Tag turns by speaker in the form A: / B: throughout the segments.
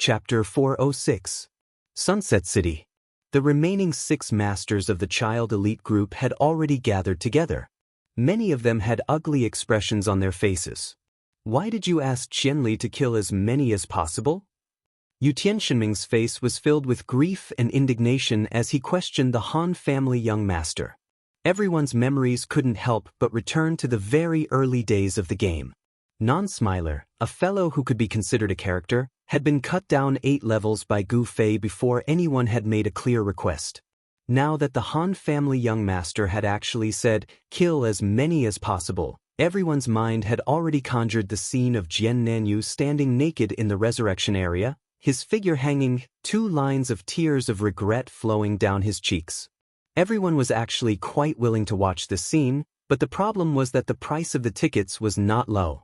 A: Chapter 406. Sunset City. The remaining 6 masters of the child elite group had already gathered together. Many of them had ugly expressions on their faces. Why did you ask Qianli to kill as many as possible? Yu Tianxinming's face was filled with grief and indignation as he questioned the Han family young master. Everyone's memories couldn't help but return to the very early days of the game. Non-Smiler, a fellow who could be considered a character, had been cut down 8 levels by Gu Fei before anyone had made a clear request. Now that the Han family young master had actually said, "Kill as many as possible," everyone's mind had already conjured the scene of Jian Nanyu standing naked in the resurrection area, his figure hanging, 2 lines of tears of regret flowing down his cheeks. Everyone was actually quite willing to watch this scene, but the problem was that the price of the tickets was not low.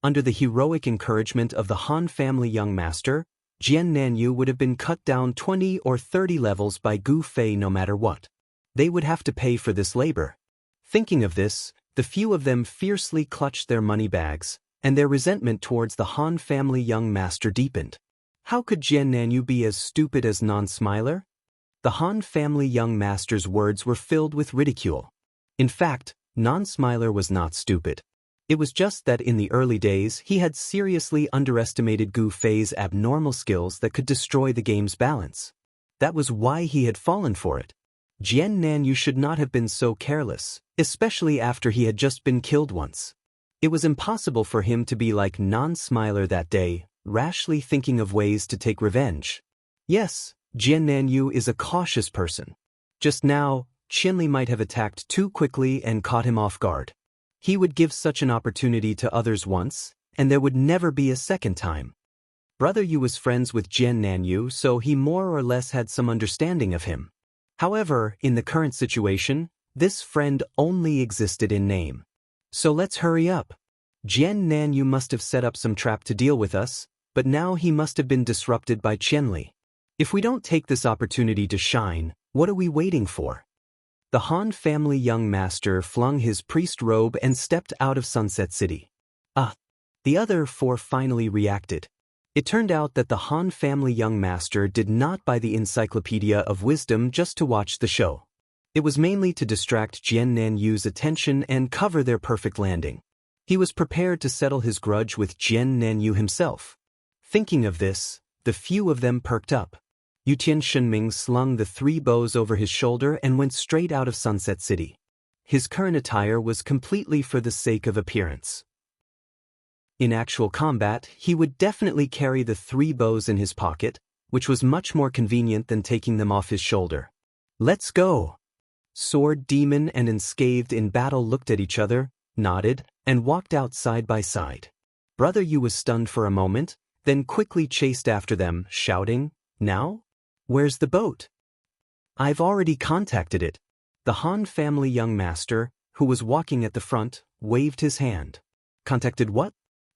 A: Under the heroic encouragement of the Han family young master, Jian Nanyu would have been cut down 20 or 30 levels by Gu Fei no matter what. They would have to pay for this labor. Thinking of this, the few of them fiercely clutched their money bags, and their resentment towards the Han family young master deepened. How could Jian Nanyu be as stupid as Non-Smiler? The Han family young master's words were filled with ridicule. In fact, Non-Smiler was not stupid. It was just that in the early days he had seriously underestimated Gu Fei's abnormal skills that could destroy the game's balance. That was why he had fallen for it. Jian Nanyu should not have been so careless, especially after he had just been killed once. It was impossible for him to be like Non-Smiler that day, rashly thinking of ways to take revenge. Yes, Jian Nanyu is a cautious person. Just now, Qianli might have attacked too quickly and caught him off guard. He would give such an opportunity to others once, and there would never be a second time. Brother Yu was friends with Jian Nanyu, so he more or less had some understanding of him. However, in the current situation, this friend only existed in name. So let's hurry up. Jian Nanyu must have set up some trap to deal with us, but now he must have been disrupted by Qianli. If we don't take this opportunity to shine, what are we waiting for? The Han family young master flung his priest robe and stepped out of Sunset City. The other 4 finally reacted. It turned out that the Han family young master did not buy the Encyclopedia of Wisdom just to watch the show. It was mainly to distract Jian Nanyu's attention and cover their perfect landing. He was prepared to settle his grudge with Jian Nanyu himself. Thinking of this, the few of them perked up. Yu Tianxinming slung the 3 bows over his shoulder and went straight out of Sunset City. His current attire was completely for the sake of appearance. In actual combat, he would definitely carry the 3 bows in his pocket, which was much more convenient than taking them off his shoulder. Let's go! Sword Demon and Unscathed in battle looked at each other, nodded, and walked out side by side. Brother Yu was stunned for a moment, then quickly chased after them, shouting, "Now? Where's the boat?" "I've already contacted it." The Han family young master, who was walking at the front, waved his hand. "Contacted what?"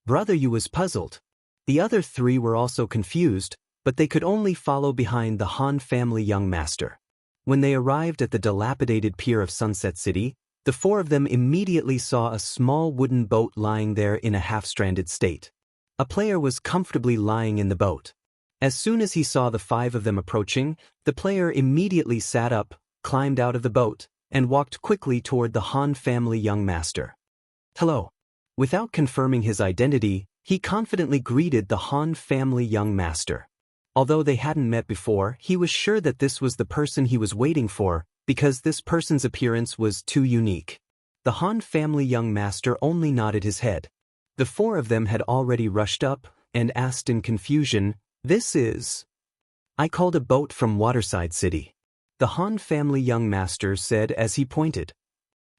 A: Brother Yu was puzzled. The other 3 were also confused, but they could only follow behind the Han family young master. When they arrived at the dilapidated pier of Sunset City, the 4 of them immediately saw a small wooden boat lying there in a half-stranded state. A player was comfortably lying in the boat. As soon as he saw the 5 of them approaching, the player immediately sat up, climbed out of the boat, and walked quickly toward the Han family young master. "Hello." Without confirming his identity, he confidently greeted the Han family young master. Although they hadn't met before, he was sure that this was the person he was waiting for, because this person's appearance was too unique. The Han family young master only nodded his head. The 4 of them had already rushed up, and asked in confusion, "This is..." "I called a boat from Waterside City," the Han family young master said as he pointed.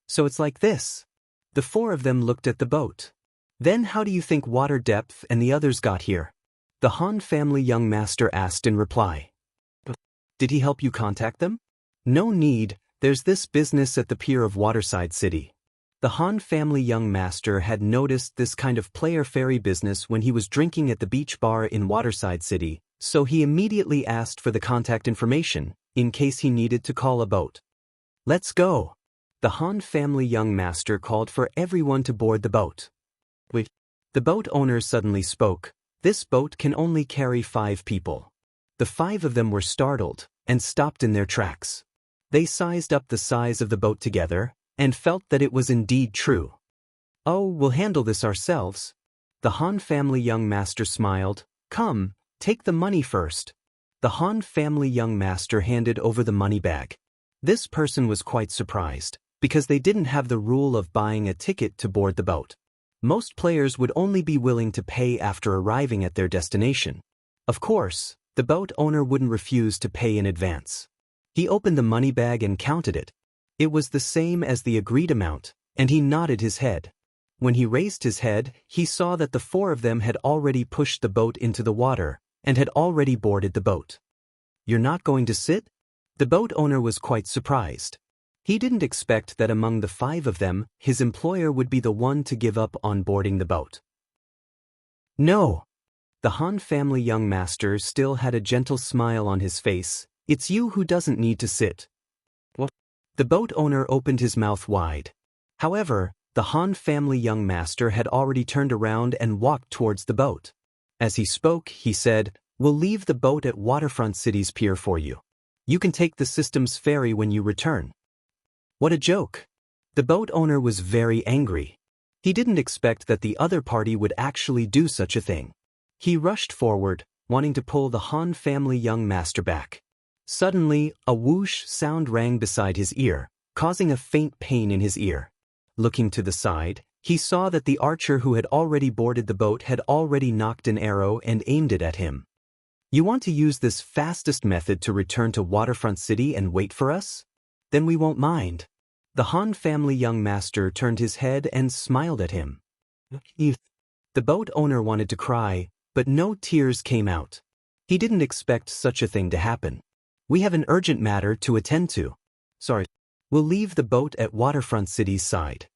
A: "So it's like this." The 4 of them looked at the boat. "Then how do you think Water Depth and the others got here?" the Han family young master asked in reply. "Did he help you contact them?" "No need, there's this business at the pier of Waterside City." The Han family young master had noticed this kind of player ferry business when he was drinking at the beach bar in Waterside City, so he immediately asked for the contact information, in case he needed to call a boat. "Let's go." The Han family young master called for everyone to board the boat. "Wait." The boat owner suddenly spoke, This boat can only carry 5 people. The 5 of them were startled and stopped in their tracks. They sized up the size of the boat together and felt that it was indeed true. Oh, we'll handle this ourselves. The Han family young master smiled. Come, take the money first. The Han family young master handed over the money bag. This person was quite surprised, because they didn't have the rule of buying a ticket to board the boat. Most players would only be willing to pay after arriving at their destination. Of course, the boat owner wouldn't refuse to pay in advance. He opened the money bag and counted it. It was the same as the agreed amount, and he nodded his head. When he raised his head, he saw that the 4 of them had already pushed the boat into the water and had already boarded the boat. You're not going to sit? The boat owner was quite surprised. He didn't expect that among the 5 of them, his employer would be the one to give up on boarding the boat. No. The Han family young master still had a gentle smile on his face. It's you who doesn't need to sit. What? The boat owner opened his mouth wide. However, the Han family young master had already turned around and walked towards the boat. As he spoke, he said, "We'll leave the boat at Waterfront City's pier for you. You can take the system's ferry when you return." What a joke! The boat owner was very angry. He didn't expect that the other party would actually do such a thing. He rushed forward, wanting to pull the Han family young master back. Suddenly, a whoosh sound rang beside his ear, causing a faint pain in his ear. Looking to the side, he saw that the archer who had already boarded the boat had already knocked an arrow and aimed it at him. You want to use this fastest method to return to Waterfront City and wait for us? Then we won't mind. The Han family young master turned his head and smiled at him. The boat owner wanted to cry, but no tears came out. He didn't expect such a thing to happen. We have an urgent matter to attend to. Sorry. We'll leave the boat at Waterfront City's side.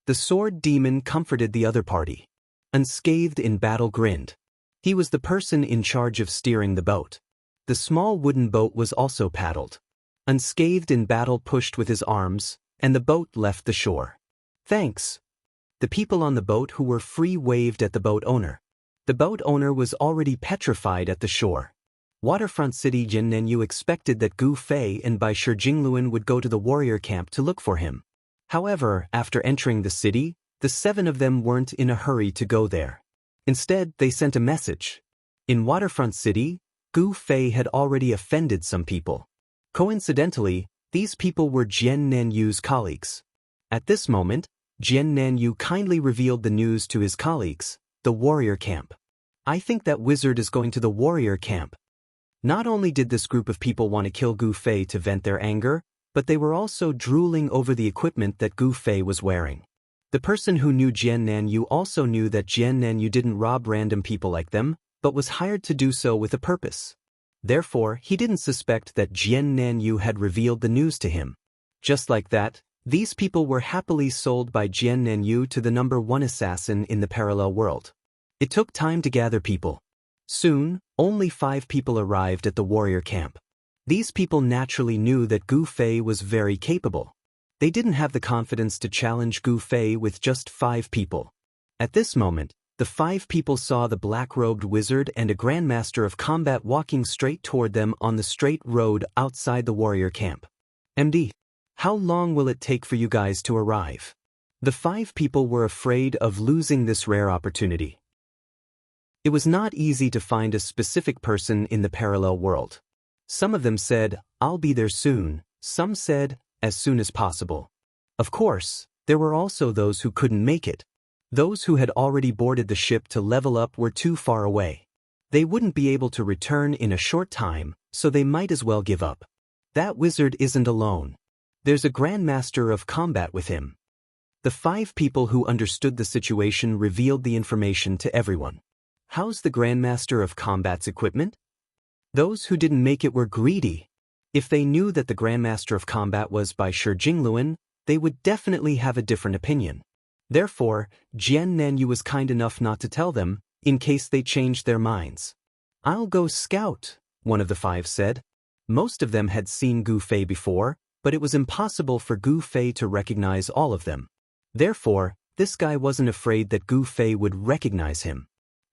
A: The sword demon comforted the other party. Unscathed in battle grinned. He was the person in charge of steering the boat. The small wooden boat was also paddled. Unscathed in battle pushed with his arms, and the boat left the shore. Thanks. The people on the boat who were free waved at the boat owner. The boat owner was already petrified at the shore. Waterfront City Jinnenyu expected that Gu Fei and Bai Shijingluan would go to the warrior camp to look for him. However, after entering the city, the 7 of them weren't in a hurry to go there. Instead, they sent a message. In Waterfront City, Gu Fei had already offended some people. Coincidentally, these people were Jian Nanyu's colleagues. At this moment, Jian Nanyu kindly revealed the news to his colleagues, the warrior camp. I think that wizard is going to the warrior camp. Not only did this group of people want to kill Gu Fei to vent their anger, but they were also drooling over the equipment that Gu Fei was wearing. The person who knew Jian Nanyu also knew that Jian Nanyu didn't rob random people like them, but was hired to do so with a purpose. Therefore, he didn't suspect that Jian Nanyu had revealed the news to him. Just like that, these people were happily sold by Jian Nanyu to the number 1 assassin in the parallel world. It took time to gather people. Soon, only 5 people arrived at the warrior camp. These people naturally knew that Gu Fei was very capable. They didn't have the confidence to challenge Gu Fei with just 5 people. At this moment, the 5 people saw the black-robed wizard and a grandmaster of combat walking straight toward them on the straight road outside the warrior camp. MD, how long will it take for you guys to arrive? The 5 people were afraid of losing this rare opportunity. It was not easy to find a specific person in the parallel world. Some of them said, "I'll be there soon." Some said, "As soon as possible." Of course, there were also those who couldn't make it. Those who had already boarded the ship to level up were too far away. They wouldn't be able to return in a short time, so they might as well give up. That wizard isn't alone. There's a grandmaster of combat with him. The 5 people who understood the situation revealed the information to everyone. How's the grandmaster of combat's equipment? Those who didn't make it were greedy. If they knew that the grandmaster of combat was Bai Shijingluan, they would definitely have a different opinion. Therefore, Jian Nanyu was kind enough not to tell them, in case they changed their minds. "I'll go scout," one of the 5 said. Most of them had seen Gu Fei before, but it was impossible for Gu Fei to recognize all of them. Therefore, this guy wasn't afraid that Gu Fei would recognize him.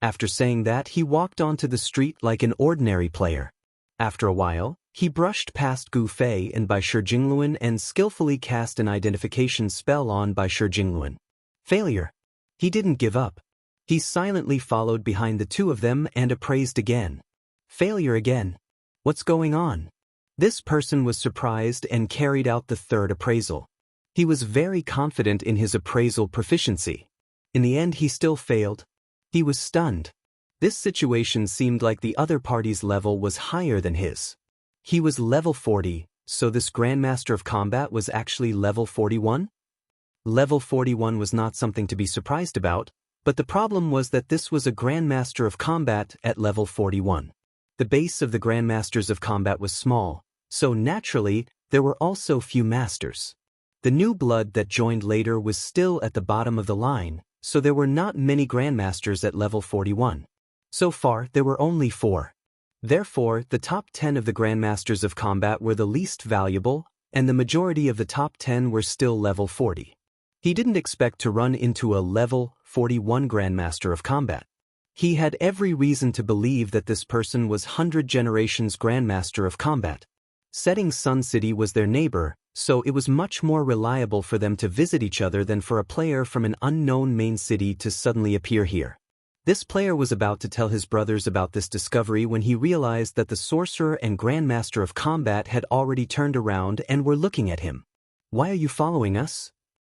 A: After saying that, he walked onto the street like an ordinary player. After a while, he brushed past Gu Fei and Bai Shijingluan and skillfully cast an identification spell on Bai Shijingluan. Failure. He didn't give up. He silently followed behind the two of them and appraised again. Failure again. What's going on? This person was surprised and carried out the third appraisal. He was very confident in his appraisal proficiency. In the end, he still failed. He was stunned. This situation seemed like the other party's level was higher than his. He was level 40, so this Grandmaster of Combat was actually level 41? Level 41 was not something to be surprised about, but the problem was that this was a Grandmaster of Combat at level 41. The base of the Grandmasters of Combat was small, so naturally, there were also few masters. The new blood that joined later was still at the bottom of the line, so there were not many Grandmasters at level 41. So far, there were only 4. Therefore, the top 10 of the Grandmasters of Combat were the least valuable, and the majority of the top 10 were still level 40. He didn't expect to run into a level 41 Grandmaster of Combat. He had every reason to believe that this person was 100 Generations Grandmaster of Combat. Setting Sun City was their neighbor, so it was much more reliable for them to visit each other than for a player from an unknown main city to suddenly appear here. This player was about to tell his brothers about this discovery when he realized that the Sorcerer and Grandmaster of Combat had already turned around and were looking at him. "Why are you following us?"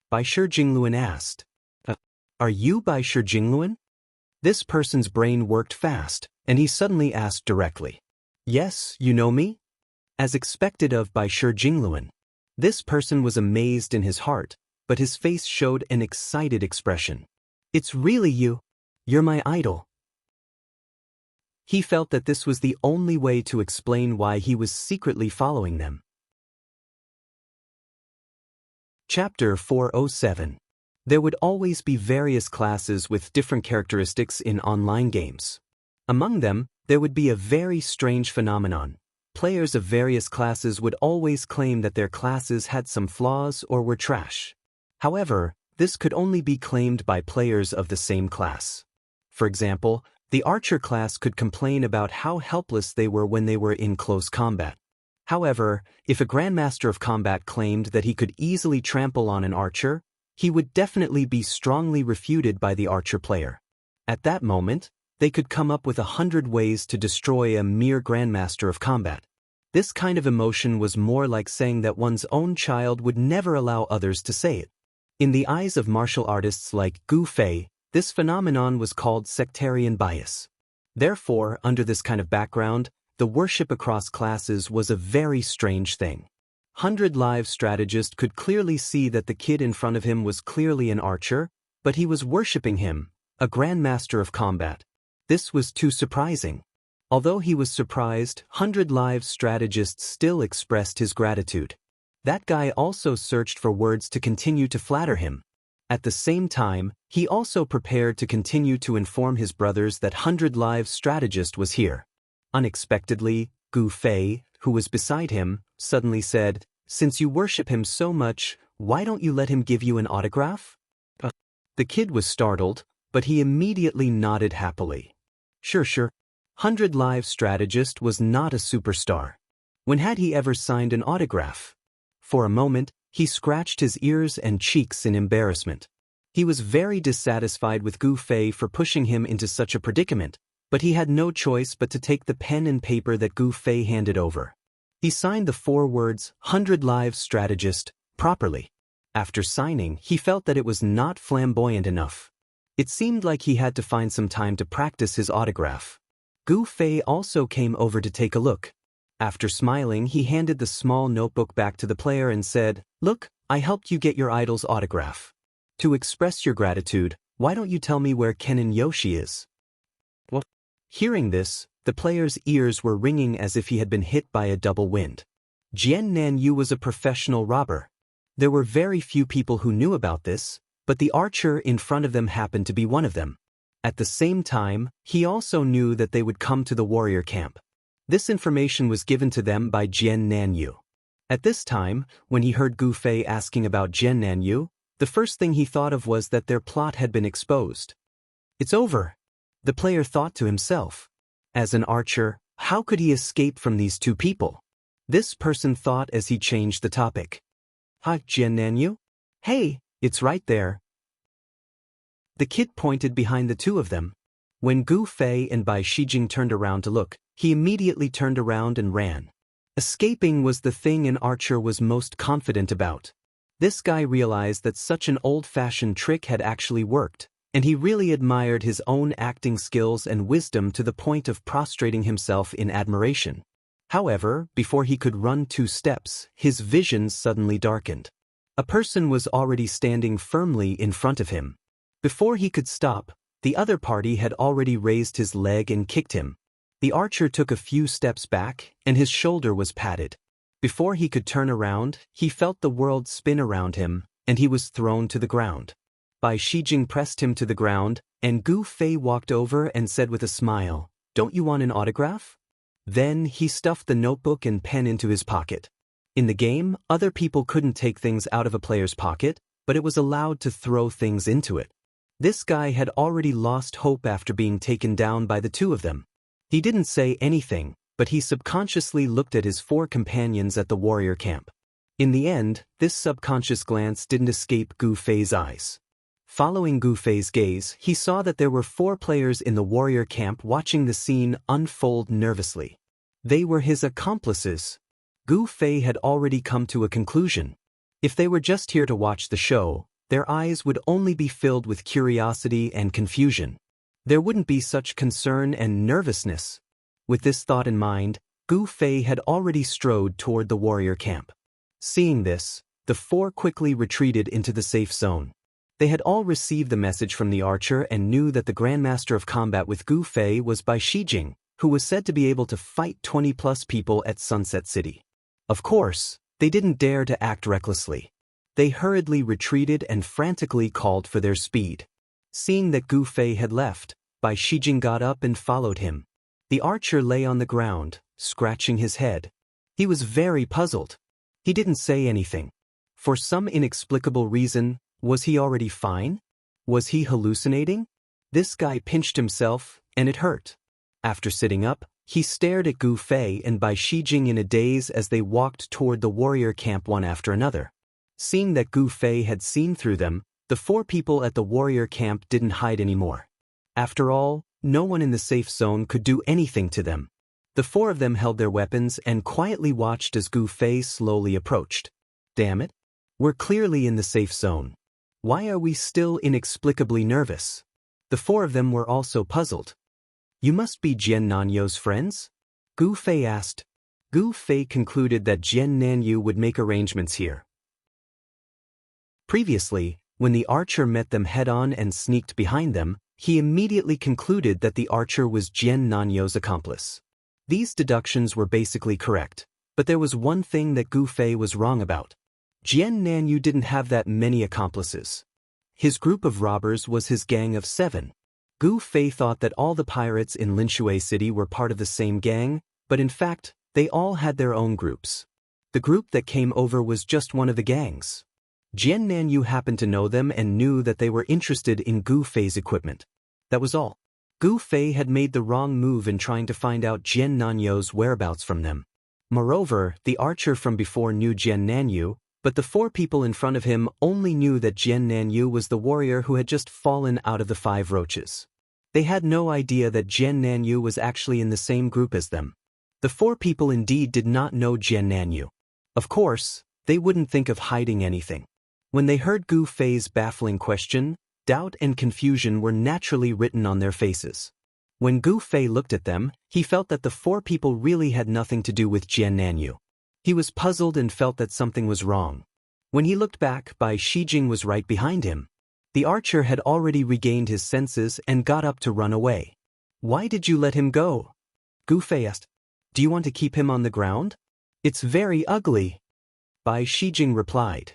A: Bai Shijingluan asked. Are you Bai Shijingluan? This person's brain worked fast, and he suddenly asked directly. "Yes, you know me?" As expected of Bai Shijingluan. This person was amazed in his heart, but his face showed an excited expression. "It's really you. You're my idol." He felt that this was the only way to explain why he was secretly following them. Chapter 407. There would always be various classes with different characteristics in online games. Among them, there would be a very strange phenomenon. Players of various classes would always claim that their classes had some flaws or were trash. However, this could only be claimed by players of the same class. For example, the archer class could complain about how helpless they were when they were in close combat. However, if a Grandmaster of Combat claimed that he could easily trample on an archer, he would definitely be strongly refuted by the archer player. At that moment, they could come up with 100 ways to destroy a mere Grandmaster of Combat. This kind of emotion was more like saying that one's own child would never allow others to say it. In the eyes of martial artists like Gu Fei, this phenomenon was called sectarian bias. Therefore, under this kind of background, the worship across classes was a very strange thing. 100 Live strategist could clearly see that the kid in front of him was clearly an archer, but he was worshipping him, a Grandmaster of Combat. This was too surprising. Although he was surprised, 100 Live strategist still expressed his gratitude. That guy also searched for words to continue to flatter him. At the same time, he also prepared to continue to inform his brothers that 100 Live strategist was here. Unexpectedly, Gu Fei, who was beside him, suddenly said, "Since you worship him so much, why don't you let him give you an autograph?" The kid was startled, but he immediately nodded happily. Sure. 100 Live strategist was not a superstar. When had he ever signed an autograph? For a moment, he scratched his ears and cheeks in embarrassment. He was very dissatisfied with Gu Fei for pushing him into such a predicament, but he had no choice but to take the pen and paper that Gu Fei handed over. He signed the 4 words, 100 Live strategist, properly. After signing, he felt that it was not flamboyant enough. It seemed like he had to find some time to practice his autograph. Gu Fei also came over to take a look. After smiling, he handed the small notebook back to the player and said, "Look, I helped you get your idol's autograph. To express your gratitude, why don't you tell me where Kennen Yoshi is?" What? Hearing this, the player's ears were ringing as if he had been hit by a double wind. Jian Nanyu was a professional robber. There were very few people who knew about this, but the archer in front of them happened to be one of them. At the same time, he also knew that they would come to the warrior camp. This information was given to them by Jian Nanyu. At this time, when he heard Gu Fei asking about Jian Nanyu, the first thing he thought of was that their plot had been exposed. "It's over. The player thought to himself. As an archer, how could he escape from these two people? This person thought as he changed the topic. Ha, Jiannanyu? Hey, it's right there. The kid pointed behind the two of them. When Gu Fei and Bai Shijing turned around to look, he immediately turned around and ran. Escaping was the thing an archer was most confident about. This guy realized that such an old-fashioned trick had actually worked, and he really admired his own acting skills and wisdom to the point of prostrating himself in admiration. However, before he could run 2 steps, his vision suddenly darkened. A person was already standing firmly in front of him. Before he could stop, the other party had already raised his leg and kicked him. The archer took a few steps back, and his shoulder was patted. Before he could turn around, he felt the world spin around him, and he was thrown to the ground. Bai Shijing pressed him to the ground, and Gu Fei walked over and said with a smile, "Don't you want an autograph?" Then he stuffed the notebook and pen into his pocket. In the game, other people couldn't take things out of a player's pocket, but it was allowed to throw things into it. This guy had already lost hope after being taken down by the two of them. He didn't say anything, but he subconsciously looked at his 4 companions at the warrior camp. In the end, this subconscious glance didn't escape Gu Fei's eyes. Following Gu Fei's gaze, he saw that there were 4 players in the warrior camp watching the scene unfold nervously. They were his accomplices. Gu Fei had already come to a conclusion. If they were just here to watch the show, their eyes would only be filled with curiosity and confusion. There wouldn't be such concern and nervousness. With this thought in mind, Gu Fei had already strode toward the warrior camp. Seeing this, the 4 quickly retreated into the safe zone. They had all received the message from the archer and knew that the Grandmaster of Combat with Gu Fei was Bai Shijing, who was said to be able to fight 20+ people at Sunset City. Of course, they didn't dare to act recklessly. They hurriedly retreated and frantically called for their speed. Seeing that Gu Fei had left, Bai Shijing got up and followed him. The archer lay on the ground, scratching his head. He was very puzzled. He didn't say anything. For some inexplicable reason, was he already fine? Was he hallucinating? This guy pinched himself, and it hurt. After sitting up, he stared at Gu Fei and Bai Shijing in a daze as they walked toward the warrior camp one after another. Seeing that Gu Fei had seen through them, the 4 people at the warrior camp didn't hide anymore. After all, no one in the safe zone could do anything to them. The 4 of them held their weapons and quietly watched as Gu Fei slowly approached. Damn it! We're clearly in the safe zone. Why are we still inexplicably nervous? The 4 of them were also puzzled. You must be Jiannanyu's friends? Gu Fei asked. Gu Fei concluded that Jiannanyu would make arrangements here. Previously, when the archer met them head-on and sneaked behind them, he immediately concluded that the archer was Jiannanyu's accomplice. These deductions were basically correct, but there was one thing that Gu Fei was wrong about. Jiannanyu didn't have that many accomplices. His group of robbers was his gang of 7. Gu Fei thought that all the pirates in Linshui City were part of the same gang, but in fact, they all had their own groups. The group that came over was just one of the gangs. Jiannanyu happened to know them and knew that they were interested in Gu Fei's equipment. That was all. Gu Fei had made the wrong move in trying to find out Jiannanyu's whereabouts from them. Moreover, the archer from before knew Jiannanyu, but the 4 people in front of him only knew that Jiannanyu was the warrior who had just fallen out of the 5 roaches. They had no idea that Jiannanyu was actually in the same group as them. The 4 people indeed did not know Jiannanyu. Of course, they wouldn't think of hiding anything. When they heard Gu Fei's baffling question, doubt and confusion were naturally written on their faces. When Gu Fei looked at them, he felt that the 4 people really had nothing to do with Jiannanyu. He was puzzled and felt that something was wrong. When he looked back, Bai Shijing was right behind him. The archer had already regained his senses and got up to run away. Why did you let him go? Gu Fei asked. Do you want to keep him on the ground? It's very ugly. Bai Shijing replied.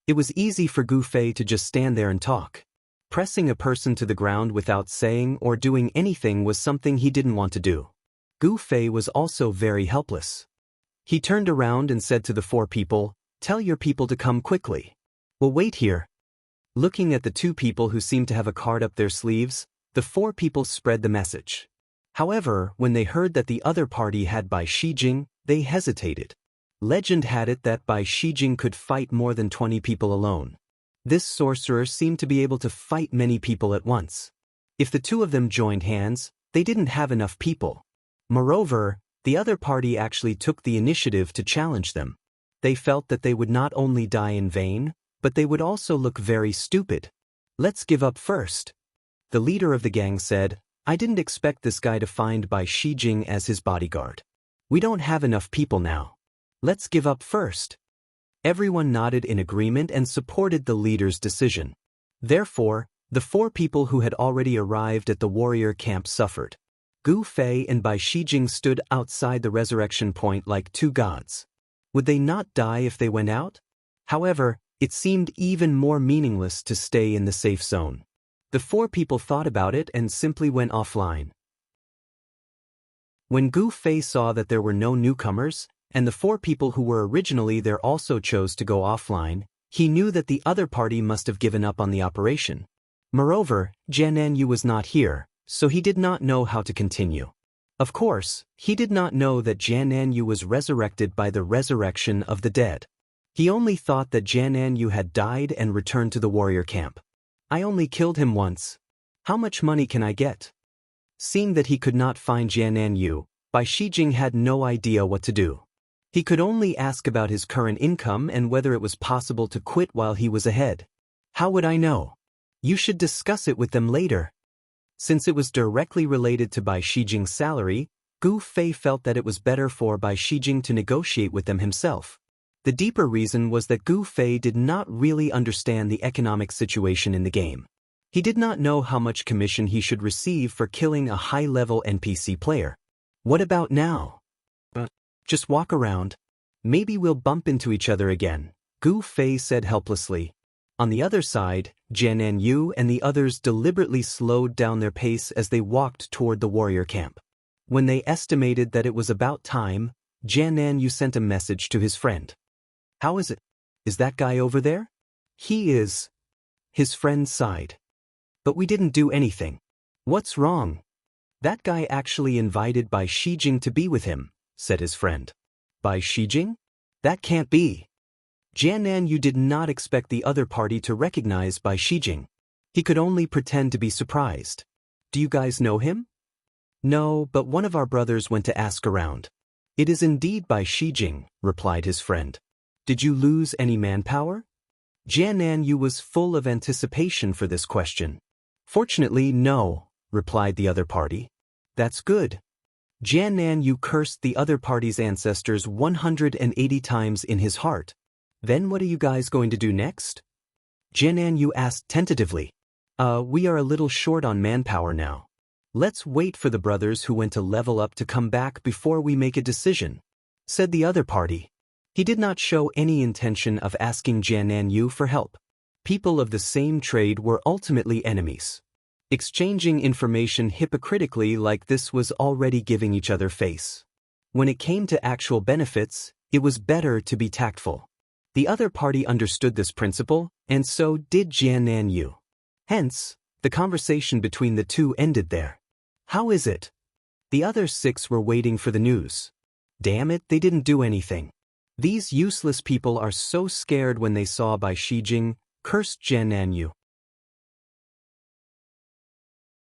A: It was easy for Gu Fei to just stand there and talk. Pressing a person to the ground without saying or doing anything was something he didn't want to do. Gu Fei was also very helpless. He turned around and said to the 4 people, "Tell your people to come quickly. We'll wait here." Looking at the 2 people who seemed to have a card up their sleeves, The four people spread the message. However, when they heard that the other party had Bai Shijing, they hesitated. Legend had it that Bai Shijing could fight more than 20 people alone. This sorcerer seemed to be able to fight many people at once. If the two of them joined hands, they didn't have enough people. Moreover, the other party actually took the initiative to challenge them. They felt that they would not only die in vain, but they would also look very stupid. Let's give up first. The leader of the gang said, I didn't expect this guy to find Bai Shijing as his bodyguard. We don't have enough people now. Let's give up first. Everyone nodded in agreement and supported the leader's decision. Therefore, the four people who had already arrived at the warrior camp suffered. Gu Fei and Bai Shijing stood outside the resurrection point like two gods. Would they not die if they went out? However, it seemed even more meaningless to stay in the safe zone. The four people thought about it and simply went offline. When Gu Fei saw that there were no newcomers, and the four people who were originally there also chose to go offline, he knew that the other party must have given up on the operation. Moreover, Jiananyu was not here, so he did not know how to continue. Of course, he did not know that Jiananyu was resurrected by the resurrection of the dead. He only thought that Jiananyu had died and returned to the warrior camp. I only killed him once. How much money can I get? Seeing that he could not find Jiananyu, Bai Shijing had no idea what to do. He could only ask about his current income and whether it was possible to quit while he was ahead. How would I know? You should discuss it with them later. Since it was directly related to Bai Shijing's salary, Gu Fei felt that it was better for Bai Shijing to negotiate with them himself. The deeper reason was that Gu Fei did not really understand the economic situation in the game. He did not know how much commission he should receive for killing a high-level NPC player. What about now? Just walk around. Maybe we'll bump into each other again, Gu Fei said helplessly. On the other side, Jiananyu and the others deliberately slowed down their pace as they walked toward the warrior camp. When they estimated that it was about time, Jiananyu sent a message to his friend. How is it? Is that guy over there? He is. His friend sighed. But we didn't do anything. What's wrong? That guy actually invited Bai Shijing to be with him, said his friend. Bai Shijing? That can't be. Jiananyu did not expect the other party to recognize Bai Shijing. He could only pretend to be surprised. Do you guys know him? No, but one of our brothers went to ask around. It is indeed Bai Shijing, replied his friend. Did you lose any manpower? Jiananyu was full of anticipation for this question. Fortunately, no, replied the other party. That's good. Jiananyu cursed the other party's ancestors 180 times in his heart. Then what are you guys going to do next? Jiananyu asked tentatively. We are a little short on manpower now. Let's wait for the brothers who went to level up to come back before we make a decision, said the other party. He did not show any intention of asking Jiananyu for help. People of the same trade were ultimately enemies. Exchanging information hypocritically like this was already giving each other face. When it came to actual benefits, it was better to be tactful. The other party understood this principle, and so did Jiananyu. Hence, the conversation between the two ended there. How is it? The other six were waiting for the news. Damn it, they didn't do anything. These useless people are so scared when they saw Bai Shijing, cursed Jiananyu.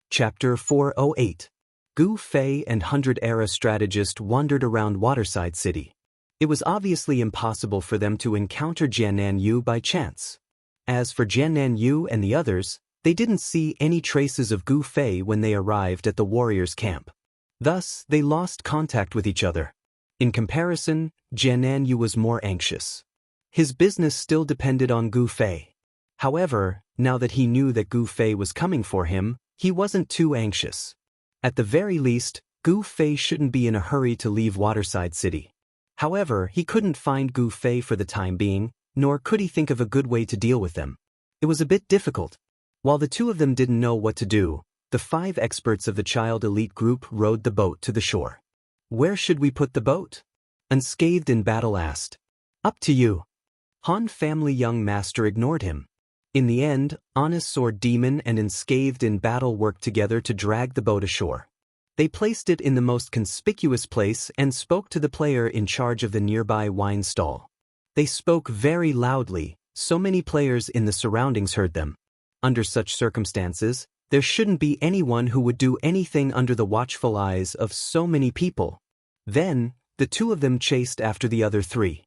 A: Chapter 408. Gu Fei and 100-era strategist wandered around Waterside City. It was obviously impossible for them to encounter Jiananyu by chance. As for Jiananyu and the others, they didn't see any traces of Gu Fei when they arrived at the warriors' camp. Thus, they lost contact with each other. In comparison, Jiananyu was more anxious. His business still depended on Gu Fei. However, now that he knew that Gu Fei was coming for him, he wasn't too anxious. At the very least, Gu Fei shouldn't be in a hurry to leave Waterside City. However, he couldn't find Gu Fei for the time being, nor could he think of a good way to deal with them. It was a bit difficult. While the two of them didn't know what to do, the 5 experts of the child elite group rowed the boat to the shore. Where should we put the boat? Unscathed in battle asked. Up to you. Han family young master ignored him. In the end, Honest Sword Demon and Unscathed in Battle worked together to drag the boat ashore. They placed it in the most conspicuous place and spoke to the player in charge of the nearby wine stall. They spoke very loudly, so many players in the surroundings heard them. Under such circumstances, there shouldn't be anyone who would do anything under the watchful eyes of so many people. Then, the two of them chased after the other three.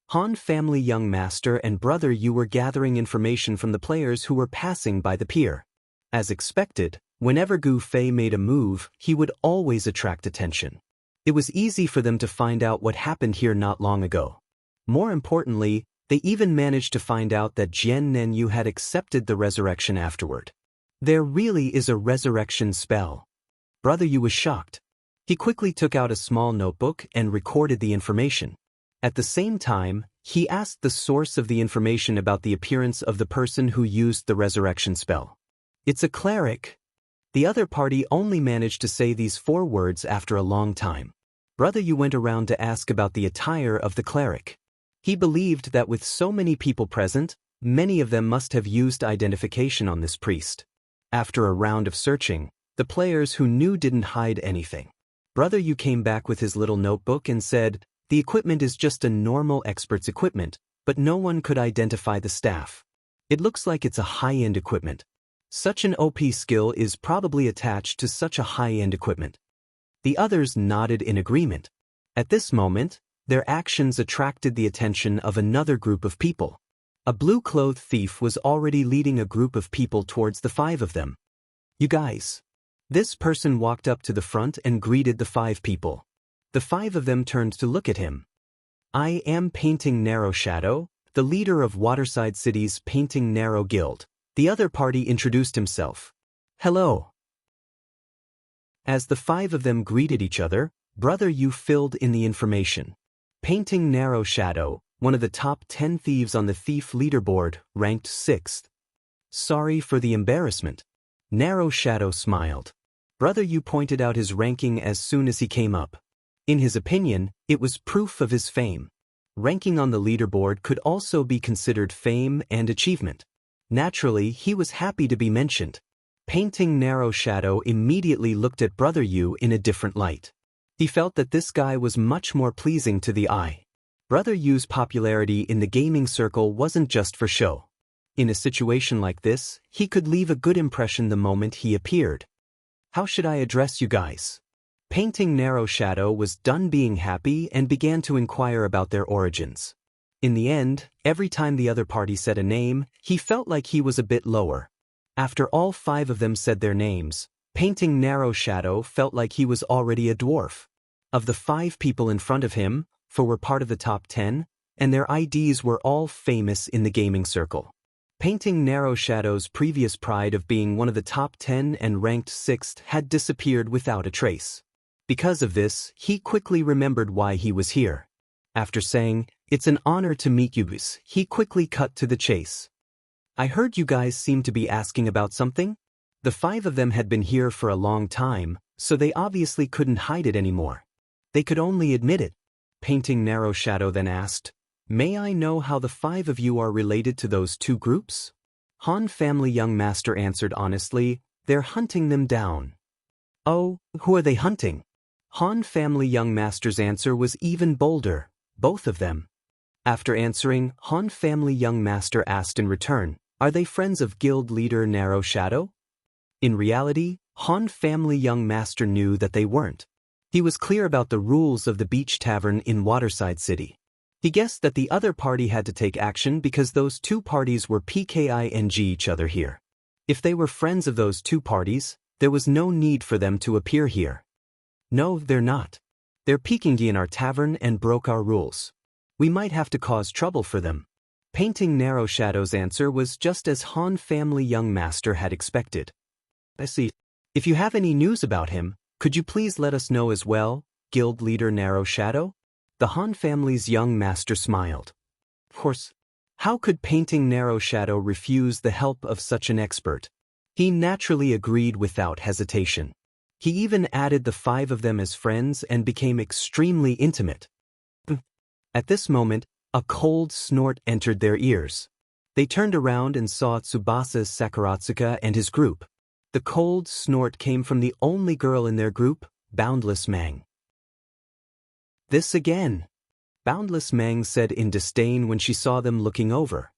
A: Han family young master and brother Yu were gathering information from the players who were passing by the pier. As expected, whenever Gu Fei made a move, he would always attract attention. It was easy for them to find out what happened here not long ago. More importantly, they even managed to find out that Jian Nenyu had accepted the resurrection afterward. There really is a resurrection spell. Brother Yu was shocked. He quickly took out a small notebook and recorded the information. At the same time, he asked the source of the information about the appearance of the person who used the resurrection spell. It's a cleric. The other party only managed to say these 4 words after a long time. Brother Yu went around to ask about the attire of the cleric. He believed that with so many people present, many of them must have used identification on this priest. After a round of searching, the players who knew didn't hide anything. Brother Yu came back with his little notebook and said, "The equipment is just a normal expert's equipment, but no one could identify the staff. It looks like it's a high-end equipment. Such an OP skill is probably attached to such a high-end equipment." The others nodded in agreement. At this moment, their actions attracted the attention of another group of people. A blue-clothed thief was already leading a group of people towards the 5 of them. "You guys." This person walked up to the front and greeted the 5 people. The 5 of them turned to look at him. "I am Painting Narrow Shadow, the leader of Waterside City's Painting Narrow Guild." The other party introduced himself. "Hello." As the 5 of them greeted each other, Brother Yu filled in the information. Painting Narrow Shadow, one of the top 10 thieves on the thief leaderboard, ranked 6th. "Sorry for the embarrassment." Narrow Shadow smiled. Brother Yu pointed out his ranking as soon as he came up. In his opinion, it was proof of his fame. Ranking on the leaderboard could also be considered fame and achievement. Naturally, he was happy to be mentioned. Painting Narrow Shadow immediately looked at Brother Yu in a different light. He felt that this guy was much more pleasing to the eye. Brother Yu's popularity in the gaming circle wasn't just for show. In a situation like this, he could leave a good impression the moment he appeared. "How should I address you guys?" Painting Narrow Shadow was done being happy and began to inquire about their origins. In the end, every time the other party said a name, he felt like he was a bit lower. After all 5 of them said their names, Painting Narrow Shadow felt like he was already a dwarf. Of the 5 people in front of him, 4 were part of the top 10, and their IDs were all famous in the gaming circle. Painting Narrow Shadow's previous pride of being one of the top 10 and ranked 6th had disappeared without a trace. Because of this, he quickly remembered why he was here. After saying, "It's an honor to meet you," he quickly cut to the chase. "I heard you guys seem to be asking about something?" The 5 of them had been here for a long time, so they obviously couldn't hide it anymore. They could only admit it. Painting Narrow Shadow then asked, "May I know how the 5 of you are related to those 2 groups?" Han family young master answered honestly, "They're hunting them down." "Oh, who are they hunting?" Han family young master's answer was even bolder, "Both of them." After answering, Han family young master asked in return, "Are they friends of guild leader Narrow Shadow?" In reality, Han family young master knew that they weren't. He was clear about the rules of the beach tavern in Waterside City. He guessed that the other party had to take action because those 2 parties were PKING each other here. If they were friends of those 2 parties, there was no need for them to appear here. "No, they're not. They're peeking in our tavern and broke our rules. We might have to cause trouble for them." Painting Narrow Shadow's answer was just as Han family young master had expected. "I see. If you have any news about him, could you please let us know as well, guild leader Narrow Shadow?" The Han family's young master smiled. Of course. How could Painting Narrow Shadow refuse the help of such an expert? He naturally agreed without hesitation. He even added the 5 of them as friends and became extremely intimate. At this moment, a cold snort entered their ears. They turned around and saw Tsubasa Sakaratsuka and his group. The cold snort came from the only girl in their group, Boundless Mang. "This again," Boundless Mang said in disdain when she saw them looking over.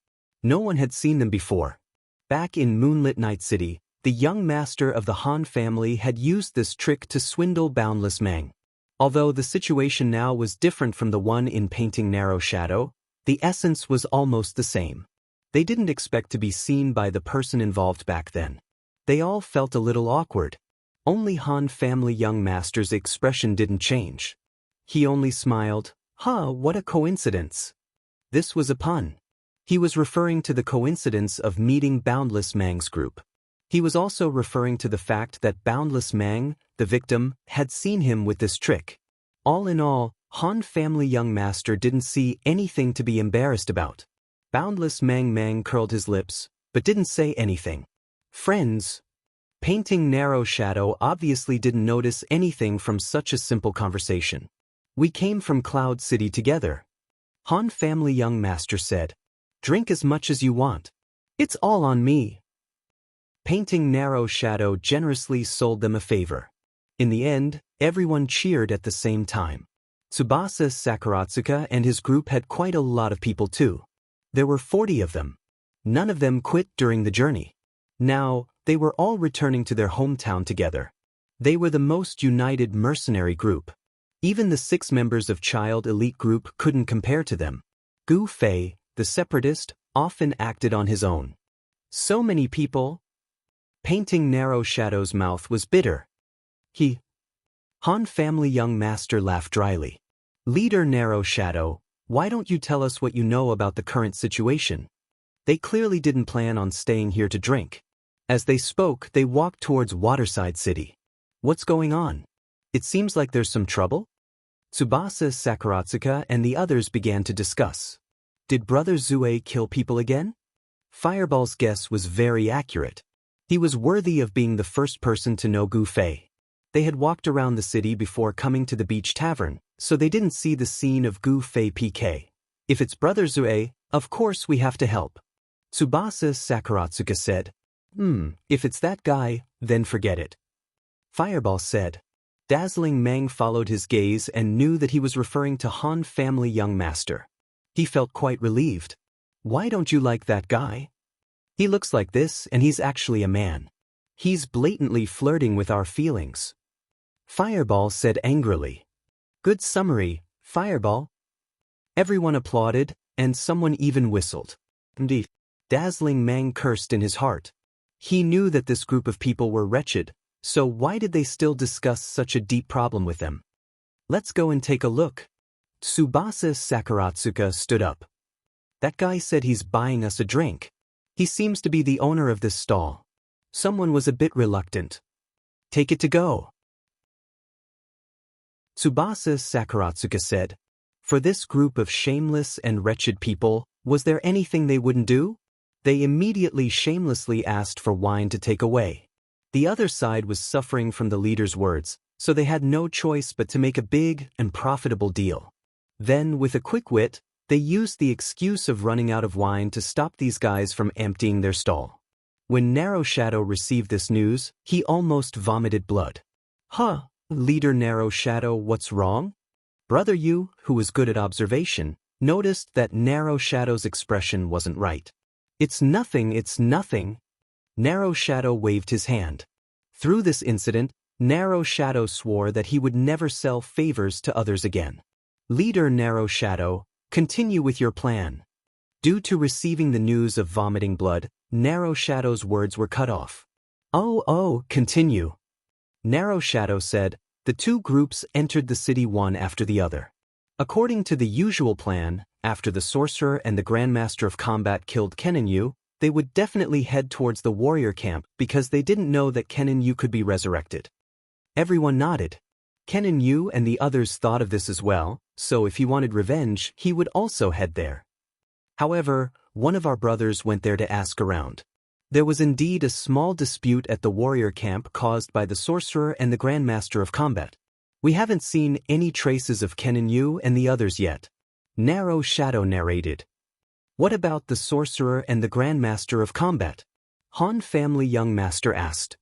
A: No one had seen them before. Back in Moonlit Night City, the young master of the Han family had used this trick to swindle Boundless Mang. Although the situation now was different from the one in Painting Narrow Shadow, the essence was almost the same. They didn't expect to be seen by the person involved back then. They all felt a little awkward. Only Han family young master's expression didn't change. He only smiled. What a coincidence. This was a pun. He was referring to the coincidence of meeting Boundless Mang's group. He was also referring to the fact that Boundless Mang, the victim, had seen him with this trick. All in all, Han family young master didn't see anything to be embarrassed about. Boundless Mang curled his lips, but didn't say anything. Friends. Painting Narrow Shadow obviously didn't notice anything from such a simple conversation. "We came from Cloud City together," Han family young master said. "Drink as much as you want. It's all on me." Painting Narrow Shadow generously sold them a favor. In the end, everyone cheered at the same time. Tsubasa Sakaratsuka and his group had quite a lot of people too. There were 40 of them. None of them quit during the journey. Now, they were all returning to their hometown together. They were the most united mercenary group. Even the 6 members of Child Elite Group couldn't compare to them. Gu Fei, the separatist, often acted on his own. So many people. Painting Narrow Shadow's mouth was bitter. Han family young master laughed dryly. "Leader Narrow Shadow, why don't you tell us what you know about the current situation?" They clearly didn't plan on staying here to drink. As they spoke, they walked towards Waterside City. "What's going on? It seems like there's some trouble?" Tsubasa Sakaratsuka and the others began to discuss. Did Brother Zue kill people again? Fireball's guess was very accurate. He was worthy of being the first person to know Gu Fei. They had walked around the city before coming to the beach tavern, so they didn't see the scene of Gu Fei PK. "If it's Brother Zue, of course we have to help," Tsubasa Sakaratsuka said. If it's that guy, then forget it," Fireball said. Dazzling Mang followed his gaze and knew that he was referring to Han family young master. He felt quite relieved. "Why don't you like that guy? He looks like this and he's actually a man. He's blatantly flirting with our feelings," Fireball said angrily. "Good summary, Fireball." Everyone applauded, and someone even whistled. Indeed, Dazzling Mang cursed in his heart. He knew that this group of people were wretched, so why did they still discuss such a deep problem with them? "Let's go and take a look." Tsubasa Sakaratsuka stood up. "That guy said he's buying us a drink. He seems to be the owner of this stall." Someone was a bit reluctant. "Take it to go," Tsubasa Sakaratsuka said. For this group of shameless and wretched people, was there anything they wouldn't do? They immediately shamelessly asked for wine to take away. The other side was suffering from the leader's words, so they had no choice but to make a big and profitable deal. Then, with a quick wit, they used the excuse of running out of wine to stop these guys from emptying their stall. When Narrow Shadow received this news, he almost vomited blood. Leader Narrow Shadow, what's wrong?" Brother Yu, who was good at observation, noticed that Narrow Shadow's expression wasn't right. It's nothing. Narrow Shadow waved his hand. Through this incident, Narrow Shadow swore that he would never sell favors to others again. "Leader Narrow Shadow, continue with your plan." Due to receiving the news of vomiting blood, Narrow Shadow's words were cut off. Continue," Narrow Shadow said. The 2 groups entered the city one after the other. According to the usual plan, after the sorcerer and the Grandmaster of Combat killed Kennen Yu, they would definitely head towards the warrior camp because they didn't know that Kennen Yu could be resurrected. Everyone nodded. Kennen Yu and the others thought of this as well, so if he wanted revenge, he would also head there. However, one of our brothers went there to ask around. There was indeed a small dispute at the warrior camp caused by the sorcerer and the Grandmaster of Combat. "We haven't seen any traces of Kennen Yu and the others yet," Narrow Shadow narrated. What about the sorcerer and the grandmaster of combat? Han family young master asked.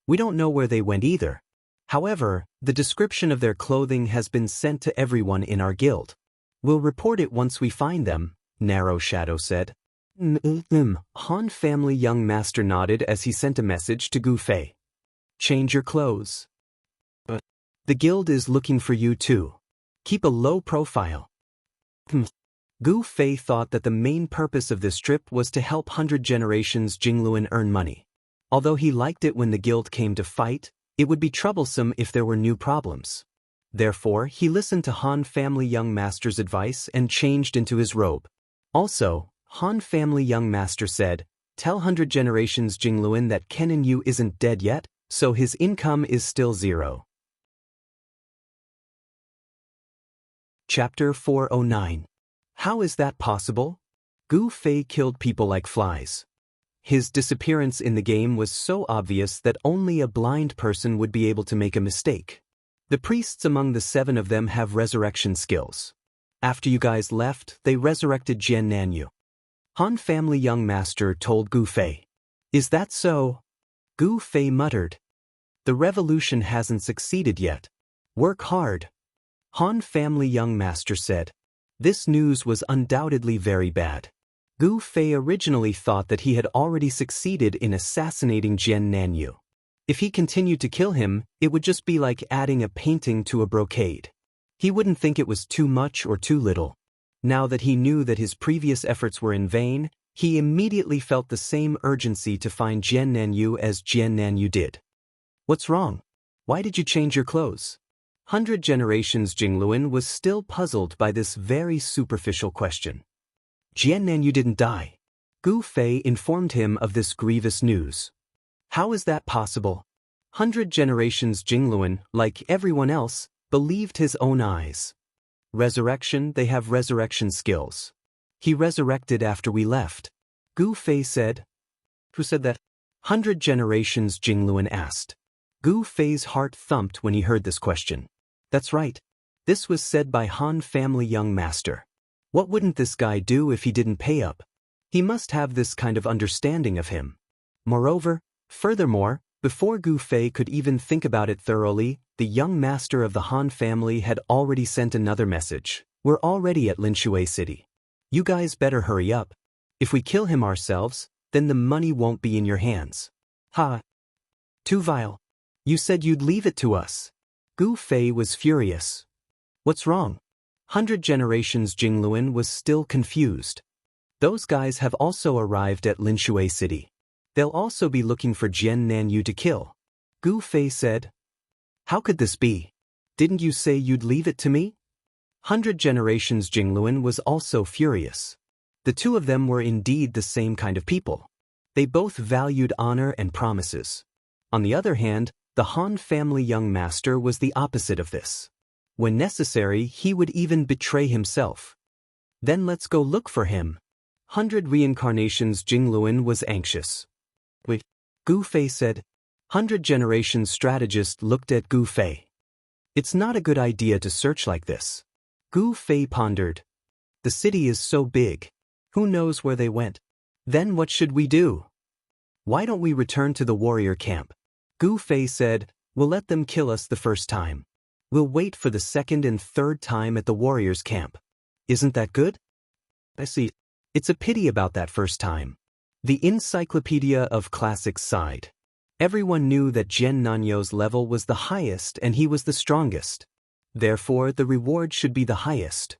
A: We don't know where they went either. However, the description of their clothing has been sent to everyone in our guild. We'll report it once we find them, Narrow Shadow said. Han family young master nodded as he sent a message to Gu Fei. Change your clothes. But the guild is looking for you too. Keep a low profile. Gu Fei thought that the main purpose of this trip was to help 100 Generations Jingluan earn money. Although he liked it when the guild came to fight, it would be troublesome if there were new problems. Therefore, he listened to Han family young master's advice and changed into his robe. Also, Han family young master said, tell 100 Generations Jingluan that Kennen Yu isn't dead yet, so his income is still 0. Chapter 409. How is that possible? Gu Fei killed people like flies. His disappearance in the game was so obvious that only a blind person would be able to make a mistake. The priests among the 7 of them have resurrection skills. After you guys left, they resurrected Jian Nanyu. Han family young master told Gu Fei. Is that so? Gu Fei muttered. The revolution hasn't succeeded yet. Work hard. Han family young master said. This news was undoubtedly very bad. Gu Fei originally thought that he had already succeeded in assassinating Jian Nanyu. If he continued to kill him, it would just be like adding a painting to a brocade. He wouldn't think it was too much or too little. Now that he knew that his previous efforts were in vain, he immediately felt the same urgency to find Jian Nanyu as Jian Nanyu did. What's wrong? Why did you change your clothes? 100 Generations Jingluan was still puzzled by this very superficial question. Jian Nanyu didn't die. Gu Fei informed him of this grievous news. How is that possible? 100 Generations Jingluan, like everyone else, believed his own eyes. Resurrection, they have resurrection skills. He resurrected after we left. Gu Fei said. Who said that? 100 Generations Jingluan asked. Gu Fei's heart thumped when he heard this question. That's right. This was said by Han family young master. What wouldn't this guy do if he didn't pay up? He must have this kind of understanding of him. Furthermore, before Gu Fei could even think about it thoroughly, the young master of the Han family had already sent another message. We're already at Linshui City. You guys better hurry up. If we kill him ourselves, then the money won't be in your hands. Ha! Too vile. You said you'd leave it to us. Gu Fei was furious. What's wrong? 100 Generations Jingluan was still confused. Those guys have also arrived at Linshui City. They'll also be looking for Jian Nanyu to kill. Gu Fei said. How could this be? Didn't you say you'd leave it to me? 100 Generations Jingluan was also furious. The two of them were indeed the same kind of people. They both valued honor and promises. On the other hand, the Han family young master was the opposite of this. When necessary, he would even betray himself. Then let's go look for him. 100 Reincarnations Jingluan was anxious. Wait, Gu Fei said. 100 Generations strategist looked at Gu Fei. It's not a good idea to search like this. Gu Fei pondered. The city is so big. Who knows where they went? Then what should we do? Why don't we return to the warrior camp? Gu Fei said, we'll let them kill us the first time. We'll wait for the second and third time at the warriors' camp. Isn't that good? I see. It's a pity about that first time. The Encyclopedia of Classics sighed. Everyone knew that Jian Nanyu's level was the highest and he was the strongest. Therefore, the reward should be the highest.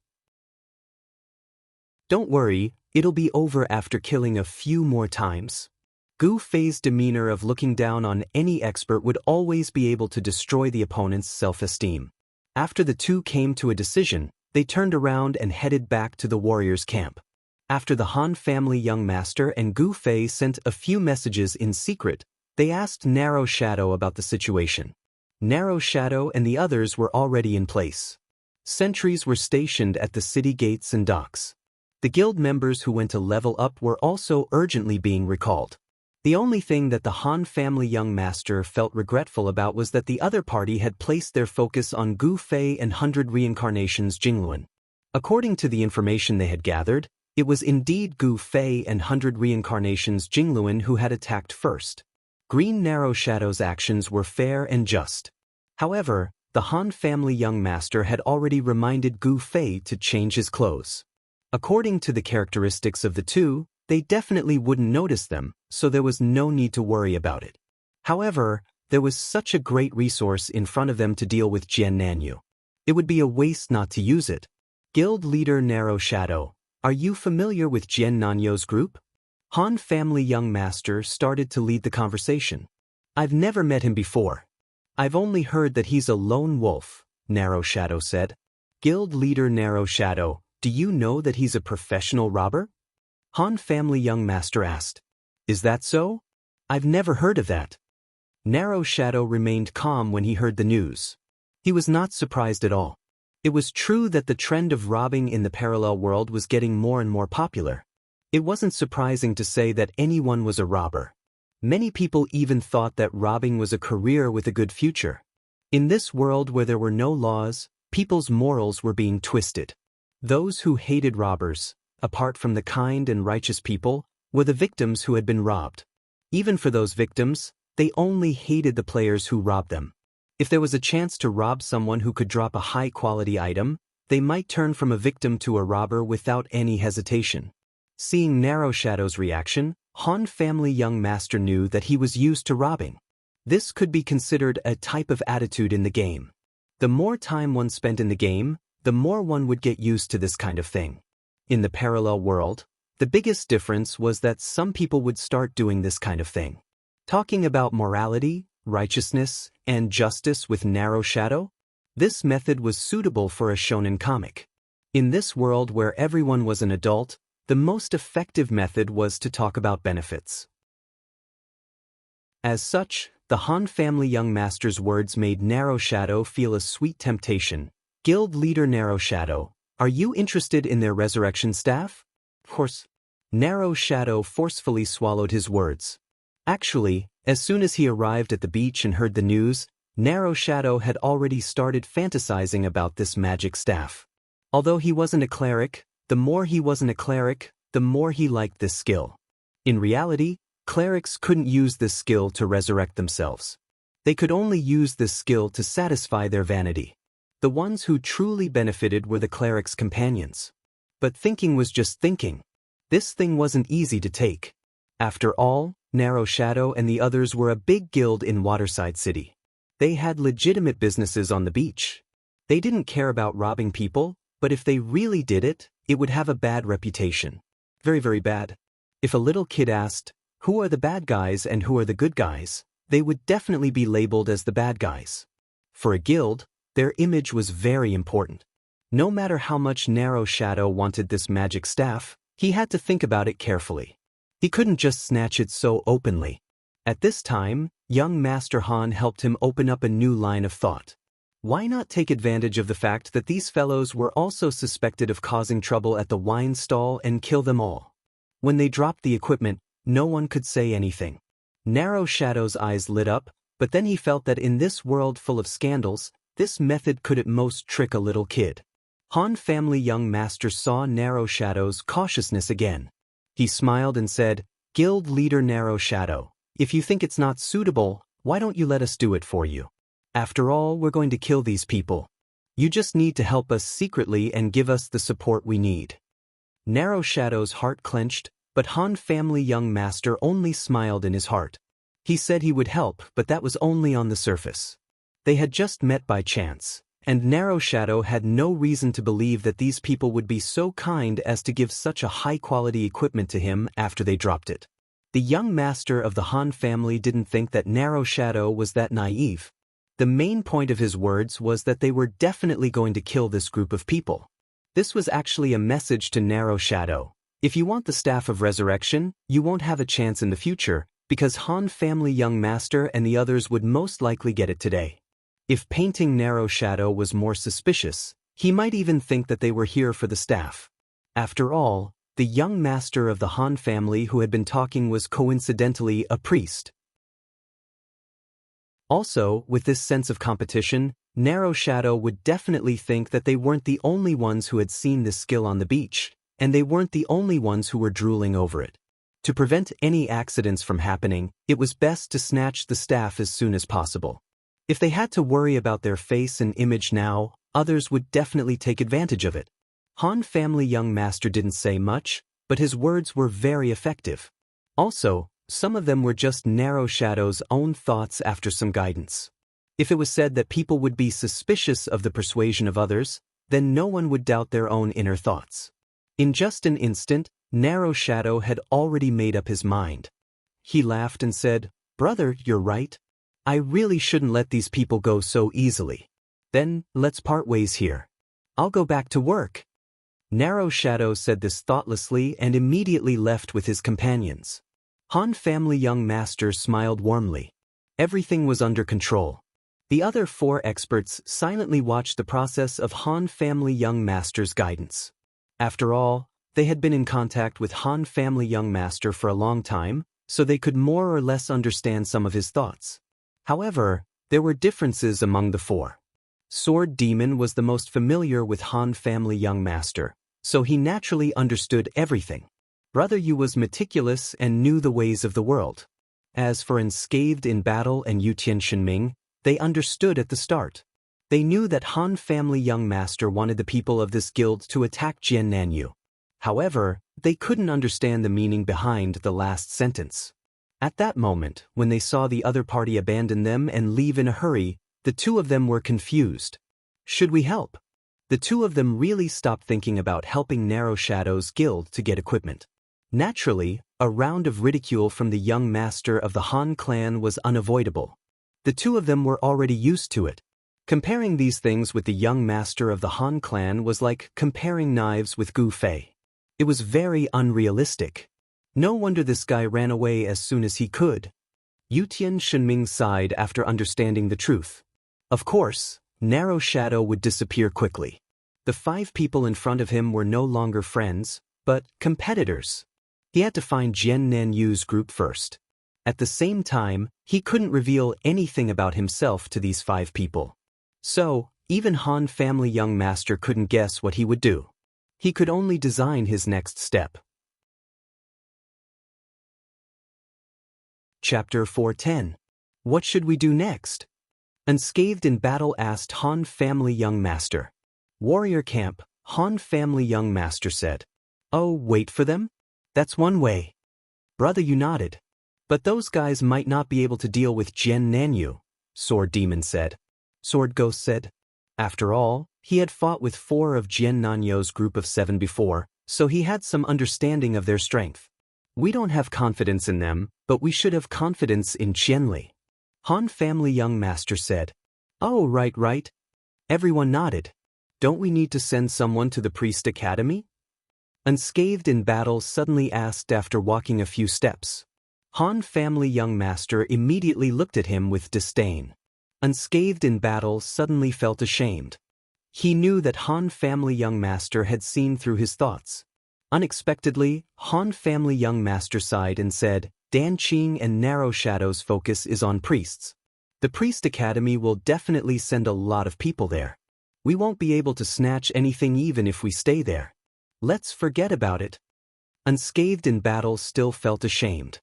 A: Don't worry, it'll be over after killing a few more times. Gu Fei's demeanor of looking down on any expert would always be able to destroy the opponent's self-esteem. After the two came to a decision, they turned around and headed back to the warriors' camp. After the Han family young master and Gu Fei sent a few messages in secret, they asked Narrow Shadow about the situation. Narrow Shadow and the others were already in place. Sentries were stationed at the city gates and docks. The guild members who went to level up were also urgently being recalled. The only thing that the Han family young master felt regretful about was that the other party had placed their focus on Gu Fei and 100 Reincarnations Jingluan. According to the information they had gathered, It was indeed Gu Fei and 100 Reincarnations Jingluan who had attacked first. Green Narrow Shadow's actions were fair and just. However, the Han family young master had already reminded Gu Fei to change his clothes. According to the characteristics of the two, they definitely wouldn't notice them, so there was no need to worry about it. However, there was such a great resource in front of them to deal with Jian Nanyu. It would be a waste not to use it. Guild Leader Narrow Shadow, are you familiar with Jian Nanyu's group? Han family young master started to lead the conversation. I've never met him before. I've only heard that he's a lone wolf, Narrow Shadow said. Guild Leader Narrow Shadow, do you know that he's a professional robber? Han family young master asked. Is that so? I've never heard of that. Narrow Shadow remained calm when he heard the news. He was not surprised at all. It was true that the trend of robbing in the parallel world was getting more and more popular. It wasn't surprising to say that anyone was a robber. Many people even thought that robbing was a career with a good future. In this world where there were no laws, people's morals were being twisted. Those who hated robbers, apart from the kind and righteous people, were the victims who had been robbed. Even for those victims, they only hated the players who robbed them. If there was a chance to rob someone who could drop a high-quality item, they might turn from a victim to a robber without any hesitation. Seeing Narrow Shadow's reaction, Han family young master knew that he was used to robbing. This could be considered a type of attitude in the game. The more time one spent in the game, the more one would get used to this kind of thing. In the parallel world, the biggest difference was that some people would start doing this kind of thing. Talking about morality, righteousness, and justice with Narrow Shadow? This method was suitable for a shonen comic. In this world where everyone was an adult, the most effective method was to talk about benefits. As such, the Han family young master's words made Narrow Shadow feel a sweet temptation. Guild Leader Narrow Shadow, are you interested in their resurrection staff? Of course. Narrow Shadow forcefully swallowed his words. Actually, as soon as he arrived at the beach and heard the news, Narrow Shadow had already started fantasizing about this magic staff. Although he wasn't a cleric, the more he wasn't a cleric, the more he liked this skill. In reality, clerics couldn't use this skill to resurrect themselves. They could only use this skill to satisfy their vanity. The ones who truly benefited were the cleric's companions. But thinking was just thinking. This thing wasn't easy to take. After all, Narrow Shadow and the others were a big guild in Waterside City. They had legitimate businesses on the beach. They didn't care about robbing people, but if they really did it, it would have a bad reputation. Very, very bad. If a little kid asked, who are the bad guys and who are the good guys, they would definitely be labeled as the bad guys. For a guild, their image was very important. No matter how much Narrow Shadow wanted this magic staff, he had to think about it carefully. He couldn't just snatch it so openly. At this time, young Master Han helped him open up a new line of thought. Why not take advantage of the fact that these fellows were also suspected of causing trouble at the wine stall and kill them all? When they dropped the equipment, no one could say anything. Narrow Shadow's eyes lit up, but then he felt that in this world full of scandals, this method could at most trick a little kid. Han family young master saw Narrow Shadow's cautiousness again. He smiled and said, Guild Leader Narrow Shadow, if you think it's not suitable, why don't you let us do it for you? After all, we're going to kill these people. You just need to help us secretly and give us the support we need. Narrow Shadow's heart clenched, but Han family young master only smiled in his heart. He said he would help, but that was only on the surface. They had just met by chance, and Narrow Shadow had no reason to believe that these people would be so kind as to give such a high-quality equipment to him after they dropped it. The young master of the Han family didn't think that Narrow Shadow was that naive. The main point of his words was that they were definitely going to kill this group of people. This was actually a message to Narrow Shadow. If you want the Staff of Resurrection, you won't have a chance in the future, because Han family young master and the others would most likely get it today. If painting Narrow Shadow was more suspicious, he might even think that they were here for the staff. After all, the young master of the Han family who had been talking was coincidentally a priest. Also, with this sense of competition, Narrow Shadow would definitely think that they weren't the only ones who had seen this skill on the beach. and they weren't the only ones who were drooling over it. To prevent any accidents from happening, it was best to snatch the staff as soon as possible. If they had to worry about their face and image now, others would definitely take advantage of it. Han family young master didn't say much, but his words were very effective. Also, some of them were just Narrow Shadow's own thoughts after some guidance. If it was said that people would be suspicious of the persuasion of others, then no one would doubt their own inner thoughts. In just an instant, Narrow Shadow had already made up his mind. He laughed and said, "Brother, you're right. I really shouldn't let these people go so easily. Then, let's part ways here. I'll go back to work." Narrow Shadow said this thoughtlessly and immediately left with his companions. Han family young master smiled warmly. Everything was under control. The other 4 experts silently watched the process of Han family young master's guidance. After all, they had been in contact with Han family young master for a long time, so they could more or less understand some of his thoughts. However, there were differences among the 4. Sword Demon was the most familiar with Han family young master, so he naturally understood everything. Brother Yu was meticulous and knew the ways of the world. As for Unscathed in Battle and Yutian Shenming, they understood at the start. They knew that Han family young master wanted the people of this guild to attack Jian Nanyu. However, they couldn't understand the meaning behind the last sentence. At that moment, when they saw the other party abandon them and leave in a hurry, the 2 of them were confused. Should we help? The 2 of them really stopped thinking about helping Narrow Shadow's guild to get equipment. Naturally, a round of ridicule from the young master of the Han clan was unavoidable. The 2 of them were already used to it. Comparing these things with the young master of the Han clan was like comparing knives with Gu Fei. It was very unrealistic. No wonder this guy ran away as soon as he could. Yutian Shenming sighed after understanding the truth. Of course, Narrow Shadow would disappear quickly. The 5 people in front of him were no longer friends, but competitors. He had to find Jian Nanyu's group first. At the same time, he couldn't reveal anything about himself to these 5 people. So, even Han family young master couldn't guess what he would do. He could only design his next step. Chapter 410. What should we do next? Unscathed in Battle asked Han family young master. Warrior camp, Han family young master said. Oh, wait for them? That's one way. Brother Yu nodded. But those guys might not be able to deal with Jian Nanyu, Sword Demon said. Sword Ghost said. After all, he had fought with 4 of Jian Nanyu's group of 7 before, so he had some understanding of their strength. We don't have confidence in them, but we should have confidence in Qianli. Han family young master said. Oh, right. Everyone nodded. Don't we need to send someone to the priest academy? Unscathed in Battle suddenly asked after walking a few steps. Han family young master immediately looked at him with disdain. Unscathed in Battle suddenly felt ashamed. He knew that Han family young master had seen through his thoughts. Unexpectedly, Han family young master sighed and said, Dan Qing and Narrow Shadow's focus is on priests. The priest academy will definitely send a lot of people there. We won't be able to snatch anything even if we stay there. Let's forget about it. Unscathed in Battle still felt ashamed.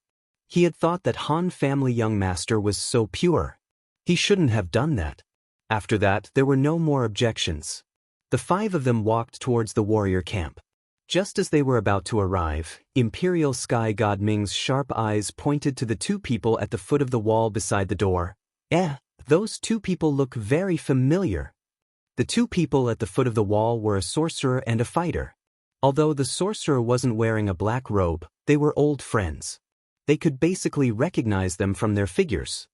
A: He had thought that Han family young master was so pure. He shouldn't have done that. After that, there were no more objections. The 5 of them walked towards the warrior camp. Just as they were about to arrive, Imperial Sky God Ming's sharp eyes pointed to the 2 people at the foot of the wall beside the door. Those 2 people look very familiar. The 2 people at the foot of the wall were a sorcerer and a fighter. Although the sorcerer wasn't wearing a black robe, they were old friends. They could basically recognize them from their figures.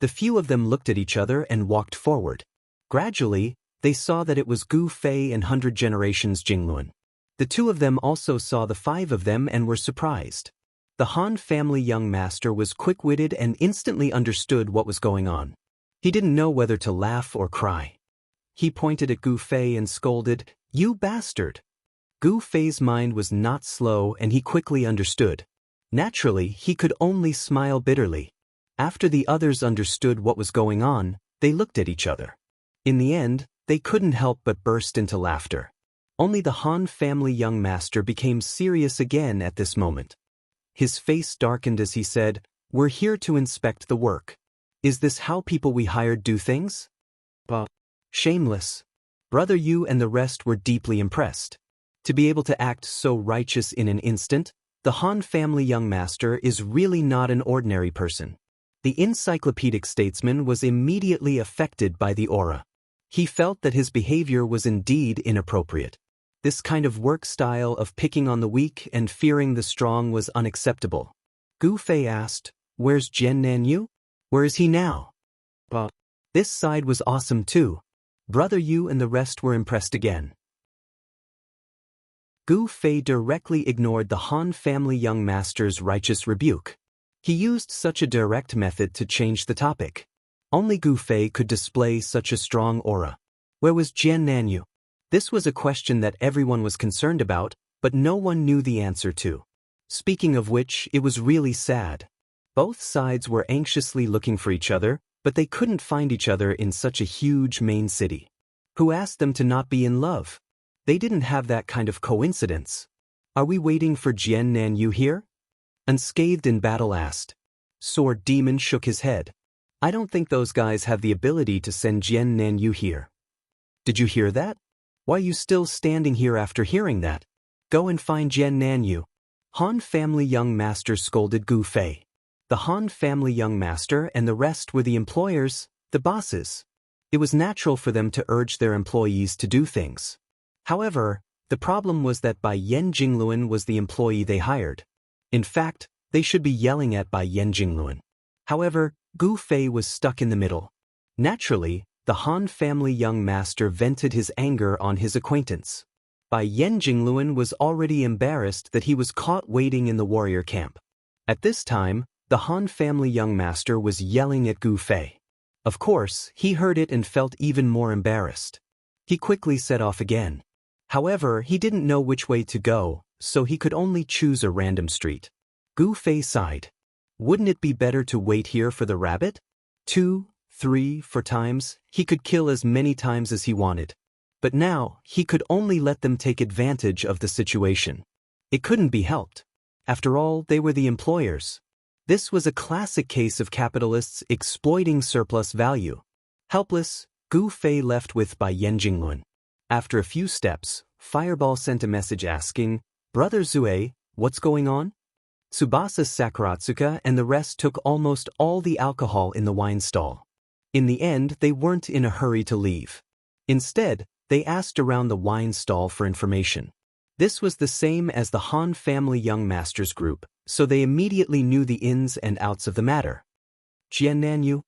A: The few of them looked at each other and walked forward. Gradually, they saw that it was Gu Fei and 100 Generations Jingluan. The 2 of them also saw the 5 of them and were surprised. The Han family young master was quick-witted and instantly understood what was going on. He didn't know whether to laugh or cry. He pointed at Gu Fei and scolded, "You bastard!" Gu Fei's mind was not slow and he quickly understood. Naturally, he could only smile bitterly. After the others understood what was going on, they looked at each other. In the end, they couldn't help but burst into laughter. Only the Han family young master became serious again at this moment. His face darkened as he said, "We're here to inspect the work. Is this how people we hired do things?" Shameless. Brother Yu and the rest were deeply impressed. To be able to act so righteous in an instant, the Han family young master is really not an ordinary person. The encyclopedic statesman was immediately affected by the aura. He felt that his behavior was indeed inappropriate. This kind of work style of picking on the weak and fearing the strong was unacceptable. Gu Fei asked, "Where's Jian Nanyu? Where is he now?" This side was awesome too. Brother Yu and the rest were impressed again. Gu Fei directly ignored the Han family young master's righteous rebuke. He used such a direct method to change the topic. Only Gu Fei could display such a strong aura. Where was Jian Nanyu? This was a question that everyone was concerned about, but no one knew the answer to. Speaking of which, it was really sad. Both sides were anxiously looking for each other, but they couldn't find each other in such a huge main city. Who asked them to not be in love? They didn't have that kind of coincidence. Are we waiting for Jian Nanyu here? Unscathed in battle asked. Sword Demon shook his head. I don't think those guys have the ability to send Jian Nanyu here. Did you hear that? Why are you still standing here after hearing that? Go and find Jian Nanyu. Han family young master scolded Gu Fei. The Han family young master and the rest were the employers, the bosses. It was natural for them to urge their employees to do things. However, the problem was that Bai Yen Jingluan was the employee they hired. In fact, they should be yelling at Bai Yen Jingluan. However, Gu Fei was stuck in the middle. Naturally, the Han family young master vented his anger on his acquaintance. Bai Yen Jingluan was already embarrassed that he was caught waiting in the warrior camp. At this time, the Han family young master was yelling at Gu Fei. Of course, he heard it and felt even more embarrassed. He quickly set off again. However, he didn't know which way to go, so he could only choose a random street. Gu Fei sighed. Wouldn't it be better to wait here for the rabbit? 2, 3, 4 times, he could kill as many times as he wanted. But now, he could only let them take advantage of the situation. It couldn't be helped. After all, they were the employers. This was a classic case of capitalists exploiting surplus value. Helpless, Gu Fei left with Bai Yen Jingluan. After a few steps, Fireball sent a message asking, Brother Zue, what's going on? Tsubasa Sakuratsuka and the rest took almost all the alcohol in the wine stall. In the end, they weren't in a hurry to leave. Instead, they asked around the wine stall for information. This was the same as the Han family young masters group, so they immediately knew the ins and outs of the matter. Jian Nanyu?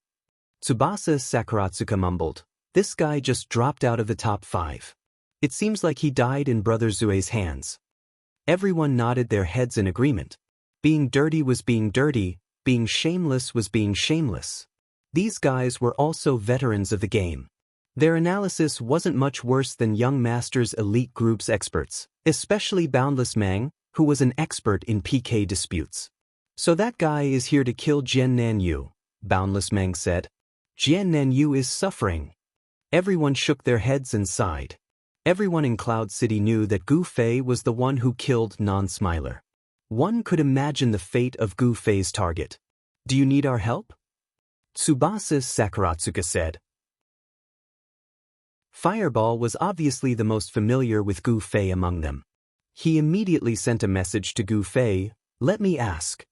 A: Tsubasa Sakuratsuka mumbled. This guy just dropped out of the top 5. It seems like he died in Brother Zue's hands. Everyone nodded their heads in agreement. Being dirty was being dirty, being shameless was being shameless. These guys were also veterans of the game. Their analysis wasn't much worse than Young Master's elite group's experts, especially Boundless Mang, who was an expert in PK disputes. So that guy is here to kill Jian Nanyu, Boundless Mang said. Jian Nanyu is suffering. Everyone shook their heads and sighed. Everyone in Cloud City knew that Gu Fei was the one who killed Non-Smiler. One could imagine the fate of Gu Fei's target. Do you need our help? Tsubasa Sakuratsuka said. Fireball was obviously the most familiar with Gu Fei among them. He immediately sent a message to Gu Fei, let me ask.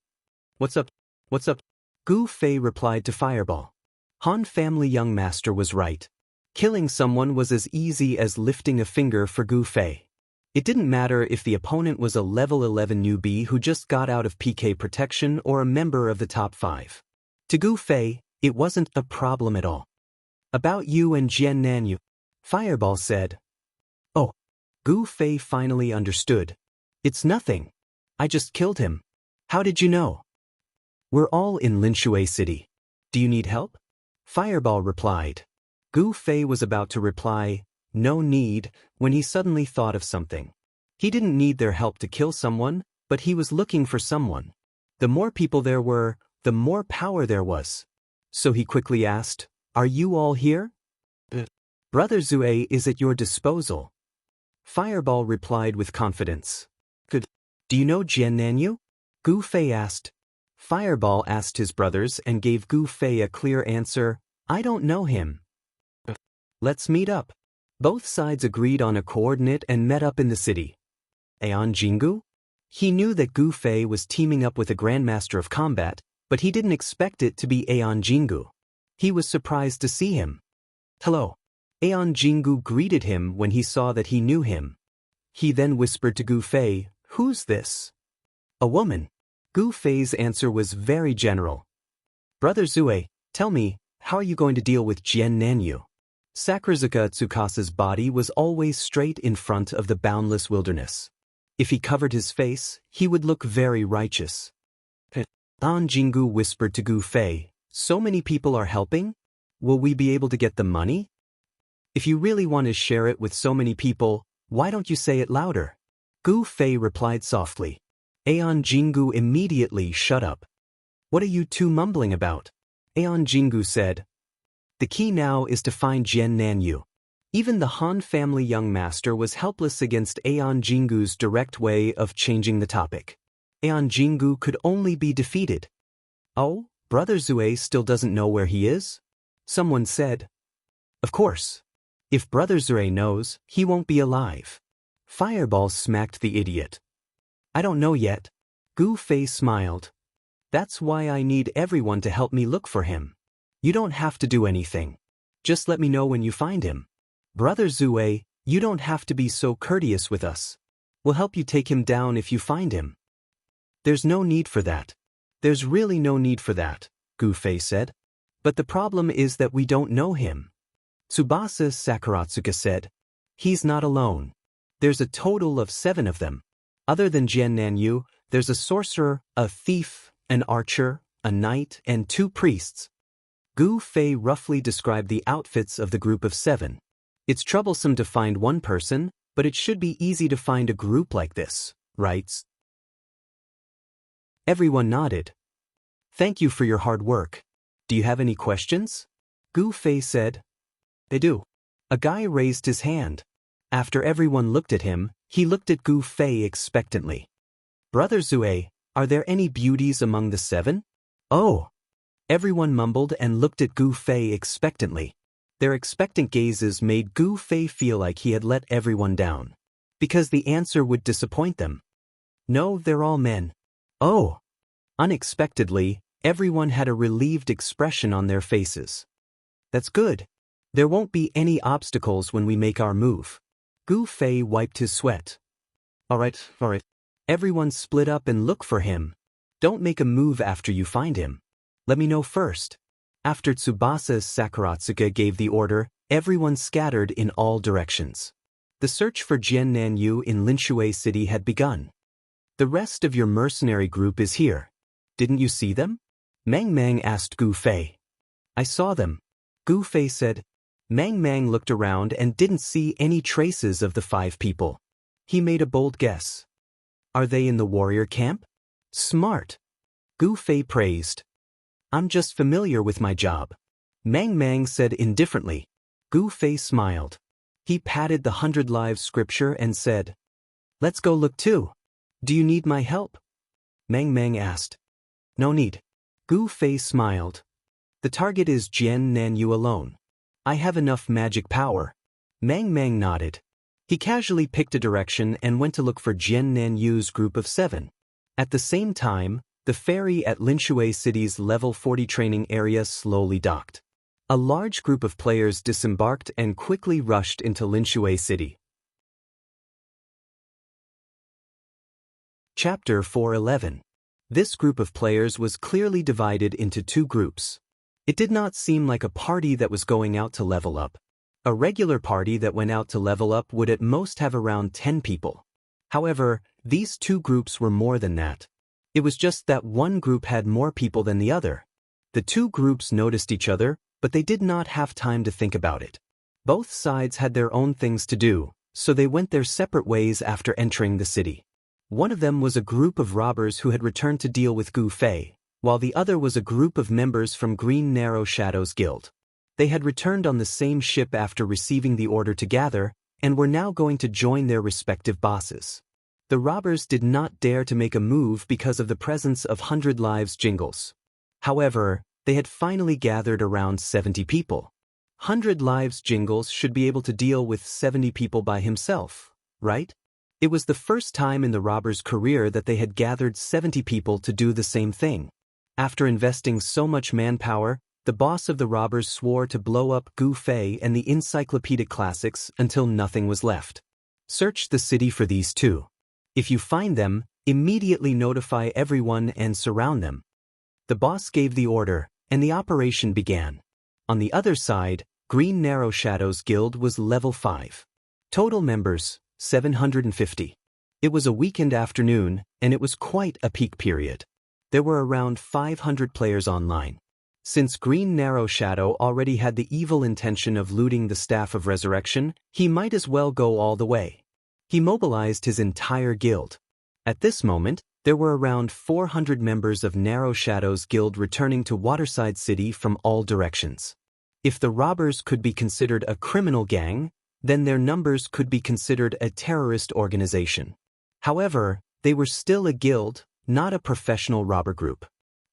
A: What's up? What's up? Gu Fei replied to Fireball. Han family young master was right. Killing someone was as easy as lifting a finger for Gu Fei. It didn't matter if the opponent was a level 11 newbie who just got out of PK protection or a member of the top 5. To Gu Fei, it wasn't a problem at all. About you and Jian Nanyu, Fireball said. Oh. Gu Fei finally understood. It's nothing. I just killed him. How did you know? We're all in Linshui City. Do you need help? Fireball replied. Gu Fei was about to reply, no need, when he suddenly thought of something. He didn't need their help to kill someone, but he was looking for someone. The more people there were, the more power there was. So he quickly asked, are you all here? Brother Zue is at your disposal. Fireball replied with confidence. Good. Do you know Jian Nanyu? Gu Fei asked. Fireball asked his brothers and gave Gu Fei a clear answer. I don't know him. Let's meet up. Both sides agreed on a coordinate and met up in the city. Aeon Jingu? He knew that Gu Fei was teaming up with a Grandmaster of Combat, but he didn't expect it to be Aeon Jingu. He was surprised to see him. Hello. Aeon Jingu greeted him when he saw that he knew him. He then whispered to Gu Fei, Who's this? A woman. Gu Fei's answer was very general. Brother Zue, tell me, how are you going to deal with Jian Nanyu? Sakurazuka Tsukasa's body was always straight in front of the boundless wilderness. If he covered his face, he would look very righteous. Aeon Jingu whispered to Gu Fei, So many people are helping? Will we be able to get the money? If you really want to share it with so many people, why don't you say it louder? Gu Fei replied softly. Aeon Jingu immediately shut up. What are you two mumbling about? Aeon Jingu said. The key now is to find Jian Nanyu. Even the Han family young master was helpless against Aeon Jingu's direct way of changing the topic. Aeon Jingu could only be defeated. Oh, Brother Zue still doesn't know where he is? Someone said. Of course. If Brother Zue knows, he won't be alive. Fireball smacked the idiot. I don't know yet. Gu Fei smiled. That's why I need everyone to help me look for him. You don't have to do anything. Just let me know when you find him. Brother Zue, you don't have to be so courteous with us. We'll help you take him down if you find him. There's no need for that. There's really no need for that, Gu Fei said. But the problem is that we don't know him. Tsubasa Sakuratsuka said. He's not alone. There's a total of 7 of them. Other than Jian Nanyu, there's a sorcerer, a thief, an archer, a knight, and 2 priests. Gu Fei roughly described the outfits of the group of 7. It's troublesome to find one person, but it should be easy to find a group like this, right? Everyone nodded. Thank you for your hard work. Do you have any questions? Gu Fei said. They do. A guy raised his hand. After everyone looked at him, he looked at Gu Fei expectantly. Brother Zue, are there any beauties among the 7? Oh! Everyone mumbled and looked at Gu Fei expectantly. Their expectant gazes made Gu Fei feel like he had let everyone down. Because the answer would disappoint them. No, they're all men. Oh! Unexpectedly, everyone had a relieved expression on their faces. That's good. There won't be any obstacles when we make our move. Gu Fei wiped his sweat. All right. Everyone split up and look for him. Don't make a move after you find him. Let me know first. After Tsubasa Sakuratsuka gave the order, everyone scattered in all directions. The search for Jian Nanyu in Linshui City had begun. The rest of your mercenary group is here. Didn't you see them? Mang Mang asked Gu Fei. I saw them. Gu Fei said. Mang Mang looked around and didn't see any traces of the 5 people. He made a bold guess. Are they in the warrior camp? Smart. Gu Fei praised. I'm just familiar with my job. Mang Mang said indifferently. Gu Fei smiled. He patted the 100 Lives scripture and said, Let's go look too. Do you need my help? Mang Mang asked. No need. Gu Fei smiled. The target is Jian Nanyu alone. I have enough magic power. Mang Mang nodded. He casually picked a direction and went to look for Jian Nanyu's group of 7. At the same time, the ferry at Linshui City's level 40 training area slowly docked. A large group of players disembarked and quickly rushed into Linshui City. Chapter 411. This group of players was clearly divided into 2 groups. It did not seem like a party that was going out to level up. A regular party that went out to level up would at most have around 10 people. However, these 2 groups were more than that. It was just that one group had more people than the other. The 2 groups noticed each other, but they did not have time to think about it. Both sides had their own things to do, so they went their separate ways after entering the city. One of them was a group of robbers who had returned to deal with Gu Fei, while the other was a group of members from Green Narrow Shadows Guild. They had returned on the same ship after receiving the order to gather, and were now going to join their respective bosses. The robbers did not dare to make a move because of the presence of 100 Lives Jingles. However, they had finally gathered around 70 people. 100 Lives Jingles should be able to deal with 70 people by himself, right? It was the first time in the robbers' career that they had gathered 70 people to do the same thing. After investing so much manpower, the boss of the robbers swore to blow up Gu Fei and the encyclopedic classics until nothing was left. Search the city for these two. If you find them, immediately notify everyone and surround them. The boss gave the order, and the operation began. On the other side, Green Narrow Shadows Guild was level 5. Total members, 750. It was a weekend afternoon, and it was quite a peak period. There were around 500 players online. Since Green Narrow Shadow already had the evil intention of looting the Staff of Resurrection, he might as well go all the way. He mobilized his entire guild. At this moment, there were around 400 members of Narrow Shadows Guild returning to Waterside City from all directions. If the robbers could be considered a criminal gang, then their numbers could be considered a terrorist organization. However, they were still a guild, not a professional robber group.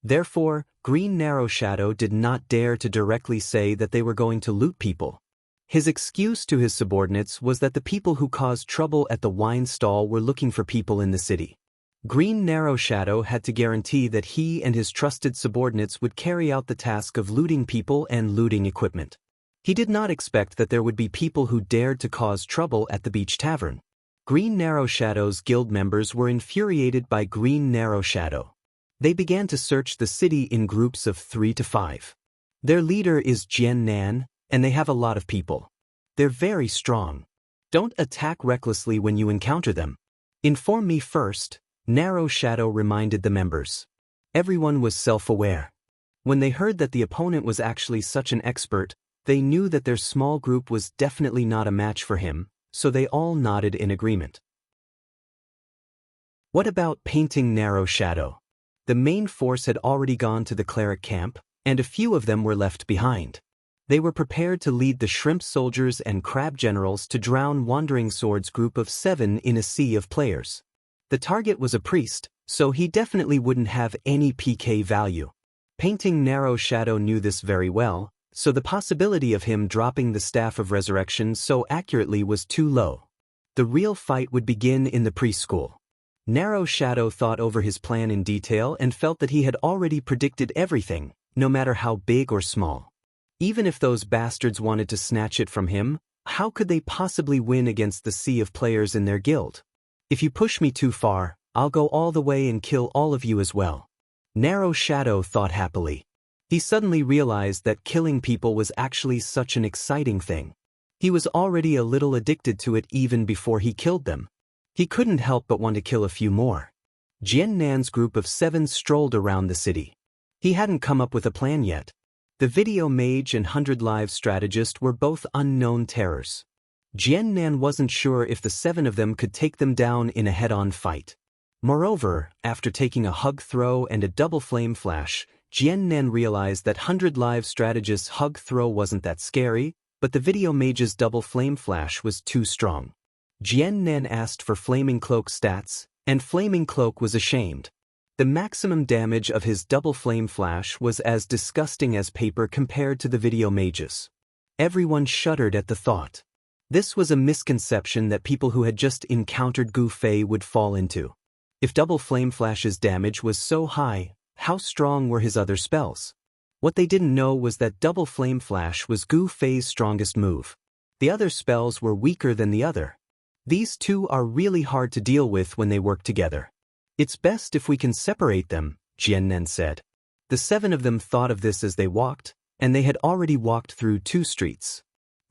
A: Therefore, Green Narrow Shadow did not dare to directly say that they were going to loot people. His excuse to his subordinates was that the people who caused trouble at the wine stall were looking for people in the city. Green Narrow Shadow had to guarantee that he and his trusted subordinates would carry out the task of looting people and looting equipment. He did not expect that there would be people who dared to cause trouble at the beach tavern. Green Narrow Shadow's guild members were infuriated by Green Narrow Shadow. They began to search the city in groups of 3 to 5. Their leader is Jian Nan, and they have a lot of people. They're very strong. Don't attack recklessly when you encounter them. Inform me first, Narrow Shadow reminded the members. Everyone was self-aware. When they heard that the opponent was actually such an expert, they knew that their small group was definitely not a match for him, so they all nodded in agreement. What about painting Narrow Shadow? The main force had already gone to the cleric camp, and a few of them were left behind. They were prepared to lead the shrimp soldiers and crab generals to drown Wandering Sword's group of 7 in a sea of players. The target was a priest, so he definitely wouldn't have any PK value. Painting Narrow Shadow knew this very well, so the possibility of him dropping the Staff of Resurrection so accurately was too low. The real fight would begin in the preschool. Narrow Shadow thought over his plan in detail and felt that he had already predicted everything, no matter how big or small. Even if those bastards wanted to snatch it from him, how could they possibly win against the sea of players in their guild? If you push me too far, I'll go all the way and kill all of you as well. Narrow Shadow thought happily. He suddenly realized that killing people was actually such an exciting thing. He was already a little addicted to it even before he killed them. He couldn't help but want to kill a few more. Jian Nan's group of 7 strolled around the city. He hadn't come up with a plan yet. The video mage and 100 Lives strategist were both unknown terrors. Jian Nan wasn't sure if the 7 of them could take them down in a head-on fight. Moreover, after taking a hug throw and a double flame flash, Jian Nan realized that 100 Lives strategist's hug throw wasn't that scary, but the video mage's double flame flash was too strong. Jian Nan asked for Flaming Cloak stats, and Flaming Cloak was ashamed. The maximum damage of his double flame flash was as disgusting as paper compared to the video mage's. Everyone shuddered at the thought. This was a misconception that people who had just encountered Gu Fei would fall into. If double flame flash's damage was so high, how strong were his other spells? What they didn't know was that double flame flash was Gu Fei's strongest move. The other spells were weaker than the other. These two are really hard to deal with when they work together. It's best if we can separate them, Jian Nan said. The 7 of them thought of this as they walked, and they had already walked through 2 streets.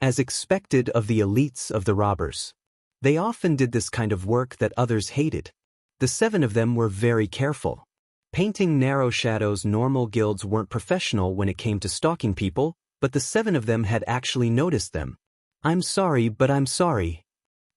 A: As expected of the elites of the robbers. They often did this kind of work that others hated. The 7 of them were very careful. Painting Narrow Shadow's normal guilds weren't professional when it came to stalking people, but the 7 of them had actually noticed them. I'm sorry, but I'm sorry.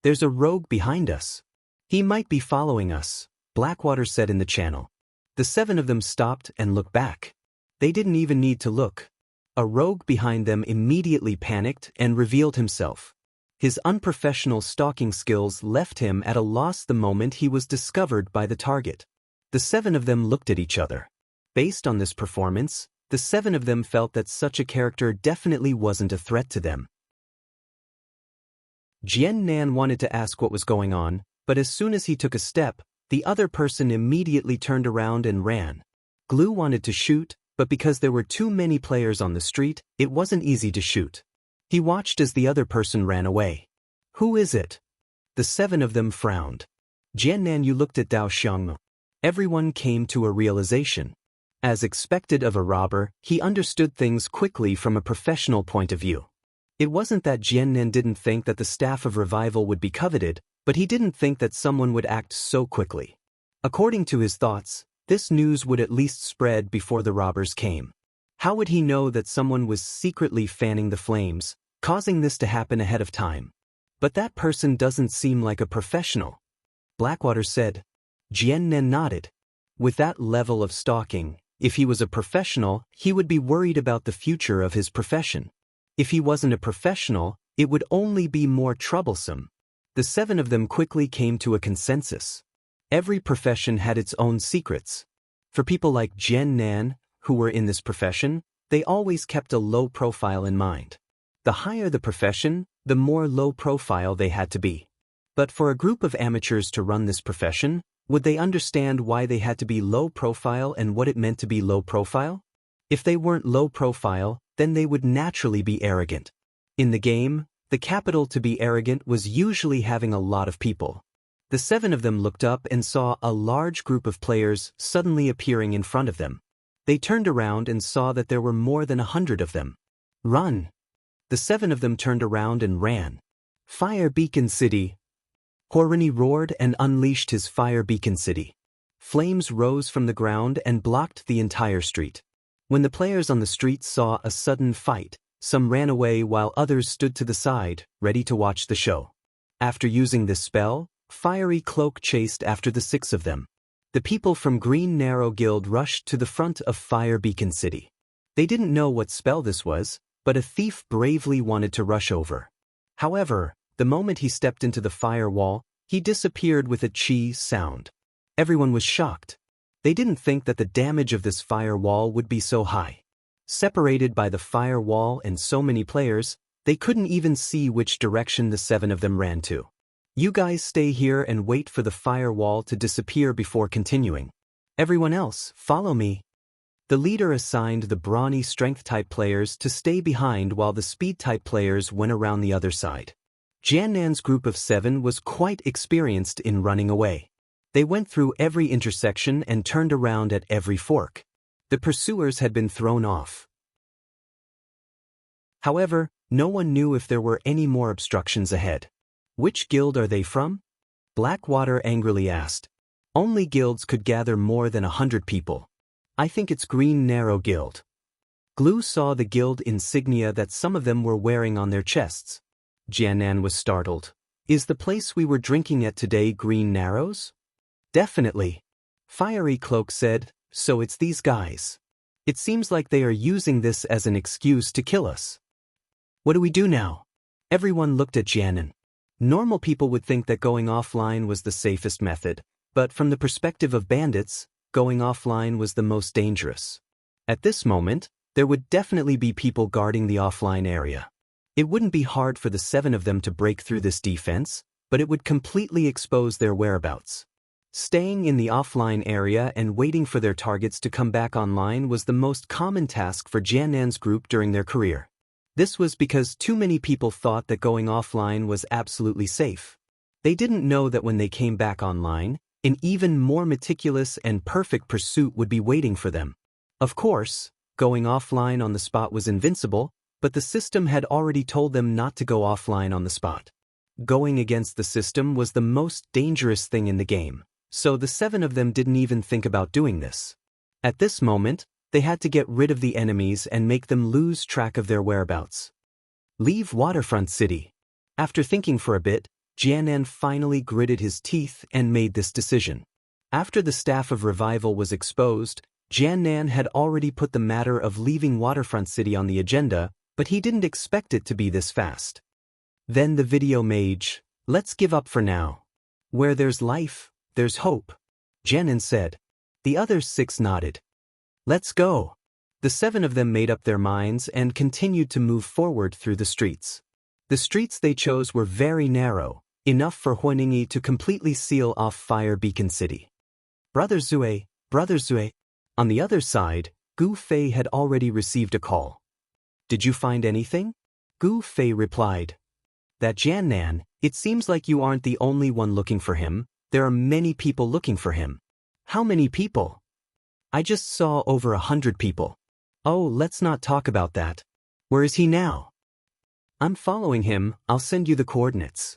A: There's a rogue behind us. He might be following us, Blackwater said in the channel. The 7 of them stopped and looked back. They didn't even need to look. A rogue behind them immediately panicked and revealed himself. His unprofessional stalking skills left him at a loss the moment he was discovered by the target. The 7 of them looked at each other. Based on this performance, the 7 of them felt that such a character definitely wasn't a threat to them. Jian Nan wanted to ask what was going on, but as soon as he took a step, the other person immediately turned around and ran. Glue wanted to shoot, but because there were too many players on the street, it wasn't easy to shoot. He watched as the other person ran away. Who is it? The 7 of them frowned. Jian Nan, you looked at Dao Xiangmu. Everyone came to a realization. As expected of a robber, he understood things quickly from a professional point of view. It wasn't that Jian Nan didn't think that the staff of revival would be coveted, but he didn't think that someone would act so quickly. According to his thoughts, this news would at least spread before the robbers came. How would he know that someone was secretly fanning the flames, causing this to happen ahead of time? But that person doesn't seem like a professional. Blackwater said. Jian Nan nodded. With that level of stalking, if he was a professional, he would be worried about the future of his profession. If he wasn't a professional, it would only be more troublesome. The 7 of them quickly came to a consensus. Every profession had its own secrets. For people like Jian Nan, who were in this profession, they always kept a low profile in mind. The higher the profession, the more low profile they had to be. But for a group of amateurs to run this profession, would they understand why they had to be low profile and what it meant to be low profile? If they weren't low profile, then they would naturally be arrogant. In the game, the capital to be arrogant was usually having a lot of people. The 7 of them looked up and saw a large group of players suddenly appearing in front of them. They turned around and saw that there were more than 100 of them. Run! The 7 of them turned around and ran. Fire Beacon City! Horini roared and unleashed his Fire Beacon City. Flames rose from the ground and blocked the entire street. When the players on the street saw a sudden fight, some ran away while others stood to the side, ready to watch the show. After using this spell, Fiery Cloak chased after the 6 of them. The people from Green Narrow Guild rushed to the front of Fire Beacon City. They didn't know what spell this was, but a thief bravely wanted to rush over. However, the moment he stepped into the firewall, he disappeared with a chi sound. Everyone was shocked. They didn't think that the damage of this firewall would be so high. Separated by the firewall and so many players, they couldn't even see which direction the 7 of them ran to. You guys stay here and wait for the firewall to disappear before continuing. Everyone else, follow me. The leader assigned the brawny strength-type players to stay behind while the speed-type players went around the other side. Jian Nan's group of 7 was quite experienced in running away. They went through every intersection and turned around at every fork. The pursuers had been thrown off. However, no one knew if there were any more obstructions ahead. Which guild are they from? Blackwater angrily asked. Only guilds could gather more than 100 people. I think it's Green Narrow Guild. Glue saw the guild insignia that some of them were wearing on their chests. Jian Nan was startled. Is the place we were drinking at today Green Narrows? Definitely. Fiery Cloak said, so it's these guys. It seems like they are using this as an excuse to kill us. What do we do now? Everyone looked at Jian Nan. Normal people would think that going offline was the safest method, but from the perspective of bandits, going offline was the most dangerous. At this moment, there would definitely be people guarding the offline area. It wouldn't be hard for the 7 of them to break through this defense, but it would completely expose their whereabouts. Staying in the offline area and waiting for their targets to come back online was the most common task for Jian Nan's group during their career. This was because too many people thought that going offline was absolutely safe. They didn't know that when they came back online, an even more meticulous and perfect pursuit would be waiting for them. Of course, going offline on the spot was invincible, but the system had already told them not to go offline on the spot. Going against the system was the most dangerous thing in the game, so the 7 of them didn't even think about doing this. At this moment, they had to get rid of the enemies and make them lose track of their whereabouts. Leave Waterfront City. After thinking for a bit, Jian Nan finally gritted his teeth and made this decision. After the staff of revival was exposed, Jian Nan had already put the matter of leaving Waterfront City on the agenda, but he didn't expect it to be this fast. Then the video mage, let's give up for now. Where there's life, there's hope, Jenin said. The other 6 nodded. Let's go. The 7 of them made up their minds and continued to move forward through the streets. The streets they chose were very narrow, enough for Huiningi to completely seal off Fire Beacon City. Brother Zue. On the other side, Gu Fei had already received a call. Did you find anything? Gu Fei replied. That Jiannan, it seems like you aren't the only one looking for him, there are many people looking for him. How many people? I just saw over 100 people. Oh, let's not talk about that. Where is he now? I'm following him, I'll send you the coordinates.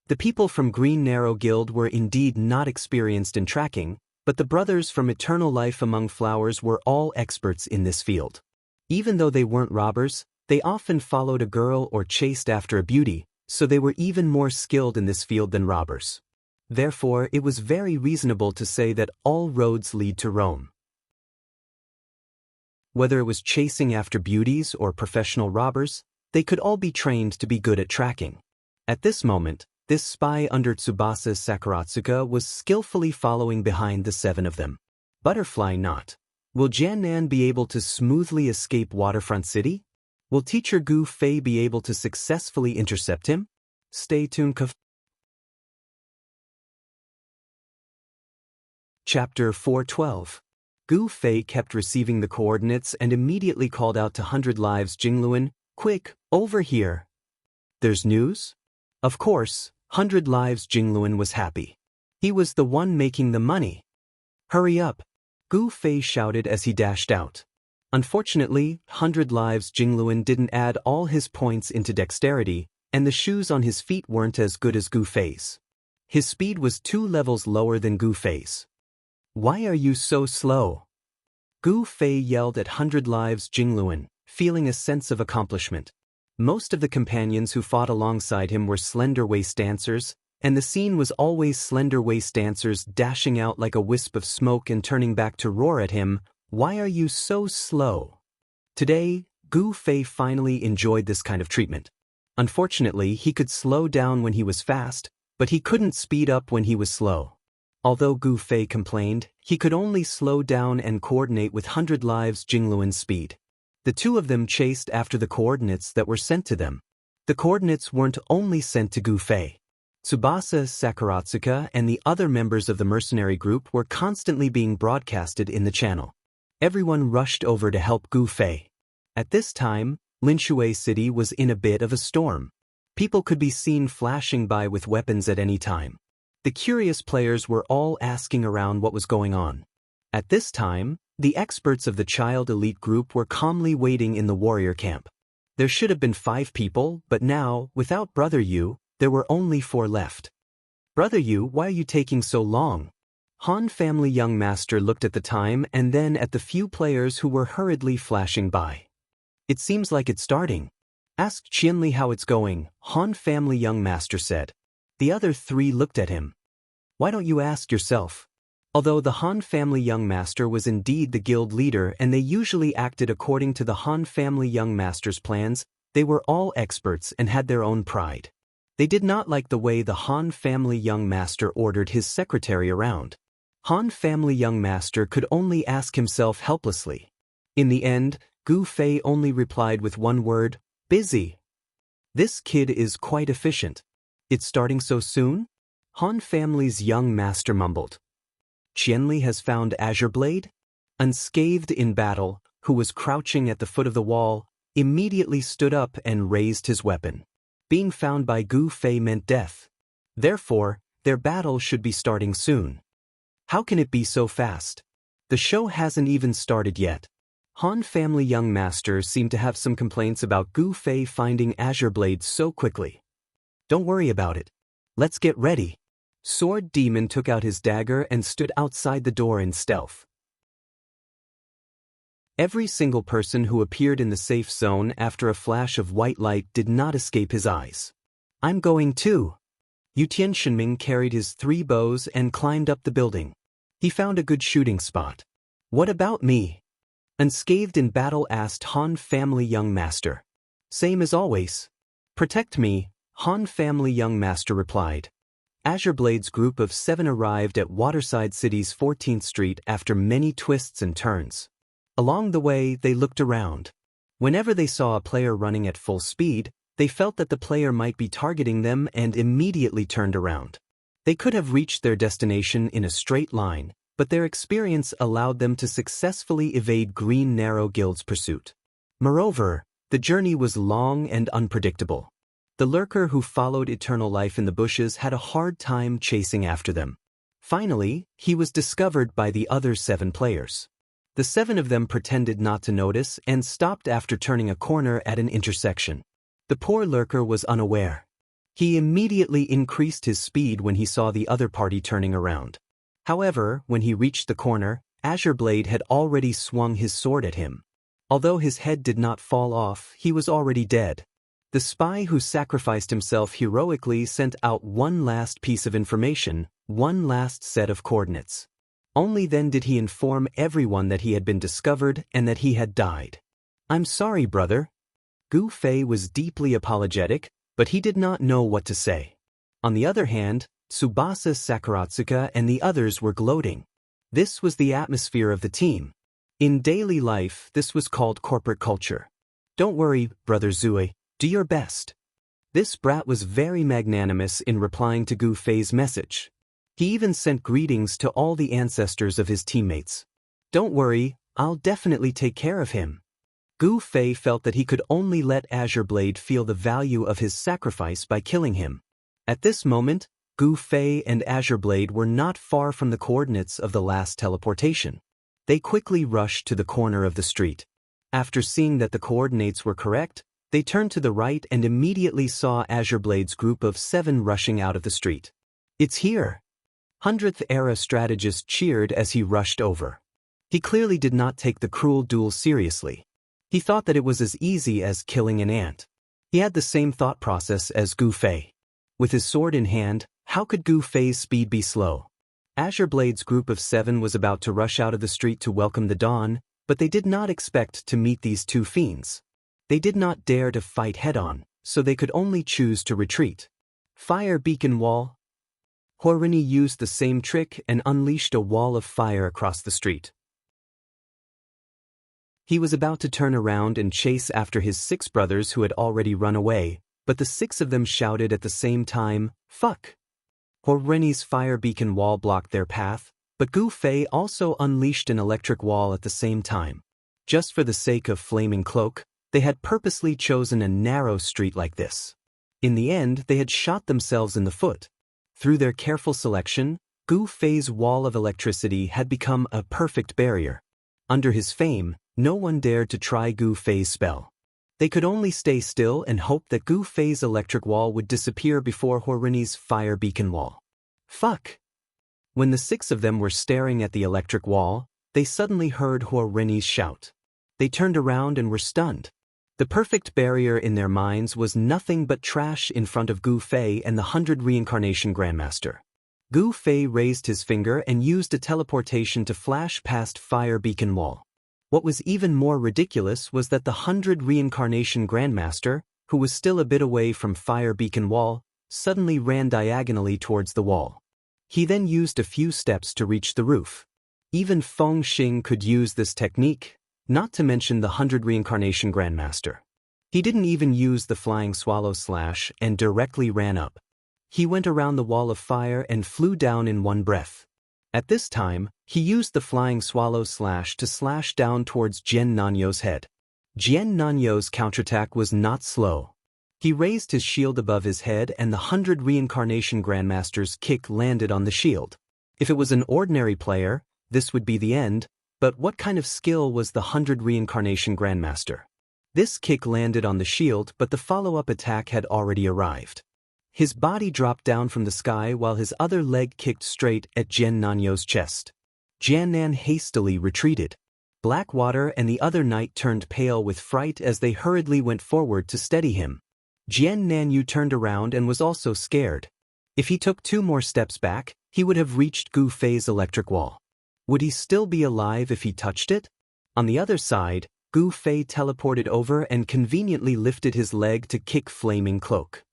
A: The people from Green Narrow Guild were indeed not experienced in tracking, but the brothers from Eternal Life Among Flowers were all experts in this field. Even though they weren't robbers, they often followed a girl or chased after a beauty, so they were even more skilled in this field than robbers. Therefore, it was very reasonable to say that all roads lead to Rome. Whether it was chasing after beauties or professional robbers, they could all be trained to be good at tracking. At this moment, this spy under Tsubasa Sakuratsuka was skillfully following behind the 7 of them. Butterfly knot. Will Jiannan be able to smoothly escape Waterfront City? Will teacher Gu Fei be able to successfully intercept him? Stay tuned. Chapter 412. Gu Fei kept receiving the coordinates and immediately called out to 100 Lives Jingluan, quick, over here. There's news? Of course, 100 Lives Jingluan was happy. He was the one making the money. Hurry up, Gu Fei shouted as he dashed out. Unfortunately, 100 Lives Jingluan didn't add all his points into dexterity, and the shoes on his feet weren't as good as Gu Fei's. His speed was 2 levels lower than Gu Fei's. Why are you so slow? Gu Fei yelled at 100 Lives Jingluan, feeling a sense of accomplishment. Most of the companions who fought alongside him were slender-waist dancers, and the scene was always slender-waist dancers dashing out like a wisp of smoke and turning back to roar at him, "Why are you so slow?" Today, Gu Fei finally enjoyed this kind of treatment. Unfortunately, he could slow down when he was fast, but he couldn't speed up when he was slow. Although Gu Fei complained, he could only slow down and coordinate with 100 Lives Jingluan's speed. The 2 of them chased after the coordinates that were sent to them. The coordinates weren't only sent to Gu Fei. Tsubasa Sakuratsuka and the other members of the mercenary group were constantly being broadcasted in the channel. Everyone rushed over to help Gu Fei. At this time, Linshui City was in a bit of a storm. People could be seen flashing by with weapons at any time. The curious players were all asking around what was going on. At this time, the experts of the child elite group were calmly waiting in the warrior camp. There should have been 5 people, but now, without Brother Yu, there were only 4 left. Brother Yu, why are you taking so long? Han Family Young Master looked at the time and then at the few players who were hurriedly flashing by. It seems like it's starting. Ask Qianli how it's going, Han Family Young Master said. The other 3 looked at him. Why don't you ask yourself? Although the Han Family Young Master was indeed the guild leader and they usually acted according to the Han Family Young Master's plans, they were all experts and had their own pride. They did not like the way the Han Family Young Master ordered his secretary around. Han Family Young Master could only ask himself helplessly. In the end, Gu Fei only replied with one word, busy. This kid is quite efficient. It's starting so soon? Han Family's young master mumbled. Qianli has found Azure Blade? Unscathed in battle, who was crouching at the foot of the wall, immediately stood up and raised his weapon. Being found by Gu Fei meant death. Therefore, their battle should be starting soon. How can it be so fast? The show hasn't even started yet. Han Family Young Master seemed to have some complaints about Gu Fei finding Azure Blade so quickly. Don't worry about it. Let's get ready. Sword Demon took out his dagger and stood outside the door in stealth. Every single person who appeared in the safe zone after a flash of white light did not escape his eyes. I'm going too. Yutian Shenming carried his 3 bows and climbed up the building. He found a good shooting spot. What about me? Unscathed in battle asked Han Family Young Master. Same as always. Protect me, Han family young master replied. Azure Blade's group of 7 arrived at Waterside City's 14th Street after many twists and turns. Along the way, they looked around. Whenever they saw a player running at full speed, they felt that the player might be targeting them and immediately turned around. They could have reached their destination in a straight line, but their experience allowed them to successfully evade Green Narrow Guild's pursuit. Moreover, the journey was long and unpredictable. The lurker who followed Eternal Life in the bushes had a hard time chasing after them. Finally, he was discovered by the other 7 players. The 7 of them pretended not to notice and stopped after turning a corner at an intersection. The poor lurker was unaware. He immediately increased his speed when he saw the other party turning around. However, when he reached the corner, Azure Blade had already swung his sword at him. Although his head did not fall off, he was already dead. The spy who sacrificed himself heroically sent out one last piece of information, one last set of coordinates. Only then did he inform everyone that he had been discovered and that he had died. "I'm sorry, brother." Gu Fei was deeply apologetic, but he did not know what to say. On the other hand, Tsubasa Sakuratsuka and the others were gloating. This was the atmosphere of the team. In daily life, this was called corporate culture. "Don't worry, brother Zui. Do your best." This brat was very magnanimous in replying to Gu Fei's message. He even sent greetings to all the ancestors of his teammates. "Don't worry, I'll definitely take care of him." Gu Fei felt that he could only let Azure Blade feel the value of his sacrifice by killing him. At this moment, Gu Fei and Azure Blade were not far from the coordinates of the last teleportation. They quickly rushed to the corner of the street. After seeing that the coordinates were correct, they turned to the right and immediately saw Azure Blade's group of 7 rushing out of the street. "It's here!" 100th Era strategist cheered as he rushed over. He clearly did not take the cruel duel seriously. He thought that it was as easy as killing an ant. He had the same thought process as Gu Fei. With his sword in hand, how could Gu Fei's speed be slow? Azure Blade's group of 7 was about to rush out of the street to welcome the dawn, but they did not expect to meet these 2 fiends. They did not dare to fight head-on, so they could only choose to retreat. Fire beacon wall. Horini used the same trick and unleashed a wall of fire across the street. He was about to turn around and chase after his 6 brothers who had already run away, but the 6 of them shouted at the same time, "Fuck!" Horini's fire beacon wall blocked their path, but Gu Fei also unleashed an electric wall at the same time. Just for the sake of Flaming Cloak, they had purposely chosen a narrow street like this. In the end, they had shot themselves in the foot. Through their careful selection, Gu Fei's wall of electricity had become a perfect barrier. Under his fame, no one dared to try Gu Fei's spell. They could only stay still and hope that Gu Fei's electric wall would disappear before Horini's fire beacon wall. "Fuck!" When the 6 of them were staring at the electric wall, they suddenly heard Horini's shout. They turned around and were stunned. The perfect barrier in their minds was nothing but trash in front of Gu Fei and the 100 Reincarnation Grandmaster. Gu Fei raised his finger and used a teleportation to flash past fire beacon wall. What was even more ridiculous was that the 100 Reincarnation Grandmaster, who was still a bit away from fire beacon wall, suddenly ran diagonally towards the wall. He then used a few steps to reach the roof. Even Feng Xing could use this technique, not to mention the 100 Reincarnation Grandmaster. He didn't even use the Flying Swallow Slash and directly ran up. He went around the wall of fire and flew down in one breath. At this time, he used the Flying Swallow Slash to slash down towards Jian Nanyo's head. Jian Nanyo's counterattack was not slow. He raised his shield above his head and the 100 Reincarnation Grandmaster's kick landed on the shield. If it was an ordinary player, this would be the end, but what kind of skill was the 100 Reincarnation Grandmaster? This kick landed on the shield, but the follow-up attack had already arrived. His body dropped down from the sky while his other leg kicked straight at Jian Nanyo's chest. Jian Nan hastily retreated. Blackwater and the other knight turned pale with fright as they hurriedly went forward to steady him. Jian Nanyu turned around and was also scared. If he took 2 more steps back, he would have reached Gu Fei's electric wall. Would he still be alive if he touched it? On the other side, Gu Fei teleported over and conveniently lifted his leg to kick Flaming Cloak.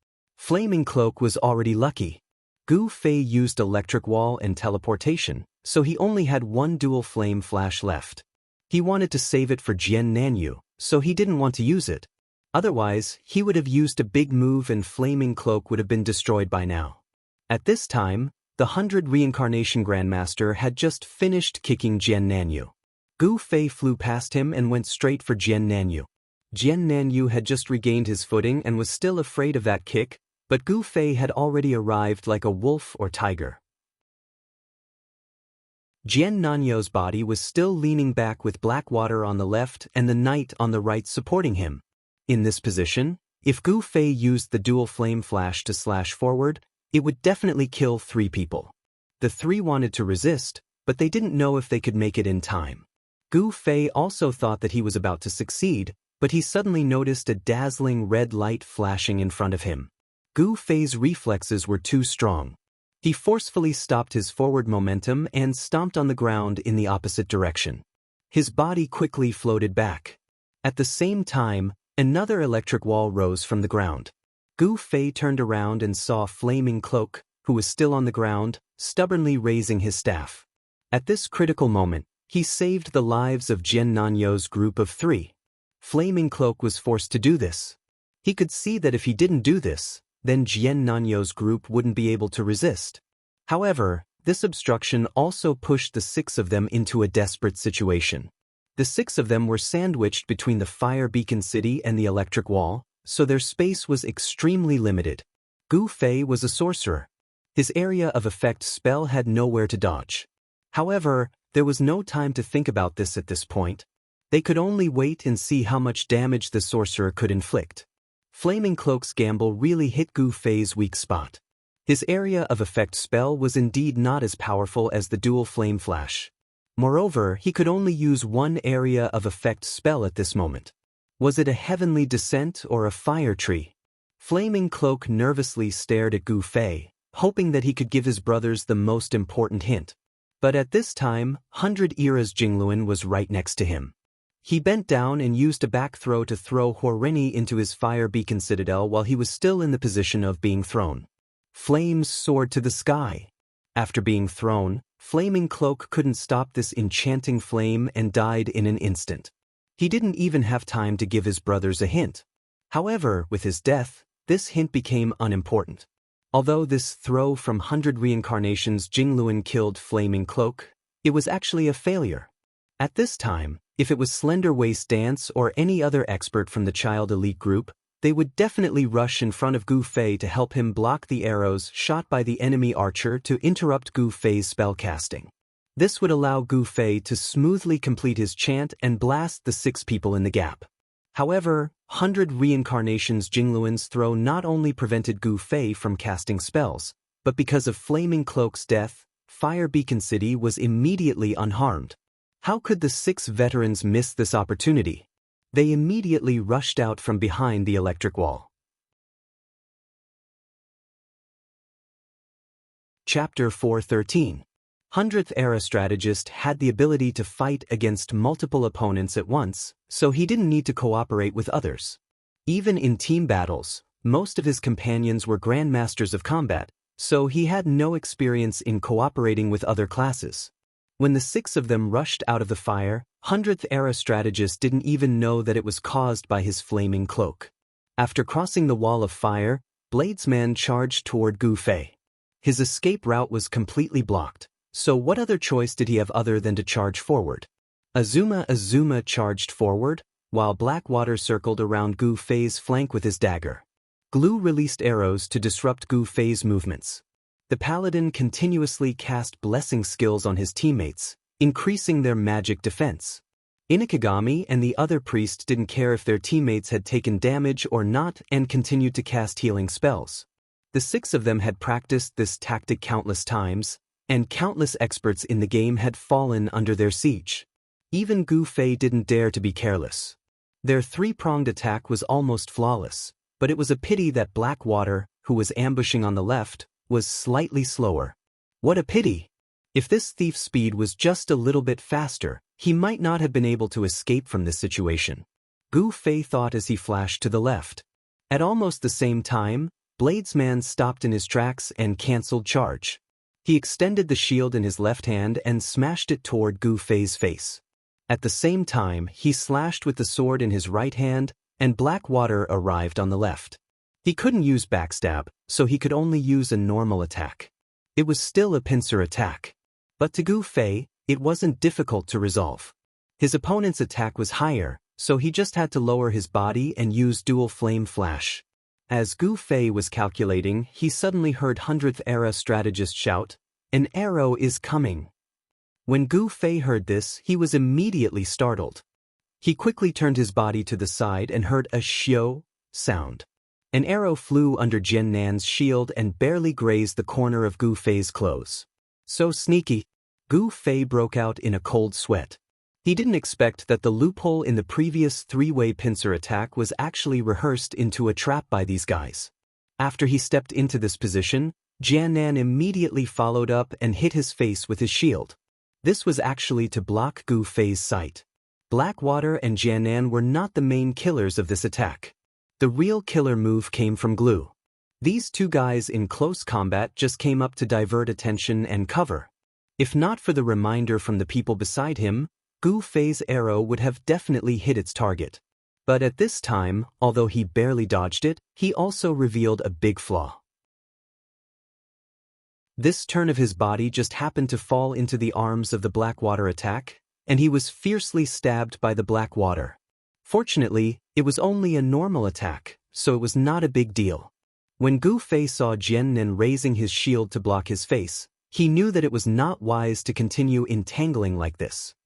A: Flaming Cloak was already lucky. Gu Fei used Electric Wall and teleportation, so he only had one dual flame flash left. He wanted to save it for Jian Nanyu, so he didn't want to use it. Otherwise, he would have used a big move and Flaming Cloak would have been destroyed by now. At this time, the 100 Reincarnation Grandmaster had just finished kicking Jian Nanyu. Gu Fei flew past him and went straight for Jian Nanyu. Jian Nanyu had just regained his footing and was still afraid of that kick, but Gu Fei had already arrived like a wolf or tiger. Jian Nanyu's body was still leaning back with Blackwater on the left and the knight on the right supporting him. In this position, if Gu Fei used the dual flame flash to slash forward, it would definitely kill 3 people. The 3 wanted to resist, but they didn't know if they could make it in time. Gu Fei also thought that he was about to succeed, but he suddenly noticed a dazzling red light flashing in front of him. Gu Fei's reflexes were too strong. He forcefully stopped his forward momentum and stomped on the ground in the opposite direction. His body quickly floated back. At the same time, another electric wall rose from the ground. Gu Fei turned around and saw Flaming Cloak, who was still on the ground, stubbornly raising his staff. At this critical moment, he saved the lives of Jian Nanyu's group of 3. Flaming Cloak was forced to do this. He could see that if he didn't do this, then Jian Nanyu's group wouldn't be able to resist. However, this obstruction also pushed the 6 of them into a desperate situation. The 6 of them were sandwiched between the Fire Beacon City and the Electric Wall, so their space was extremely limited. Gu Fei was a sorcerer. His area of effect spell had nowhere to dodge. However, there was no time to think about this at this point. They could only wait and see how much damage the sorcerer could inflict. Flaming Cloak's gamble really hit Gu Fei's weak spot. His area of effect spell was indeed not as powerful as the dual flame flash. Moreover, he could only use one area of effect spell at this moment. Was it a heavenly descent or a fire tree? Flaming Cloak nervously stared at Gu Fei, hoping that he could give his brothers the most important hint. But at this time, 100 Era's Jingluan was right next to him. He bent down and used a back throw to throw Horeni into his Fire Beacon Citadel while he was still in the position of being thrown. Flames soared to the sky. After being thrown, Flaming Cloak couldn't stop this enchanting flame and died in an instant. He didn't even have time to give his brothers a hint. However, with his death, this hint became unimportant. Although this throw from 100 Reincarnations Jingluan killed Flaming Cloak, it was actually a failure. At this time, if it was Slender Waist Dance or any other expert from the Child Elite group, they would definitely rush in front of Gu Fei to help him block the arrows shot by the enemy archer to interrupt Gu Fei's spellcasting. This would allow Gu Fei to smoothly complete his chant and blast the 6 people in the gap. However, 100 Reincarnations Jingluan's throw not only prevented Gu Fei from casting spells, but because of Flaming Cloak's death, Fire Beacon City was immediately unharmed. How could the 6 veterans miss this opportunity? They immediately rushed out from behind the electric wall. Chapter 413. 100th Era Strategist had the ability to fight against multiple opponents at once, so he didn't need to cooperate with others. Even in team battles, most of his companions were Grandmasters of Combat, so he had no experience in cooperating with other classes. When the 6 of them rushed out of the fire, 100th Era Strategist didn't even know that it was caused by his Flaming Cloak. After crossing the wall of fire, Bladesman charged toward Gu Fei. His escape route was completely blocked, so what other choice did he have other than to charge forward? Azuma charged forward, while Blackwater circled around Gu Fei's flank with his dagger. Glue released arrows to disrupt Gu Fei's movements. The paladin continuously cast blessing skills on his teammates, increasing their magic defense. Inukagami and the other priest didn't care if their teammates had taken damage or not and continued to cast healing spells. The 6 of them had practiced this tactic countless times, and countless experts in the game had fallen under their siege. Even Gu Fei didn't dare to be careless. Their 3-pronged attack was almost flawless, but it was a pity that Blackwater, who was ambushing on the left, was slightly slower. What a pity! If this thief's speed was just a little bit faster, he might not have been able to escape from this situation. Gu Fei thought as he flashed to the left. At almost the same time, Bladesman stopped in his tracks and cancelled charge. He extended the shield in his left hand and smashed it toward Gu Fei's face. At the same time, he slashed with the sword in his right hand, and black water arrived on the left. He couldn't use backstab, so he could only use a normal attack. It was still a pincer attack. But to Gu Fei, it wasn't difficult to resolve. His opponent's attack was higher, so he just had to lower his body and use dual flame flash. As Gu Fei was calculating, he suddenly heard 100th Era strategist shout, "An arrow is coming." When Gu Fei heard this, he was immediately startled. He quickly turned his body to the side and heard a xiao sound. An arrow flew under Jian Nan's shield and barely grazed the corner of Gu Fei's clothes. So sneaky. Gu Fei broke out in a cold sweat. He didn't expect that the loophole in the previous three-way pincer attack was actually rehearsed into a trap by these guys. After he stepped into this position, Jian Nan immediately followed up and hit his face with his shield. This was actually to block Gu Fei's sight. Blackwater and Jian Nan were not the main killers of this attack. The real killer move came from Glue. These two guys in close combat just came up to divert attention and cover. If not for the reminder from the people beside him, Gu Fei's arrow would have definitely hit its target. But at this time, although he barely dodged it, he also revealed a big flaw. This turn of his body just happened to fall into the arms of the Blackwater attack, and he was fiercely stabbed by the Blackwater. Fortunately, it was only a normal attack, so it was not a big deal. When Gu Fei saw Jian Nan raising his shield to block his face, he knew that it was not wise to continue entangling like this.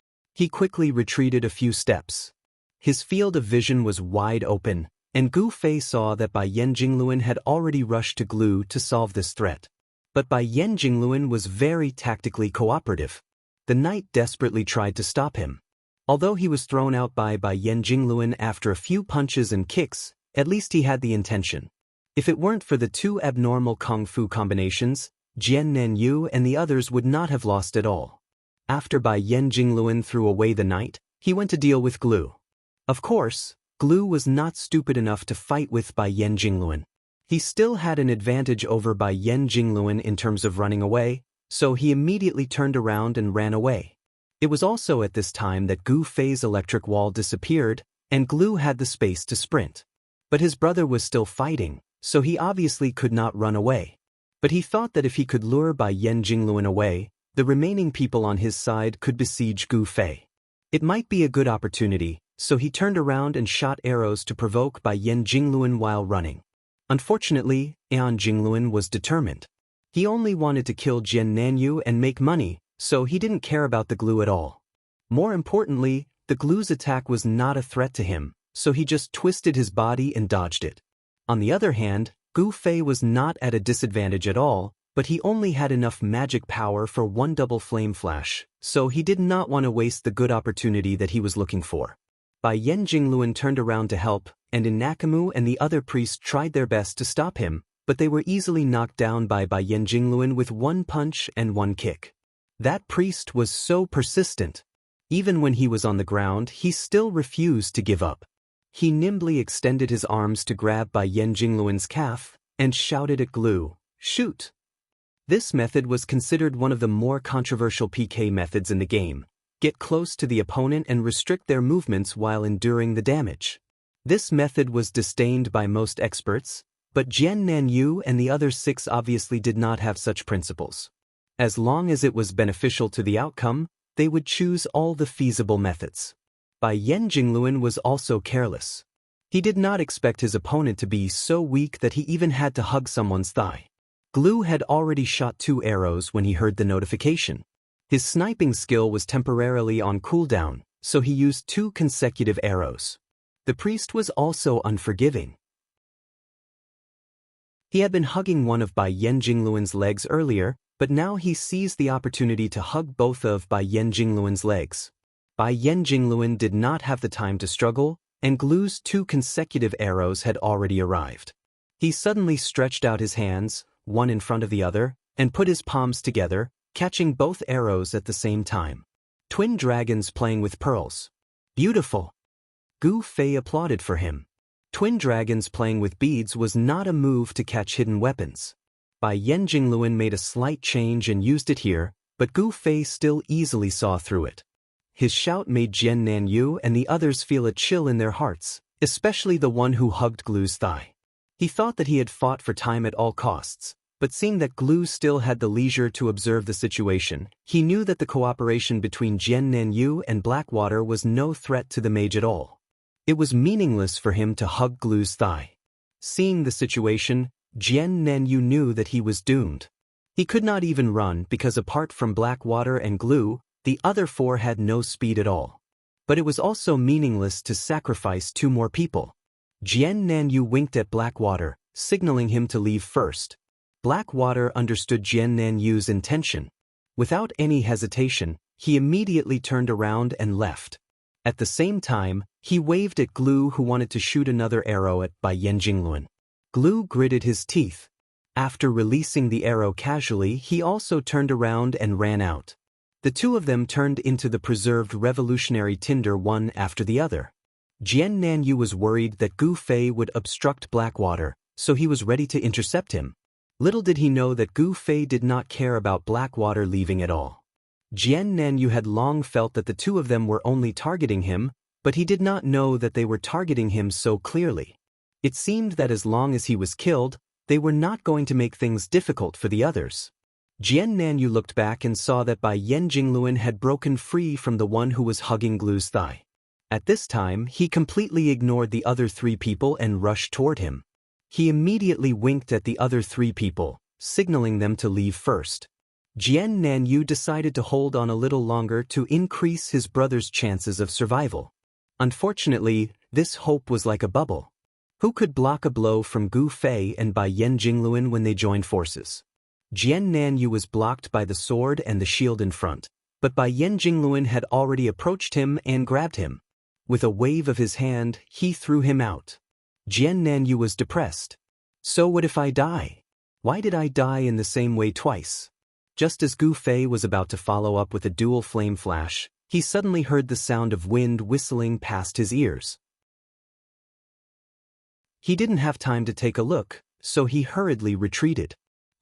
A: He quickly retreated a few steps. His field of vision was wide open, and Gu Fei saw that Bai Yan Jingluan had already rushed to Glue to solve this threat. But Bai Yan Jingluan was very tactically cooperative. The knight desperately tried to stop him. Although he was thrown out by Bai Yan Jingluan after a few punches and kicks, at least he had the intention. If it weren't for the two abnormal kung fu combinations, Jian Nan Yu and the others would not have lost at all. After Bai Yan Jingluan threw away the knight, he went to deal with Glue. Of course, Glue was not stupid enough to fight with Bai Yan Jingluan. He still had an advantage over Bai Yan Jingluan in terms of running away, so he immediately turned around and ran away. It was also at this time that Gu Fei's electric wall disappeared, and Glue had the space to sprint. But his brother was still fighting, so he obviously could not run away. But he thought that if he could lure Bai Yan Jingluan away, the remaining people on his side could besiege Gu Fei. It might be a good opportunity, so he turned around and shot arrows to provoke Bai Yan Jingluan while running. Unfortunately, Yan Jingluan was determined. He only wanted to kill Jian Nanyu and make money, so he didn't care about the Glue at all. More importantly, the Glue's attack was not a threat to him, so he just twisted his body and dodged it. On the other hand, Gu Fei was not at a disadvantage at all, but he only had enough magic power for one double flame flash, so he did not want to waste the good opportunity that he was looking for. Bai Yan Jingluan turned around to help, and Inakamu and the other priests tried their best to stop him, but they were easily knocked down by Bai Yan Jingluan with one punch and one kick. That priest was so persistent. Even when he was on the ground, he still refused to give up. He nimbly extended his arms to grab Bai Yan Jingluan's calf, and shouted at Glue, "Shoot!" This method was considered one of the more controversial PK methods in the game. Get close to the opponent and restrict their movements while enduring the damage. This method was disdained by most experts, but Jian Nanyu and the other 6 obviously did not have such principles. As long as it was beneficial to the outcome, they would choose all the feasible methods. Bai Yan Jingluan was also careless. He did not expect his opponent to be so weak that he even had to hug someone's thigh. Glue had already shot 2 arrows when he heard the notification. His sniping skill was temporarily on cooldown, so he used 2 consecutive arrows. The priest was also unforgiving. He had been hugging one of Bai Yan Jingluan's legs earlier, but now he seized the opportunity to hug both of Bai Yan Jingluan's legs. Bai Yan Jingluan did not have the time to struggle, and Glue's 2 consecutive arrows had already arrived. He suddenly stretched out his hands, one in front of the other, and put his palms together, catching both arrows at the same time. Twin dragons playing with pearls. Beautiful! Gu Fei applauded for him. Twin dragons playing with beads was not a move to catch hidden weapons. Bai Yan Jingluan made a slight change and used it here, but Gu Fei still easily saw through it. His shout made Jian Nanyu and the others feel a chill in their hearts, especially the one who hugged Glu's thigh. He thought that he had fought for time at all costs, but seeing that Glu still had the leisure to observe the situation, he knew that the cooperation between Jian Nanyu and Blackwater was no threat to the mage at all. It was meaningless for him to hug Glu's thigh. Seeing the situation, Jian Nanyu knew that he was doomed. He could not even run because apart from Blackwater and Glu, the other four had no speed at all. But it was also meaningless to sacrifice two more people. Jian Nanyu winked at Blackwater, signaling him to leave first. Blackwater understood Jian Nanyu's intention. Without any hesitation, he immediately turned around and left. At the same time, he waved at Glu who wanted to shoot another arrow at Bai Yan Jingluan. Glu gritted his teeth. After releasing the arrow casually, he also turned around and ran out. The two of them turned into the preserved revolutionary tinder one after the other. Jian Nanyu was worried that Gu Fei would obstruct Blackwater, so he was ready to intercept him. Little did he know that Gu Fei did not care about Blackwater leaving at all. Jian Nanyu had long felt that the two of them were only targeting him, but he did not know that they were targeting him so clearly. It seemed that as long as he was killed, they were not going to make things difficult for the others. Jian Nanyu looked back and saw that Bai Yan Jingluan had broken free from the one who was hugging Glu's thigh. At this time, he completely ignored the other three people and rushed toward him. He immediately winked at the other three people, signaling them to leave first. Jian Nanyu decided to hold on a little longer to increase his brother's chances of survival. Unfortunately, this hope was like a bubble. Who could block a blow from Gu Fei and Bai Yan Jingluan when they joined forces? Jian Nanyu was blocked by the sword and the shield in front, but Bai Yan Jingluan had already approached him and grabbed him. With a wave of his hand, he threw him out. Jian Nanyu was depressed. So what if I die? Why did I die in the same way twice? Just as Gu Fei was about to follow up with a dual flame flash, he suddenly heard the sound of wind whistling past his ears. He didn't have time to take a look, so he hurriedly retreated.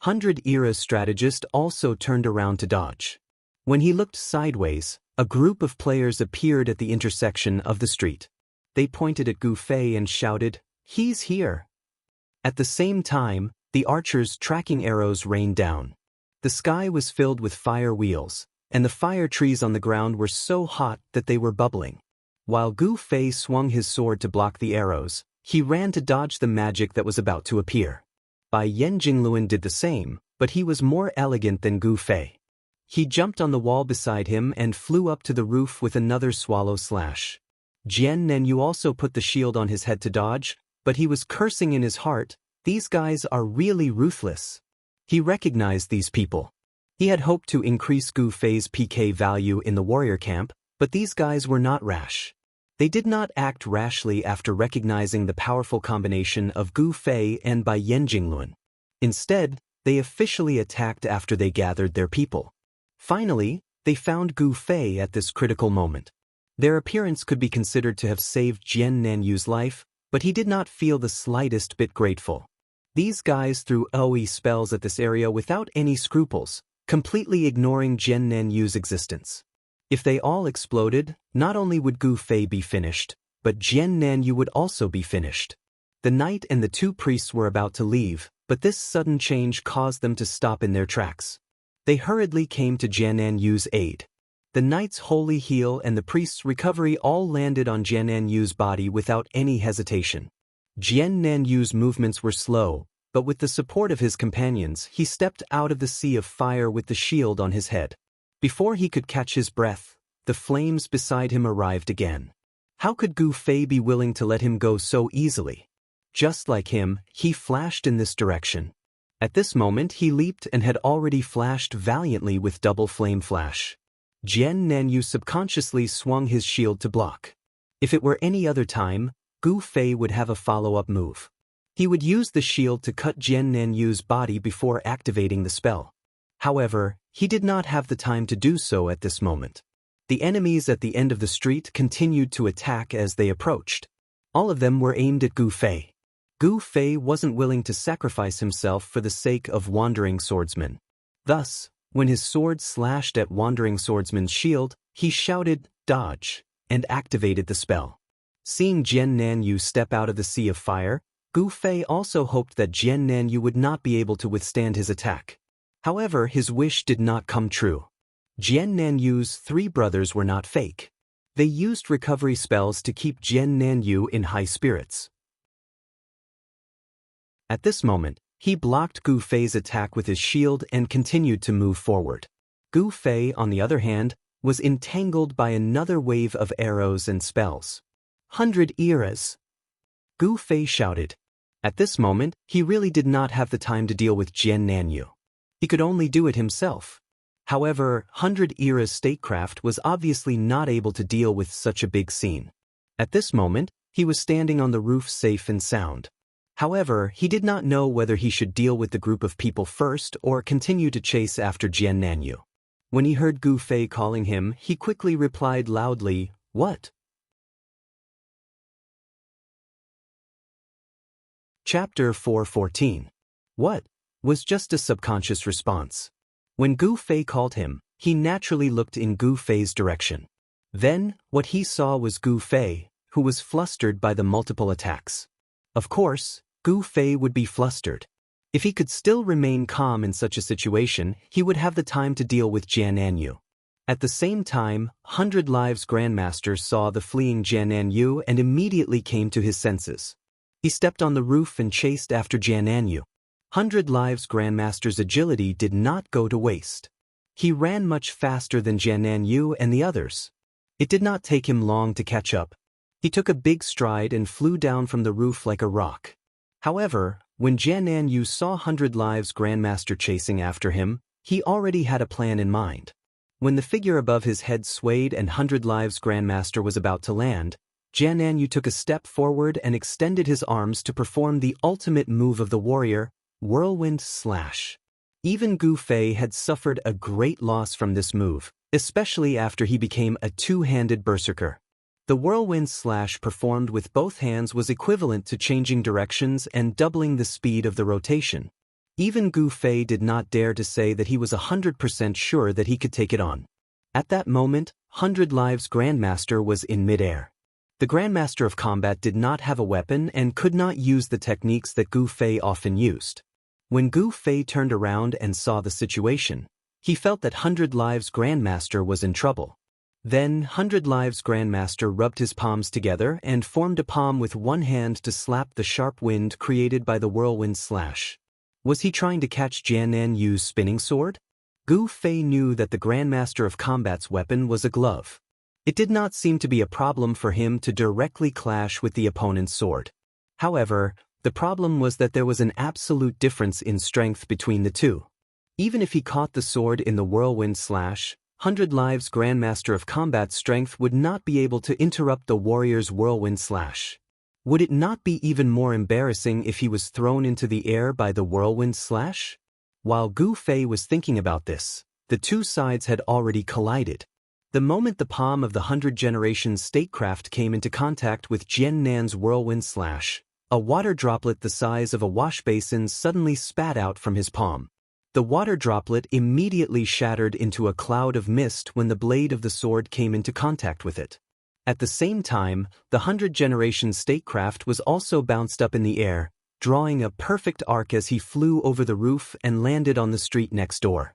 A: 100-era strategist also turned around to dodge. When he looked sideways, a group of players appeared at the intersection of the street. They pointed at Gu Fei and shouted, "He's here!" At the same time, the archers' tracking arrows rained down. The sky was filled with fire wheels, and the fire trees on the ground were so hot that they were bubbling. While Gu Fei swung his sword to block the arrows, he ran to dodge the magic that was about to appear. Bai Yan Jingluan did the same, but he was more elegant than Gu Fei. He jumped on the wall beside him and flew up to the roof with another swallow slash. Jian Nanyu also put the shield on his head to dodge, but he was cursing in his heart, "These guys are really ruthless." He recognized these people. He had hoped to increase Gu Fei's PK value in the warrior camp, but these guys were not rash. They did not act rashly after recognizing the powerful combination of Gu Fei and Bai Yan Jingluan. Instead, they officially attacked after they gathered their people. Finally, they found Gu Fei at this critical moment. Their appearance could be considered to have saved Jian Nanyu's life, but he did not feel the slightest bit grateful. These guys threw AoE spells at this area without any scruples, completely ignoring Jian Nanyu's existence. If they all exploded, not only would Gu Fei be finished, but Jian Nanyu would also be finished. The knight and the two priests were about to leave, but this sudden change caused them to stop in their tracks. They hurriedly came to Jian Nanyu's aid. The knight's holy heal and the priest's recovery all landed on Jian Nanyu's body without any hesitation. Jian Nanyu's movements were slow, but with the support of his companions, he stepped out of the sea of fire with the shield on his head. Before he could catch his breath, the flames beside him arrived again. How could Gu Fei be willing to let him go so easily? Just like him, he flashed in this direction. At this moment he leaped and had already flashed valiantly with double flame flash. Jian Nanyu subconsciously swung his shield to block. If it were any other time, Gu Fei would have a follow-up move. He would use the shield to cut Jian Nanyu's body before activating the spell. However, he did not have the time to do so at this moment. The enemies at the end of the street continued to attack as they approached. All of them were aimed at Gu Fei. Gu Fei wasn't willing to sacrifice himself for the sake of Wandering Swordsman. Thus, when his sword slashed at Wandering Swordsman's shield, he shouted, "Dodge," and activated the spell. Seeing Jian Nanyu step out of the sea of fire, Gu Fei also hoped that Jian Nanyu would not be able to withstand his attack. However, his wish did not come true. Jian Nanyu's 3 brothers were not fake. They used recovery spells to keep Jian Nanyu in high spirits. At this moment, he blocked Gu Fei's attack with his shield and continued to move forward. Gu Fei, on the other hand, was entangled by another wave of arrows and spells. 100 eras! Gu Fei shouted. At this moment, he really did not have the time to deal with Jian Nanyu. He could only do it himself. However, 100 eras statecraft was obviously not able to deal with such a big scene. At this moment, he was standing on the roof safe and sound. However, he did not know whether he should deal with the group of people first or continue to chase after Jian Nanyu. When he heard Gu Fei calling him, he quickly replied loudly, "What?" Chapter 4:14. What? Was just a subconscious response. When Gu Fei called him, he naturally looked in Gu Fei's direction. Then, what he saw was Gu Fei, who was flustered by the multiple attacks. Of course, Gu Fei would be flustered. If he could still remain calm in such a situation, he would have the time to deal with Jian Nanyu. At the same time, 100 Lives Grandmaster saw the fleeing Jian Nanyu and immediately came to his senses. He stepped on the roof and chased after Jian Nanyu. 100 Lives Grandmaster's agility did not go to waste. He ran much faster than Jian Nanyu and the others. It did not take him long to catch up. He took a big stride and flew down from the roof like a rock. However, when Jian Nanyu saw 100 Lives Grandmaster chasing after him, he already had a plan in mind. When the figure above his head swayed and 100 Lives Grandmaster was about to land, Jian Nanyu took a step forward and extended his arms to perform the ultimate move of the warrior, Whirlwind Slash. Even Gu Fei had suffered a great loss from this move, especially after he became a two-handed berserker. The Whirlwind Slash performed with both hands was equivalent to changing directions and doubling the speed of the rotation. Even Gu Fei did not dare to say that he was 100% sure that he could take it on. At that moment, 100 Lives Grandmaster was in midair. The Grandmaster of Combat did not have a weapon and could not use the techniques that Gu Fei often used. When Gu Fei turned around and saw the situation, he felt that 100 Lives Grandmaster was in trouble. Then 100 Lives Grandmaster rubbed his palms together and formed a palm with one hand to slap the sharp wind created by the Whirlwind Slash. Was he trying to catch Jian Nanyu's spinning sword? Gu Fei knew that the Grandmaster of Combat's weapon was a glove. It did not seem to be a problem for him to directly clash with the opponent's sword. However, the problem was that there was an absolute difference in strength between the two. Even if he caught the sword in the Whirlwind Slash, 100 Lives Grandmaster of Combat's strength would not be able to interrupt the warrior's Whirlwind Slash. Would it not be even more embarrassing if he was thrown into the air by the Whirlwind Slash? While Gu Fei was thinking about this, the two sides had already collided. The moment the palm of the 100 Generations statecraft came into contact with Jian Nan's Whirlwind Slash, a water droplet the size of a wash basin suddenly spat out from his palm. The water droplet immediately shattered into a cloud of mist when the blade of the sword came into contact with it. At the same time, the 100 Generations statecraft was also bounced up in the air, drawing a perfect arc as he flew over the roof and landed on the street next door.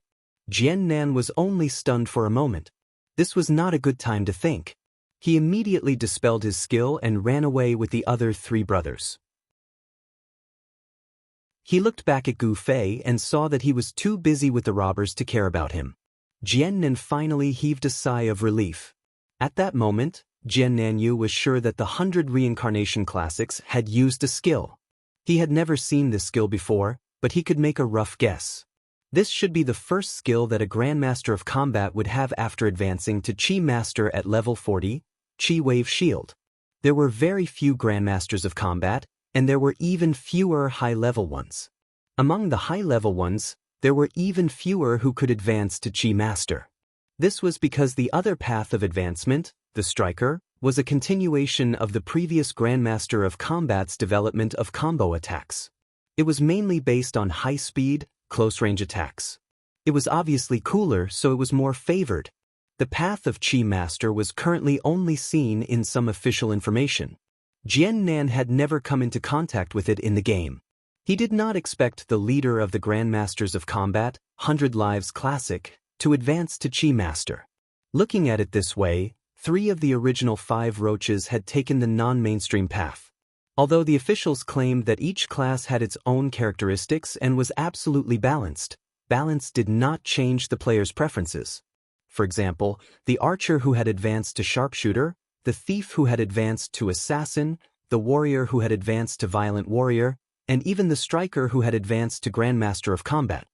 A: Jian Nan was only stunned for a moment. This was not a good time to think. He immediately dispelled his skill and ran away with the other 3 brothers. He looked back at Gu Fei and saw that he was too busy with the robbers to care about him. Jian Nan finally heaved a sigh of relief. At that moment, Jian Nanyu was sure that the 100 Reincarnation Classics had used a skill. He had never seen this skill before, but he could make a rough guess. This should be the first skill that a Grandmaster of Combat would have after advancing to Chi Master at level 40, Chi Wave Shield. There were very few Grandmasters of Combat, and there were even fewer high-level ones. Among the high-level ones, there were even fewer who could advance to Chi Master. This was because the other path of advancement, the Striker, was a continuation of the previous Grandmaster of Combat's development of combo attacks. It was mainly based on high-speed, close-range attacks. It was obviously cooler, so it was more favored. The path of Chi Master was currently only seen in some official information. Jian Nan had never come into contact with it in the game. He did not expect the leader of the Grandmasters of Combat, 100 Lives Classic, to advance to Chi Master. Looking at it this way, 3 of the original 5 roaches had taken the non-mainstream path. Although the officials claimed that each class had its own characteristics and was absolutely balanced, balance did not change the player's preferences. For example, the archer who had advanced to sharpshooter, the thief who had advanced to assassin, the warrior who had advanced to violent warrior, and even the striker who had advanced to Grandmaster of Combat.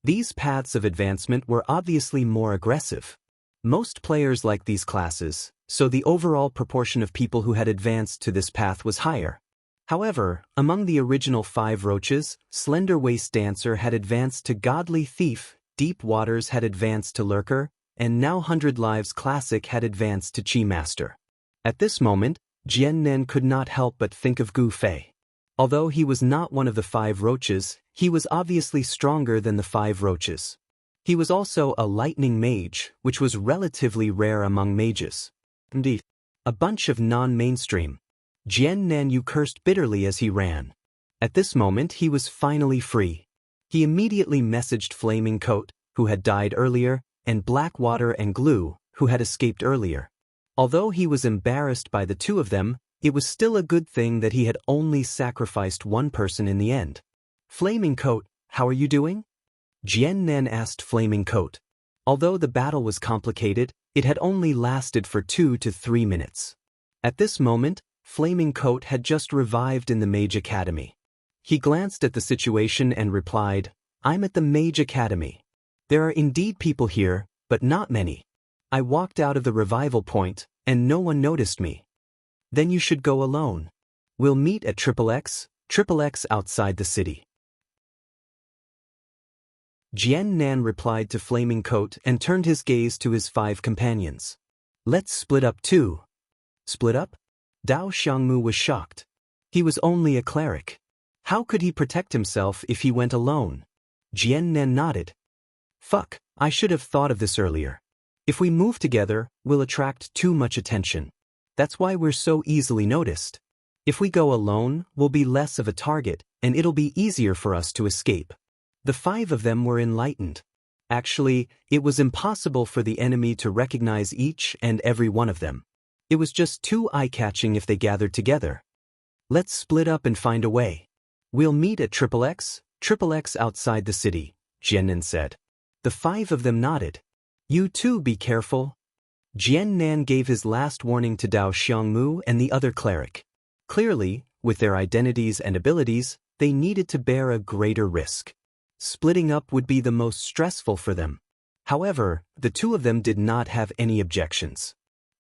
A: These paths of advancement were obviously more aggressive. Most players liked these classes, so the overall proportion of people who had advanced to this path was higher. However, among the original 5 roaches, Slender Waist Dancer had advanced to Godly Thief, Deep Waters had advanced to Lurker, and now 100 Lives Classic had advanced to Chi Master. At this moment, Jian Nan could not help but think of Gu Fei. Although he was not one of the 5 roaches, he was obviously stronger than the 5 roaches. He was also a lightning mage, which was relatively rare among mages. Indeed, a bunch of non-mainstream. Jian Nan cursed bitterly as he ran. At this moment he was finally free. He immediately messaged Flaming Coat, who had died earlier, and Blackwater and Glue, who had escaped earlier. Although he was embarrassed by the 2 of them, it was still a good thing that he had only sacrificed 1 person in the end. Flaming Coat, how are you doing? Jian Nan asked Flaming Coat. Although the battle was complicated, it had only lasted for 2 to 3 minutes. At this moment, Flaming Coat had just revived in the Mage Academy. He glanced at the situation and replied, "I'm at the Mage Academy. There are indeed people here, but not many. I walked out of the revival point, and no one noticed me." "Then you should go alone. We'll meet at XXX outside the city." Jian Nan replied to Flaming Coat and turned his gaze to his 5 companions. "Let's split up too." "Split up?" Dao Xiangmu was shocked. He was only a cleric. How could he protect himself if he went alone? Jian Nan nodded. "Fuck, I should have thought of this earlier. If we move together, we'll attract too much attention. That's why we're so easily noticed. If we go alone, we'll be less of a target, and it'll be easier for us to escape." The 5 of them were enlightened. Actually, it was impossible for the enemy to recognize each and every one of them. It was just too eye-catching if they gathered together. "Let's split up and find a way. We'll meet at XXX outside the city," Jian Nan said. The 5 of them nodded. "You too be careful." Jian Nan gave his last warning to Dao Xiangmu and the other cleric. Clearly, with their identities and abilities, they needed to bear a greater risk. Splitting up would be the most stressful for them. However, the 2 of them did not have any objections.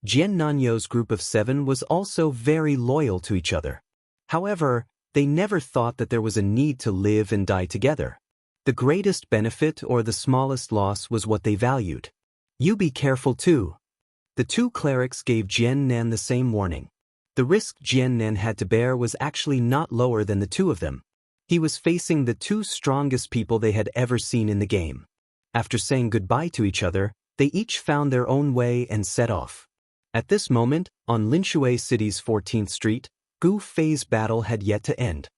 A: Jian Nanyo's group of 7 was also very loyal to each other. However, they never thought that there was a need to live and die together. The greatest benefit or the smallest loss was what they valued. "You be careful too." The 2 clerics gave Jian Nan the same warning. The risk Jian Nan had to bear was actually not lower than the 2 of them. He was facing the 2 strongest people they had ever seen in the game. After saying goodbye to each other, they each found their own way and set off. At this moment, on Linshui City's 14th Street, Gu Fei's battle had yet to end.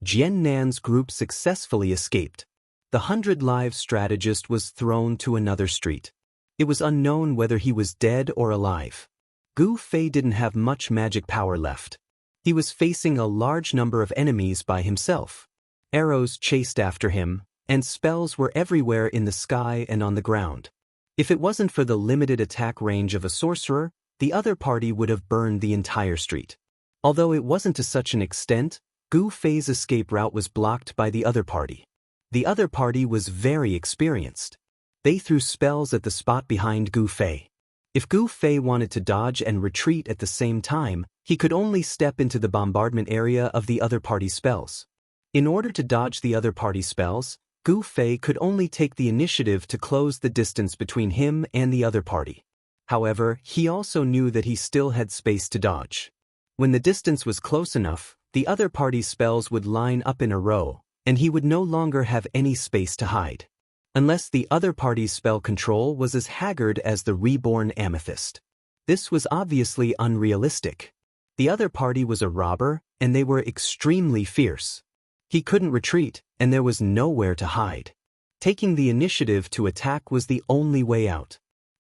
A: Jian Nan's group successfully escaped. The 100 Lives strategist was thrown to another street. It was unknown whether he was dead or alive. Gu Fei didn't have much magic power left. He was facing a large number of enemies by himself. Arrows chased after him, and spells were everywhere in the sky and on the ground. If it wasn't for the limited attack range of a sorcerer, the other party would have burned the entire street. Although it wasn't to such an extent, Gu Fei's escape route was blocked by the other party. The other party was very experienced. They threw spells at the spot behind Gu Fei. If Gu Fei wanted to dodge and retreat at the same time, he could only step into the bombardment area of the other party's spells. In order to dodge the other party's spells, Gu Fei could only take the initiative to close the distance between him and the other party. However, he also knew that he still had space to dodge. When the distance was close enough, the other party's spells would line up in a row, and he would no longer have any space to hide. Unless the other party's spell control was as haggard as the reborn amethyst. This was obviously unrealistic. The other party was a robber, and they were extremely fierce. He couldn't retreat, and there was nowhere to hide. Taking the initiative to attack was the only way out.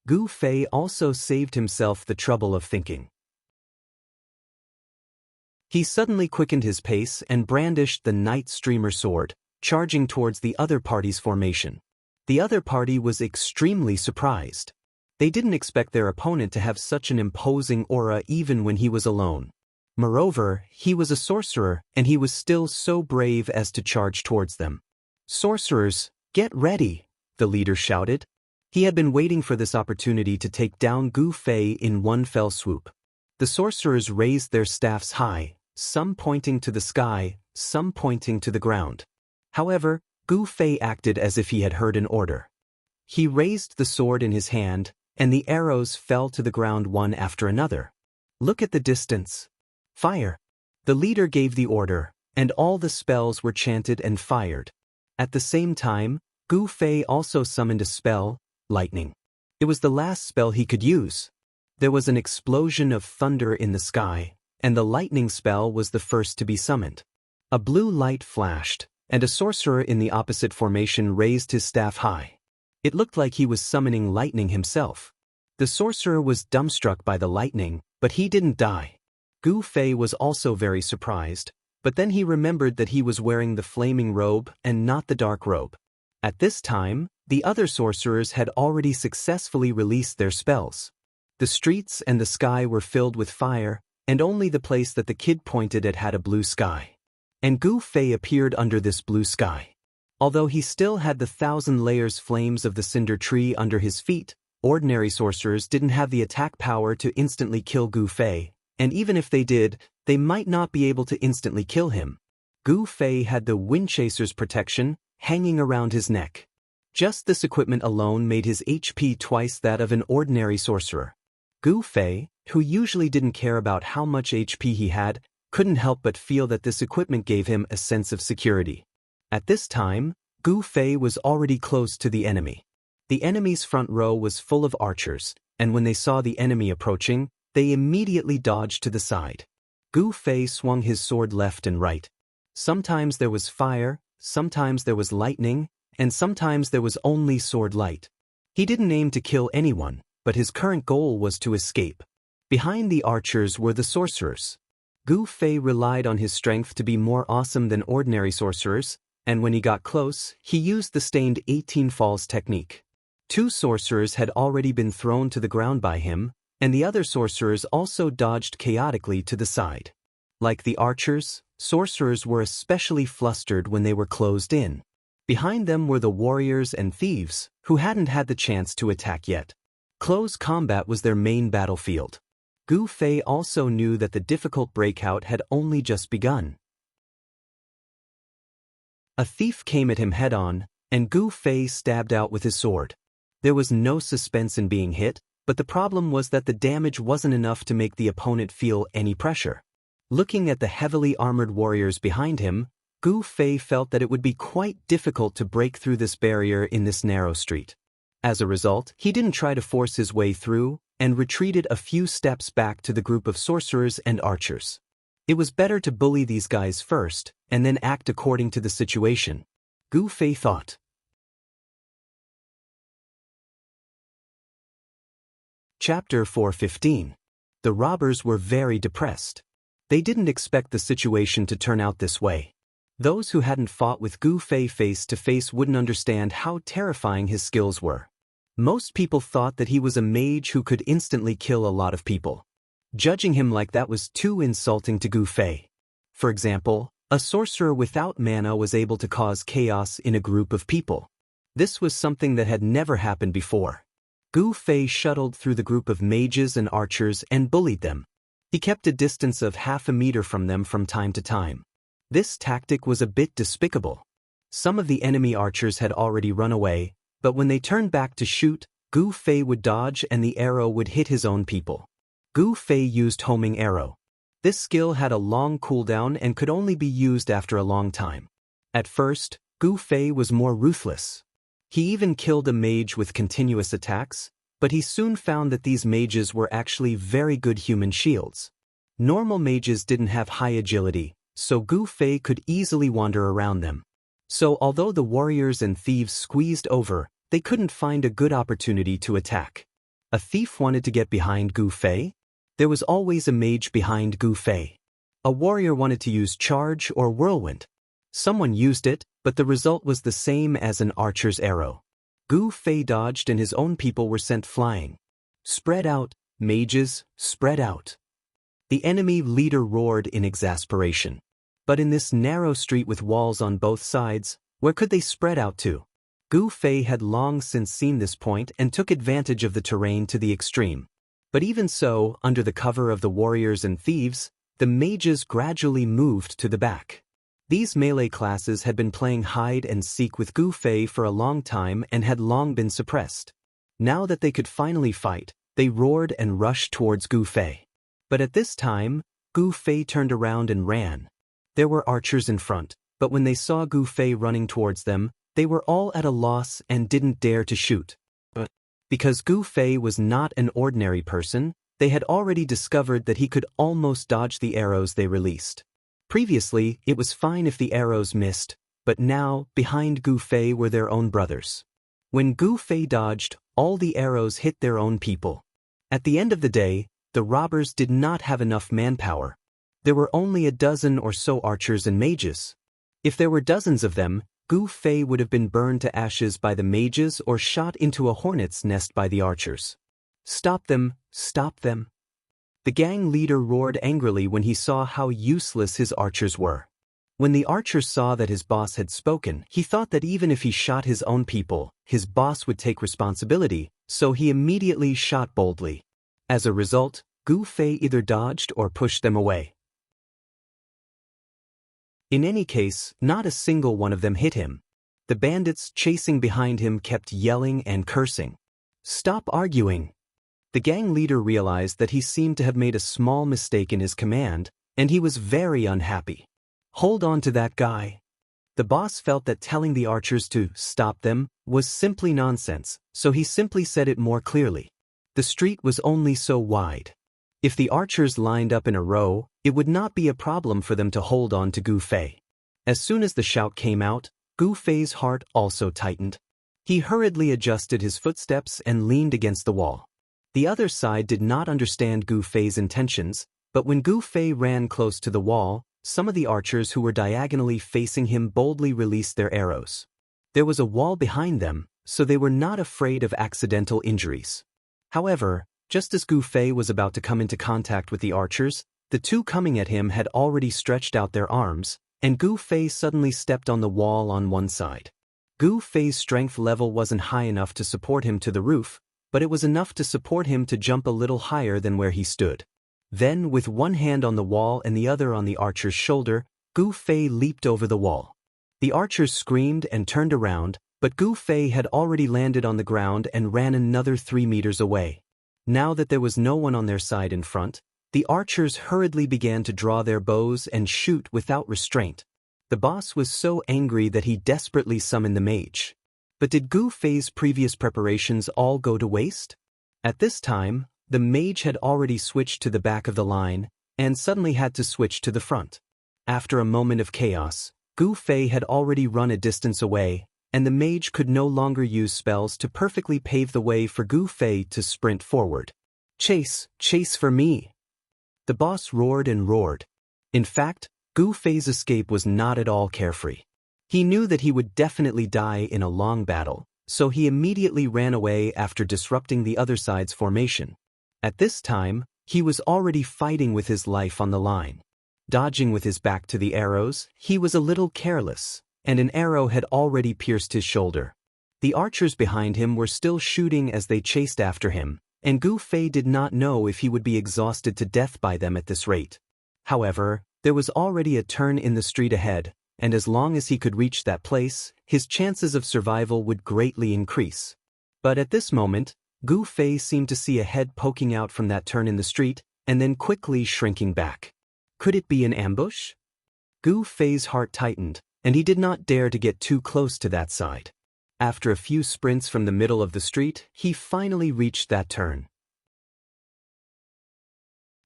A: Gu Fei also saved himself the trouble of thinking. He suddenly quickened his pace and brandished the Night Streamer sword, charging towards the other party's formation. The other party was extremely surprised. They didn't expect their opponent to have such an imposing aura even when he was alone. Moreover, he was a sorcerer, and he was still so brave as to charge towards them. "Sorcerers, get ready," the leader shouted. He had been waiting for this opportunity to take down Gu Fei in one fell swoop. The sorcerers raised their staffs high, some pointing to the sky, some pointing to the ground. However, Gu Fei acted as if he had heard an order. He raised the sword in his hand, and the arrows fell to the ground one after another. "Look at the distance. Fire!" The leader gave the order, and all the spells were chanted and fired. At the same time, Gu Fei also summoned a spell, lightning. It was the last spell he could use. There was an explosion of thunder in the sky, and the lightning spell was the first to be summoned. A blue light flashed, and a sorcerer in the opposite formation raised his staff high. It looked like he was summoning lightning himself. The sorcerer was dumbstruck by the lightning, but he didn't die. Gu Fei was also very surprised, but then he remembered that he was wearing the flaming robe and not the dark robe. At this time, the other sorcerers had already successfully released their spells. The streets and the sky were filled with fire, and only the place that the kid pointed at had a blue sky. And Gu Fei appeared under this blue sky. Although he still had the 1,000 layers flames of the cinder tree under his feet, ordinary sorcerers didn't have the attack power to instantly kill Gu Fei, and even if they did, they might not be able to instantly kill him. Gu Fei had the Windchaser's protection hanging around his neck. Just this equipment alone made his HP twice that of an ordinary sorcerer. Gu Fei, who usually didn't care about how much HP he had, couldn't help but feel that this equipment gave him a sense of security. At this time, Gu Fei was already close to the enemy. The enemy's front row was full of archers, and when they saw the enemy approaching, they immediately dodged to the side. Gu Fei swung his sword left and right. Sometimes there was fire, sometimes there was lightning, and sometimes there was only sword light. He didn't aim to kill anyone, but his current goal was to escape. Behind the archers were the sorcerers. Gu Fei relied on his strength to be more awesome than ordinary sorcerers, and when he got close, he used the stained 18 falls technique. 2 sorcerers had already been thrown to the ground by him, and the other sorcerers also dodged chaotically to the side. Like the archers, sorcerers were especially flustered when they were closed in. Behind them were the warriors and thieves, who hadn't had the chance to attack yet. Close combat was their main battlefield. Gu Fei also knew that the difficult breakout had only just begun. A thief came at him head-on, and Gu Fei stabbed out with his sword. There was no suspense in being hit, but the problem was that the damage wasn't enough to make the opponent feel any pressure. Looking at the heavily armored warriors behind him, Gu Fei felt that it would be quite difficult to break through this barrier in this narrow street. As a result, he didn't try to force his way through, and retreated a few steps back to the group of sorcerers and archers. It was better to bully these guys first, and then act according to the situation, Gu Fei thought. Chapter 4:15. The robbers were very depressed. They didn't expect the situation to turn out this way. Those who hadn't fought with Gu Fei face to face wouldn't understand how terrifying his skills were. Most people thought that he was a mage who could instantly kill a lot of people. Judging him like that was too insulting to Gu Fei. For example, a sorcerer without mana was able to cause chaos in a group of people. This was something that had never happened before. Gu Fei shuttled through the group of mages and archers and bullied them. He kept a distance of half a meter from them from time to time. This tactic was a bit despicable. Some of the enemy archers had already run away, but when they turned back to shoot, Gu Fei would dodge and the arrow would hit his own people. Gu Fei used homing arrow. This skill had a long cooldown and could only be used after a long time. At first, Gu Fei was more ruthless. He even killed a mage with continuous attacks, but he soon found that these mages were actually very good human shields. Normal mages didn't have high agility, so Gu Fei could easily wander around them. So although the warriors and thieves squeezed over, they couldn't find a good opportunity to attack. A thief wanted to get behind Gu Fei. There was always a mage behind Gu Fei. A warrior wanted to use charge or whirlwind. Someone used it, but the result was the same as an archer's arrow. Gu Fei dodged and his own people were sent flying. Spread out, mages, spread out. The enemy leader roared in exasperation. But in this narrow street with walls on both sides, where could they spread out to? Gu Fei had long since seen this point and took advantage of the terrain to the extreme. But even so, under the cover of the warriors and thieves, the mages gradually moved to the back. These melee classes had been playing hide and seek with Gu Fei for a long time and had long been suppressed. Now that they could finally fight, they roared and rushed towards Gu Fei. But at this time, Gu Fei turned around and ran. There were archers in front, but when they saw Gu Fei running towards them, they were all at a loss and didn't dare to shoot. But because Gu Fei was not an ordinary person, they had already discovered that he could almost dodge the arrows they released. Previously, it was fine if the arrows missed, but now, behind Gu Fei were their own brothers. When Gu Fei dodged, all the arrows hit their own people. At the end of the day, the robbers did not have enough manpower. There were only a dozen or so archers and mages. If there were dozens of them, Gu Fei would have been burned to ashes by the mages or shot into a hornet's nest by the archers. Stop them, stop them. The gang leader roared angrily when he saw how useless his archers were. When the archer saw that his boss had spoken, he thought that even if he shot his own people, his boss would take responsibility, so he immediately shot boldly. As a result, Gu Fei either dodged or pushed them away. In any case, not a single one of them hit him. The bandits chasing behind him kept yelling and cursing. Stop arguing. The gang leader realized that he seemed to have made a small mistake in his command, and he was very unhappy. Hold on to that guy. The boss felt that telling the archers to stop them was simply nonsense, so he simply said it more clearly. The street was only so wide. If the archers lined up in a row, it would not be a problem for them to hold on to Gu Fei. As soon as the shout came out, Gu Fei's heart also tightened. He hurriedly adjusted his footsteps and leaned against the wall. The other side did not understand Gu Fei's intentions, but when Gu Fei ran close to the wall, some of the archers who were diagonally facing him boldly released their arrows. There was a wall behind them, so they were not afraid of accidental injuries. However, just as Gu Fei was about to come into contact with the archers, the two coming at him had already stretched out their arms, and Gu Fei suddenly stepped on the wall on one side. Gu Fei's strength level wasn't high enough to support him to the roof, but it was enough to support him to jump a little higher than where he stood. Then, with one hand on the wall and the other on the archer's shoulder, Gu Fei leaped over the wall. The archers screamed and turned around, but Gu Fei had already landed on the ground and ran another 3 meters away. Now that there was no one on their side in front, the archers hurriedly began to draw their bows and shoot without restraint. The boss was so angry that he desperately summoned the mage. But did Gu Fei's previous preparations all go to waste? At this time, the mage had already switched to the back of the line, and suddenly had to switch to the front. After a moment of chaos, Gu Fei had already run a distance away, and the mage could no longer use spells to perfectly pave the way for Gu Fei to sprint forward. Chase, chase for me! The boss roared and roared. In fact, Gu Fei's escape was not at all carefree. He knew that he would definitely die in a long battle, so he immediately ran away after disrupting the other side's formation. At this time, he was already fighting with his life on the line. Dodging with his back to the arrows, he was a little careless, and an arrow had already pierced his shoulder. The archers behind him were still shooting as they chased after him, and Gu Fei did not know if he would be exhausted to death by them at this rate. However, there was already a turn in the street ahead, and as long as he could reach that place, his chances of survival would greatly increase. But at this moment, Gu Fei seemed to see a head poking out from that turn in the street, and then quickly shrinking back. Could it be an ambush? Gu Fei's heart tightened, and he did not dare to get too close to that side. After a few sprints from the middle of the street, he finally reached that turn.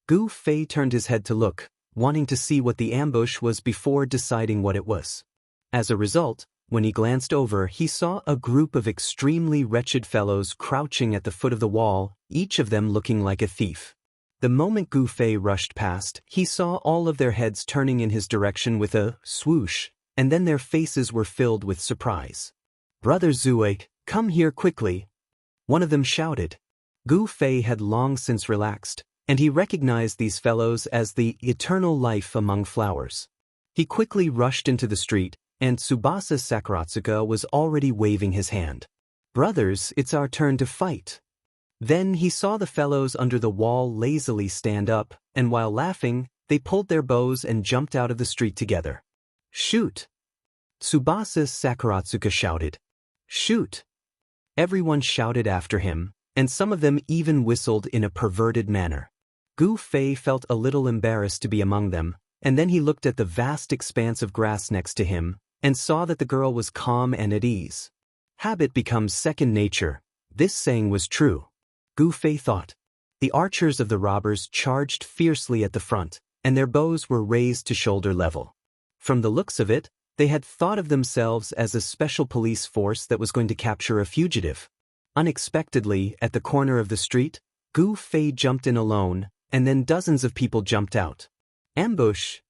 A: Gu Fei turned his head to look, wanting to see what the ambush was before deciding what it was. As a result, when he glanced over, he saw a group of extremely wretched fellows crouching at the foot of the wall, each of them looking like a thief. The moment Gu Fei rushed past, he saw all of their heads turning in his direction with a swoosh, and then their faces were filled with surprise. "Brother Zue, come here quickly," one of them shouted. Gu Fei had long since relaxed, and he recognized these fellows as the eternal life among flowers. He quickly rushed into the street, and Tsubasa Sakuratsuka was already waving his hand. "Brothers, it's our turn to fight." Then he saw the fellows under the wall lazily stand up, and while laughing, they pulled their bows and jumped out of the street together. "Shoot!" Tsubasa Sakuratsuka shouted. "Shoot!" Everyone shouted after him, and some of them even whistled in a perverted manner. Gu Fei felt a little embarrassed to be among them, and then he looked at the vast expanse of grass next to him, and saw that the girl was calm and at ease. Habit becomes second nature. This saying was true. Gu Fei thought. The archers of the robbers charged fiercely at the front, and their bows were raised to shoulder level. From the looks of it, they had thought of themselves as a special police force that was going to capture a fugitive. Unexpectedly, at the corner of the street, Gu Fei jumped in alone, and then dozens of people jumped out. "Ambush!"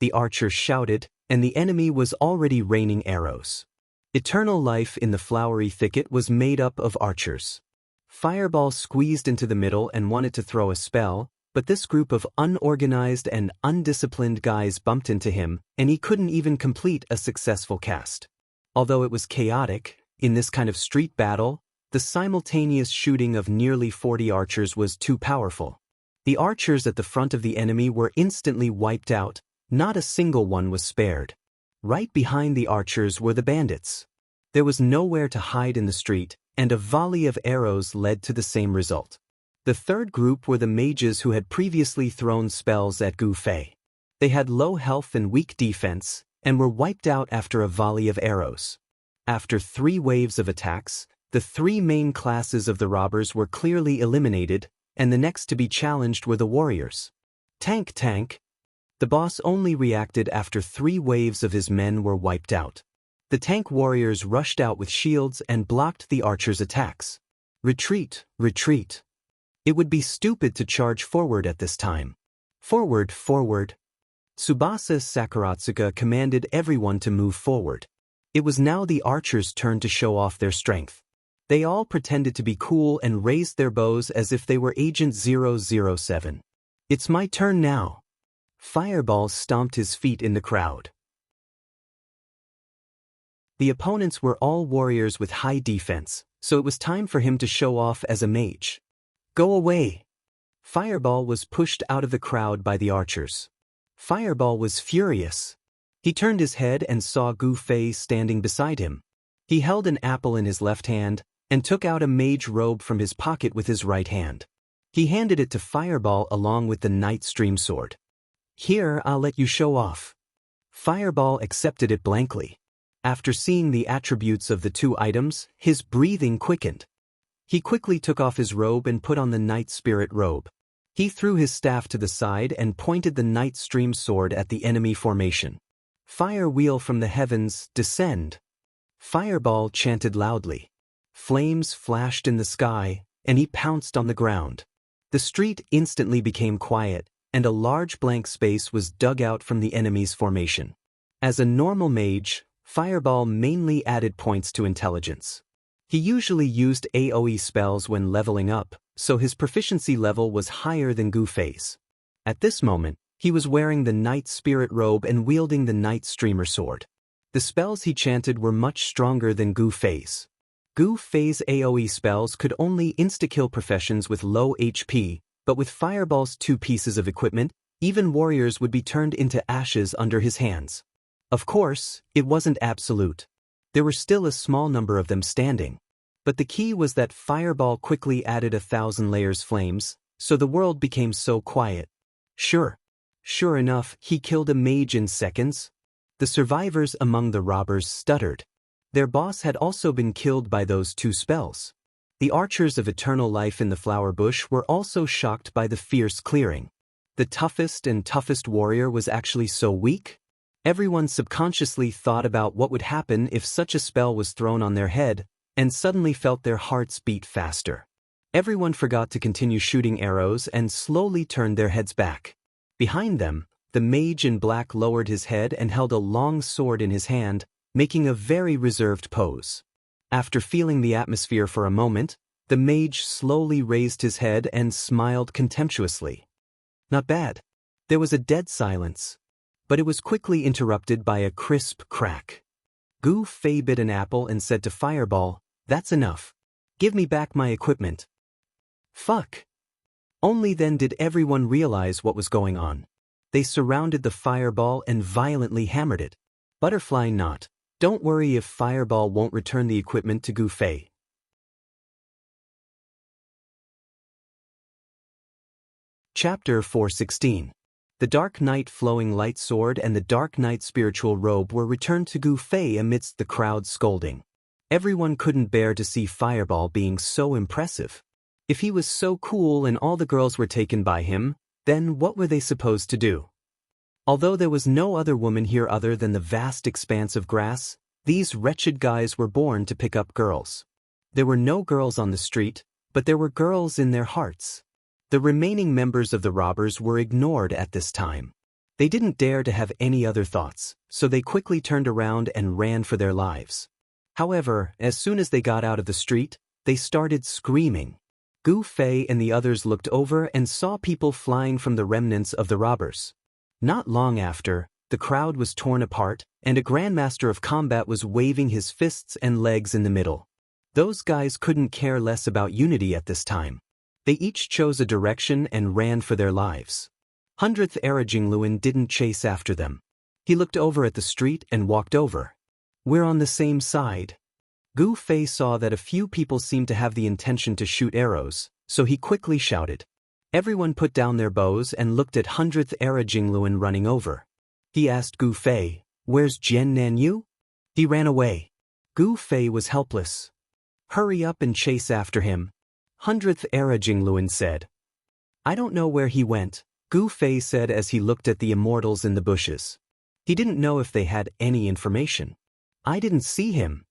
A: the archers shouted, and the enemy was already raining arrows. Eternal life in the flowery thicket was made up of archers. Fireball squeezed into the middle and wanted to throw a spell, but this group of unorganized and undisciplined guys bumped into him, and he couldn't even complete a successful cast. Although it was chaotic, in this kind of street battle, the simultaneous shooting of nearly 40 archers was too powerful. The archers at the front of the enemy were instantly wiped out, not a single one was spared. Right behind the archers were the bandits. There was nowhere to hide in the street, and a volley of arrows led to the same result. The third group were the mages who had previously thrown spells at Gu Fei. They had low health and weak defense, and were wiped out after a volley of arrows. After 3 waves of attacks, the 3 main classes of the robbers were clearly eliminated, and the next to be challenged were the warriors. Tank! The boss only reacted after 3 waves of his men were wiped out. The tank warriors rushed out with shields and blocked the archers' attacks. Retreat! It would be stupid to charge forward at this time. Forward! Tsubasa Sakuratsuka commanded everyone to move forward. It was now the archers' turn to show off their strength. They all pretended to be cool and raised their bows as if they were Agent 007. "It's my turn now." Fireball stomped his feet in the crowd. The opponents were all warriors with high defense, so it was time for him to show off as a mage. "Go away!" Fireball was pushed out of the crowd by the archers. Fireball was furious. He turned his head and saw Gu Fei standing beside him. He held an apple in his left hand, and took out a mage robe from his pocket with his right hand. He handed it to Fireball along with the Night Stream sword. "Here, I'll let you show off." Fireball accepted it blankly. After seeing the attributes of the 2 items, his breathing quickened. He quickly took off his robe and put on the Night Spirit robe. He threw his staff to the side and pointed the Night Stream sword at the enemy formation. "Fire wheel from the heavens, descend." Fireball chanted loudly. Flames flashed in the sky, and he pounced on the ground. The street instantly became quiet, and a large blank space was dug out from the enemy's formation. As a normal mage, Fireball mainly added points to intelligence. He usually used AoE spells when leveling up, so his proficiency level was higher than Gu Fei's. At this moment, he was wearing the Night Spirit robe and wielding the Night Streamer sword. The spells he chanted were much stronger than Gu Fei's. Gu Fei's AoE spells could only insta-kill professions with low HP, but with Fireball's 2 pieces of equipment, even warriors would be turned into ashes under his hands. Of course, it wasn't absolute. There were still a small number of them standing. But the key was that Fireball quickly added 1,000 layers flames, so the world became so quiet. Sure enough, he killed a mage in seconds. The survivors among the robbers stuttered. Their boss had also been killed by those 2 spells. The archers of eternal life in the flower bush were also shocked by the fierce clearing. The toughest warrior was actually so weak? Everyone subconsciously thought about what would happen if such a spell was thrown on their head, and suddenly felt their hearts beat faster. Everyone forgot to continue shooting arrows and slowly turned their heads back. Behind them, the mage in black lowered his head and held a long sword in his hand, making a very reserved pose. After feeling the atmosphere for a moment, the mage slowly raised his head and smiled contemptuously. Not bad. There was a dead silence. But it was quickly interrupted by a crisp crack. Gu Fei bit an apple and said to Fireball, "That's enough. Give me back my equipment." Fuck. Only then did everyone realize what was going on. They surrounded the Fireball and violently hammered it. Butterfly knot. Don't worry if Fireball won't return the equipment to Gu Fei. Chapter 416. The Dark Knight Flowing Light Sword and the Dark Knight Spiritual Robe were returned to Gu Fei amidst the crowd scolding. Everyone couldn't bear to see Fireball being so impressive. If he was so cool and all the girls were taken by him, then what were they supposed to do? Although there was no other woman here other than the vast expanse of grass, these wretched guys were born to pick up girls. There were no girls on the street, but there were girls in their hearts. The remaining members of the robbers were ignored at this time. They didn't dare to have any other thoughts, so they quickly turned around and ran for their lives. However, as soon as they got out of the street, they started screaming. Gu Fei and the others looked over and saw people flying from the remnants of the robbers. Not long after, the crowd was torn apart, and a Grandmaster of Combat was waving his fists and legs in the middle. Those guys couldn't care less about unity at this time. They each chose a direction and ran for their lives. 100th Era Jingluan didn't chase after them. He looked over at the street and walked over. "We're on the same side." Gu Fei saw that a few people seemed to have the intention to shoot arrows, so he quickly shouted. Everyone put down their bows and looked at 100th Era Jingluan running over. He asked Gu Fei, "Where's Jian Nanyu?" "He ran away." Gu Fei was helpless. "Hurry up and chase after him," 100th Era Jingluan said. "I don't know where he went," Gu Fei said as he looked at the immortals in the bushes. He didn't know if they had any information. "I didn't see him."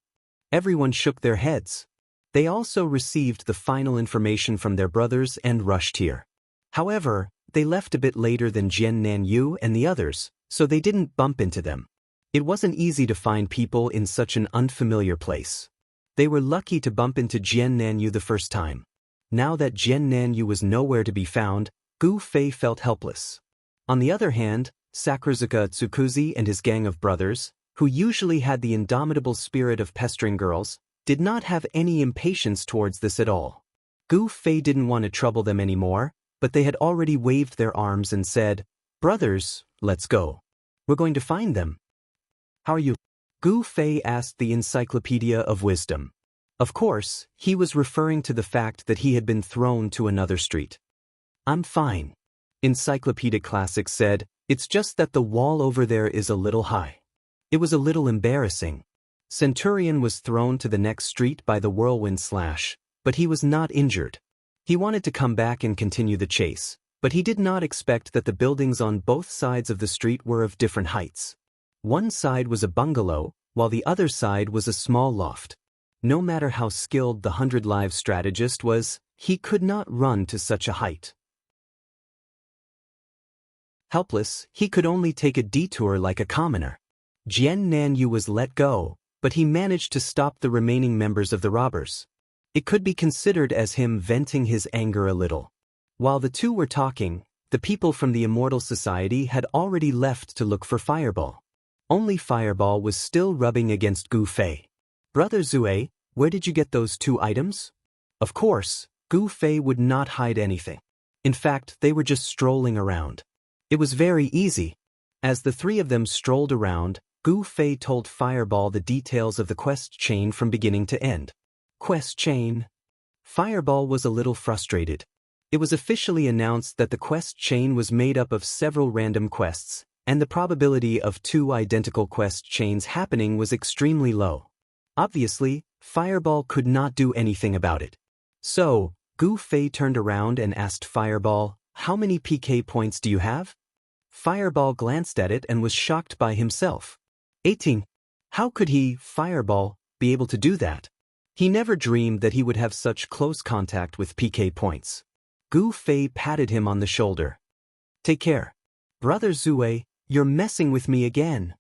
A: Everyone shook their heads. They also received the final information from their brothers and rushed here. However, they left a bit later than Jian Nanyu and the others, so they didn't bump into them. It wasn't easy to find people in such an unfamiliar place. They were lucky to bump into Jian Nanyu the first time. Now that Jian Nanyu was nowhere to be found, Gu Fei felt helpless. On the other hand, Sakurazuka Tsukuzi and his gang of brothers, who usually had the indomitable spirit of pestering girls, did not have any impatience towards this at all. Gu Fei didn't want to trouble them anymore, but they had already waved their arms and said, "Brothers, let's go. We're going to find them." "How are you?" Gu Fei asked the Encyclopedia of Wisdom. Of course, he was referring to the fact that he had been thrown to another street. "I'm fine." Encyclopedic Classic said, "It's just that the wall over there is a little high." It was a little embarrassing. Centurion was thrown to the next street by the whirlwind slash, but he was not injured. He wanted to come back and continue the chase, but he did not expect that the buildings on both sides of the street were of different heights. One side was a bungalow, while the other side was a small loft. No matter how skilled the 100 Lives strategist was, he could not run to such a height. Helpless, he could only take a detour like a commoner. Jian Nanyu was let go, but he managed to stop the remaining members of the robbers. It could be considered as him venting his anger a little. While the two were talking, the people from the Immortal Society had already left to look for Fireball. Only Fireball was still rubbing against Gu Fei. "Brother Zue, where did you get those 2 items?" Of course, Gu Fei would not hide anything. In fact, they were just strolling around. It was very easy. As the 3 of them strolled around, Gu Fei told Fireball the details of the quest chain from beginning to end. Quest chain. Fireball was a little frustrated. It was officially announced that the quest chain was made up of several random quests, and the probability of 2 identical quest chains happening was extremely low. Obviously, Fireball could not do anything about it. So, Gu Fei turned around and asked Fireball, "How many PK points do you have?" Fireball glanced at it and was shocked by himself. 18. How could he, Fireball, be able to do that? He never dreamed that he would have such close contact with PK points. Gu Fei patted him on the shoulder. "Take care. Brother Zue, you're messing with me again."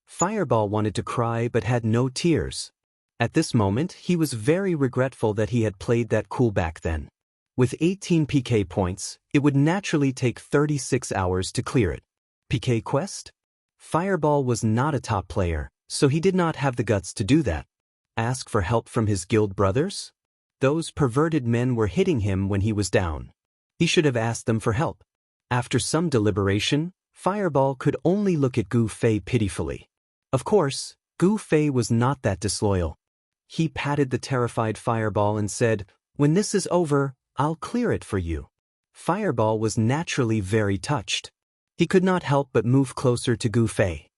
A: Fireball wanted to cry but had no tears. At this moment, he was very regretful that he had played that cool back then. With 18 PK points, it would naturally take 36 hours to clear it. PK quest? Fireball was not a top player, so he did not have the guts to do that. Ask for help from his guild brothers? Those perverted men were hitting him when he was down. He should have asked them for help. After some deliberation, Fireball could only look at Gu Fei pitifully. Of course, Gu Fei was not that disloyal. He patted the terrified Fireball and said, "When this is over, I'll clear it for you." Fireball was naturally very touched. He could not help but move closer to Gu Fei.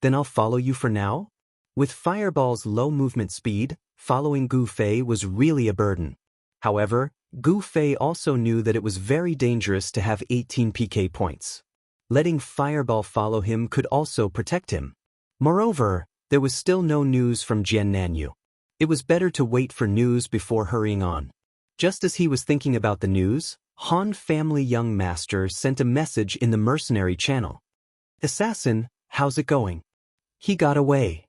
A: "Then I'll follow you for now?" With Fireball's low movement speed, following Gu Fei was really a burden. However, Gu Fei also knew that it was very dangerous to have 18 PK points. Letting Fireball follow him could also protect him. Moreover, there was still no news from Jian Nanyu. It was better to wait for news before hurrying on. Just as he was thinking about the news, Han Family Young Master sent a message in the mercenary channel. "Assassin, how's it going?" "He got away."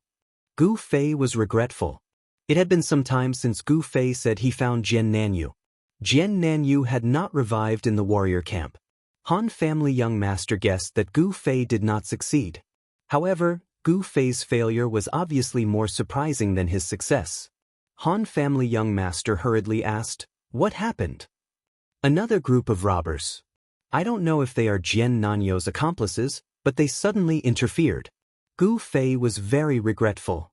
A: Gu Fei was regretful. It had been some time since Gu Fei said he found Jian Nanyu. Jian Nanyu had not revived in the warrior camp. Han Family Young Master guessed that Gu Fei did not succeed. However, Gu Fei's failure was obviously more surprising than his success. Han Family Young Master hurriedly asked, "What happened?" "Another group of robbers. I don't know if they are Jian Nanyu's accomplices, but they suddenly interfered." Gu Fei was very regretful.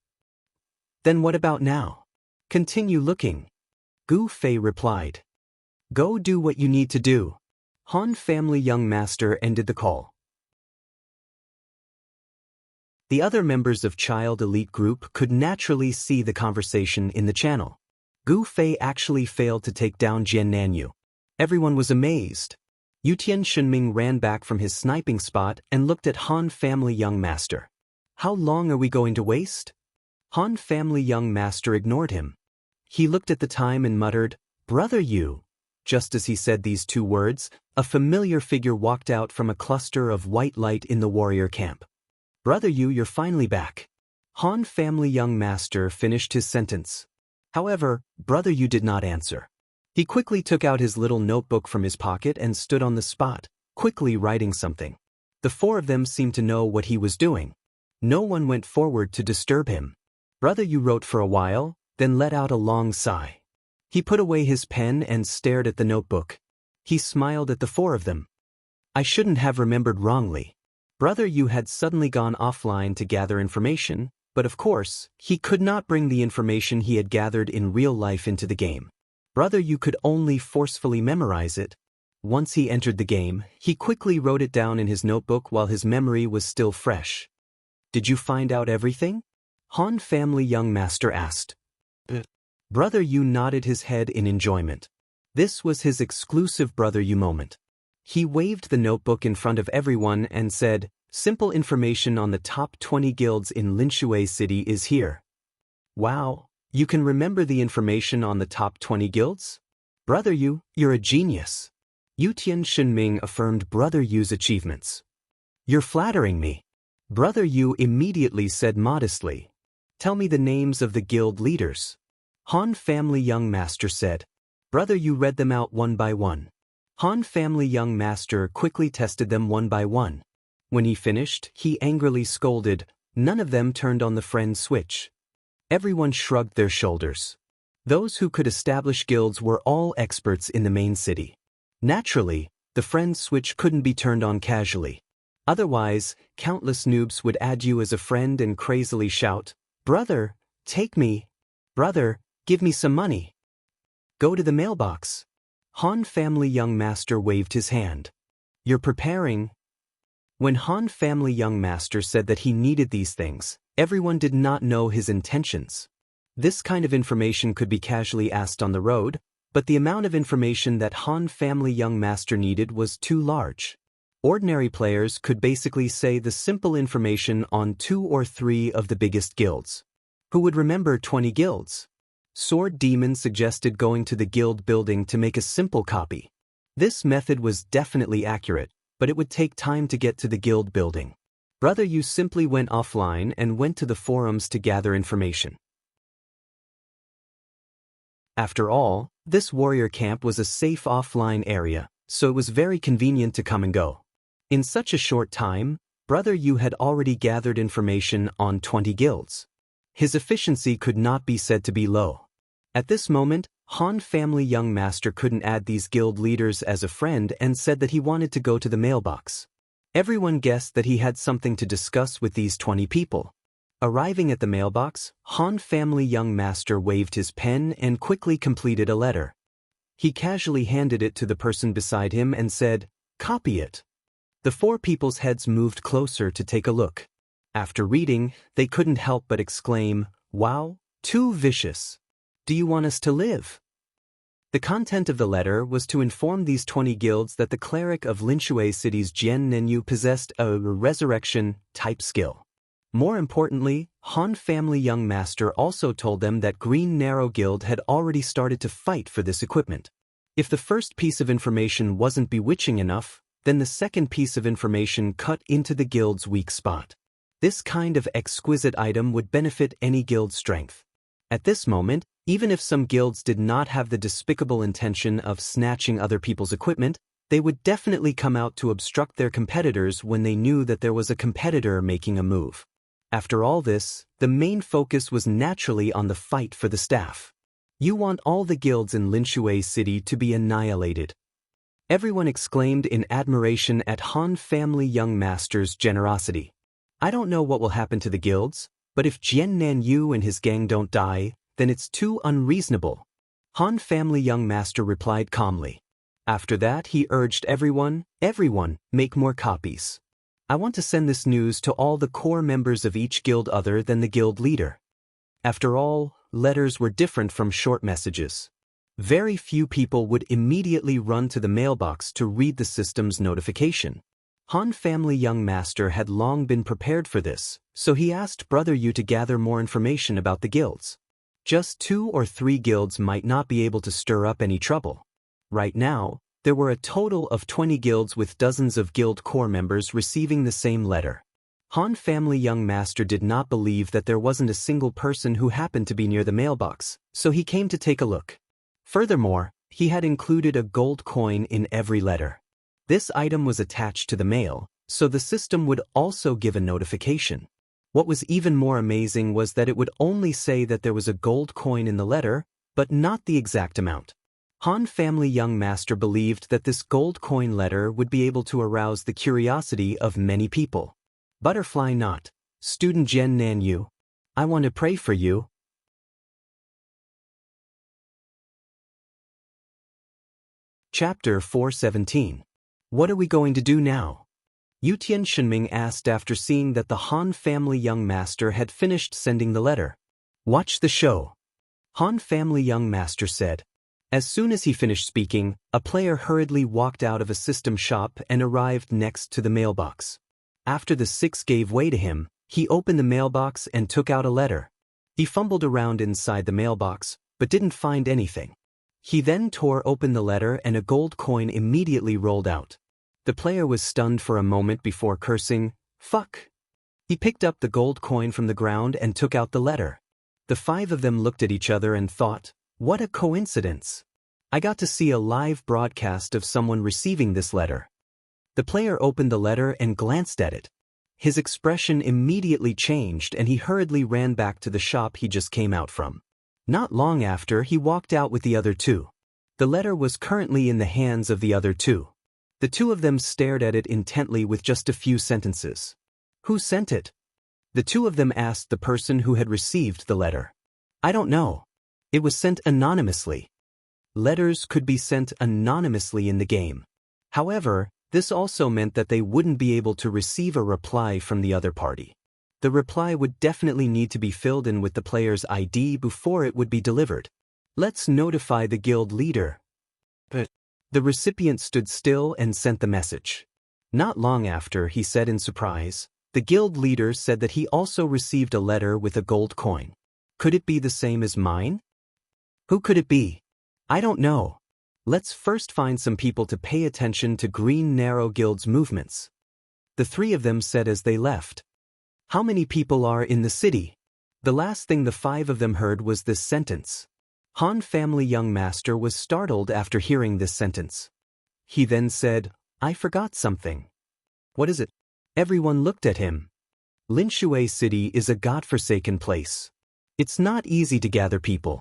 A: "Then what about now?" "Continue looking." Gu Fei replied. "Go do what you need to do." Han Family Young Master ended the call. The other members of Child Elite Group could naturally see the conversation in the channel. Gu Fei actually failed to take down Jian Nanyu. Everyone was amazed. Yutian Shunming ran back from his sniping spot and looked at Han Family Young Master. "How long are we going to waste?" Han Family Young Master ignored him. He looked at the time and muttered, "Brother Yu." Just as he said these 2 words, a familiar figure walked out from a cluster of white light in the warrior camp. "Brother Yu, you're finally back." Han Family Young Master finished his sentence. However, Brother Yu did not answer. He quickly took out his little notebook from his pocket and stood on the spot, quickly writing something. The 4 of them seemed to know what he was doing. No one went forward to disturb him. Brother Yu wrote for a while, then let out a long sigh. He put away his pen and stared at the notebook. He smiled at the 4 of them. "I shouldn't have remembered wrongly." Brother Yu had suddenly gone offline to gather information, but of course, he could not bring the information he had gathered in real life into the game. Brother Yu could only forcefully memorize it. Once he entered the game, he quickly wrote it down in his notebook while his memory was still fresh. "Did you find out everything?" Han Family Young Master asked. Brother Yu nodded his head in enjoyment. This was his exclusive Brother Yu moment. He waved the notebook in front of everyone and said, "Simple information on the top 20 guilds in Linshui City is here." "Wow, you can remember the information on the top 20 guilds? Brother Yu, you're a genius." Yutian Shunming affirmed Brother Yu's achievements. "You're flattering me." Brother Yu immediately said modestly, "Tell me the names of the guild leaders." Han Family Young Master said. Brother Yu read them out one by one. Han Family Young Master quickly tested them one by one. When he finished, he angrily scolded, "None of them turned on the friend switch." Everyone shrugged their shoulders. Those who could establish guilds were all experts in the main city. Naturally, the friend switch couldn't be turned on casually. Otherwise, countless noobs would add you as a friend and crazily shout, "Brother, take me! Brother, Give me some money. Go to the mailbox. Han Family Young Master waved his hand. You're preparing. When Han Family Young Master said that he needed these things, everyone did not know his intentions. This kind of information could be casually asked on the road, but the amount of information that Han Family Young Master needed was too large. Ordinary players could basically say the simple information on 2 or 3 of the biggest guilds. Who would remember 20 guilds? Sword Demon suggested going to the guild building to make a simple copy. This method was definitely accurate, but it would take time to get to the guild building. Brother Yu simply went offline and went to the forums to gather information. After all, this warrior camp was a safe offline area, so it was very convenient to come and go. In such a short time, Brother Yu had already gathered information on 20 guilds. His efficiency could not be said to be low. At this moment, Han Family Young Master couldn't add these guild leaders as a friend and said that he wanted to go to the mailbox. Everyone guessed that he had something to discuss with these 20 people. Arriving at the mailbox, Han Family Young Master waved his pen and quickly completed a letter. He casually handed it to the person beside him and said, "Copy it." The 4 people's heads moved closer to take a look. After reading, they couldn't help but exclaim, "Wow, too vicious. Do you want us to live?" The content of the letter was to inform these 20 guilds that the cleric of Linshui City's Jian Nenyu possessed a resurrection-type skill. More importantly, Han Family Young Master also told them that Green Narrow Guild had already started to fight for this equipment. If the first piece of information wasn't bewitching enough, then the second piece of information cut into the guild's weak spot. This kind of exquisite item would benefit any guild's strength. At this moment, even if some guilds did not have the despicable intention of snatching other people's equipment, they would definitely come out to obstruct their competitors when they knew that there was a competitor making a move. After all this, the main focus was naturally on the fight for the staff. You want all the guilds in Linshui City to be annihilated. Everyone exclaimed in admiration at Han Family Young Master's generosity. I don't know what will happen to the guilds, but if Jian Nanyu and his gang don't die, then it's too unreasonable. Han Family Young Master replied calmly. After that, he urged everyone, make more copies. I want to send this news to all the core members of each guild other than the guild leader. After all, letters were different from short messages. Very few people would immediately run to the mailbox to read the system's notification. Han Family Young Master had long been prepared for this, so he asked Brother Yu to gather more information about the guilds. Just 2 or 3 guilds might not be able to stir up any trouble. Right now, there were a total of 20 guilds with dozens of guild core members receiving the same letter. Han Family Young Master did not believe that there wasn't a single person who happened to be near the mailbox, so he came to take a look. Furthermore, he had included a gold coin in every letter. This item was attached to the mail, so the system would also give a notification. What was even more amazing was that it would only say that there was a gold coin in the letter, but not the exact amount. Han Family Young Master believed that this gold coin letter would be able to arouse the curiosity of many people. Butterfly Knot, Student Jian Nanyu, I want to pray for you. Chapter 417. What are we going to do now? Yutian Shenming asked after seeing that the Han Family Young Master had finished sending the letter. Watch the show. Han Family Young Master said. As soon as he finished speaking, a player hurriedly walked out of a system shop and arrived next to the mailbox. After the 6 gave way to him, he opened the mailbox and took out a letter. He fumbled around inside the mailbox, but didn't find anything. He then tore open the letter and a gold coin immediately rolled out. The player was stunned for a moment before cursing, "Fuck." He picked up the gold coin from the ground and took out the letter. The 5 of them looked at each other and thought, what a coincidence. I got to see a live broadcast of someone receiving this letter. The player opened the letter and glanced at it. His expression immediately changed and he hurriedly ran back to the shop he just came out from. Not long after, he walked out with the other 2. The letter was currently in the hands of the other 2. The 2 of them stared at it intently with just a few sentences. Who sent it? The 2 of them asked the person who had received the letter. I don't know. It was sent anonymously. Letters could be sent anonymously in the game. However, this also meant that they wouldn't be able to receive a reply from the other party. The reply would definitely need to be filled in with the player's ID before it would be delivered. Let's notify the guild leader. But the recipient stood still and sent the message. Not long after, he said in surprise, the guild leader said that he also received a letter with a gold coin. Could it be the same as mine? Who could it be? I don't know. Let's first find some people to pay attention to Green Narrow Guild's movements. The three of them said as they left. How many people are in the city? The last thing the five of them heard was this sentence. Han family young master was startled after hearing this sentence. He then said, I forgot something. What is it? Everyone looked at him. Linshui City is a godforsaken place. It's not easy to gather people.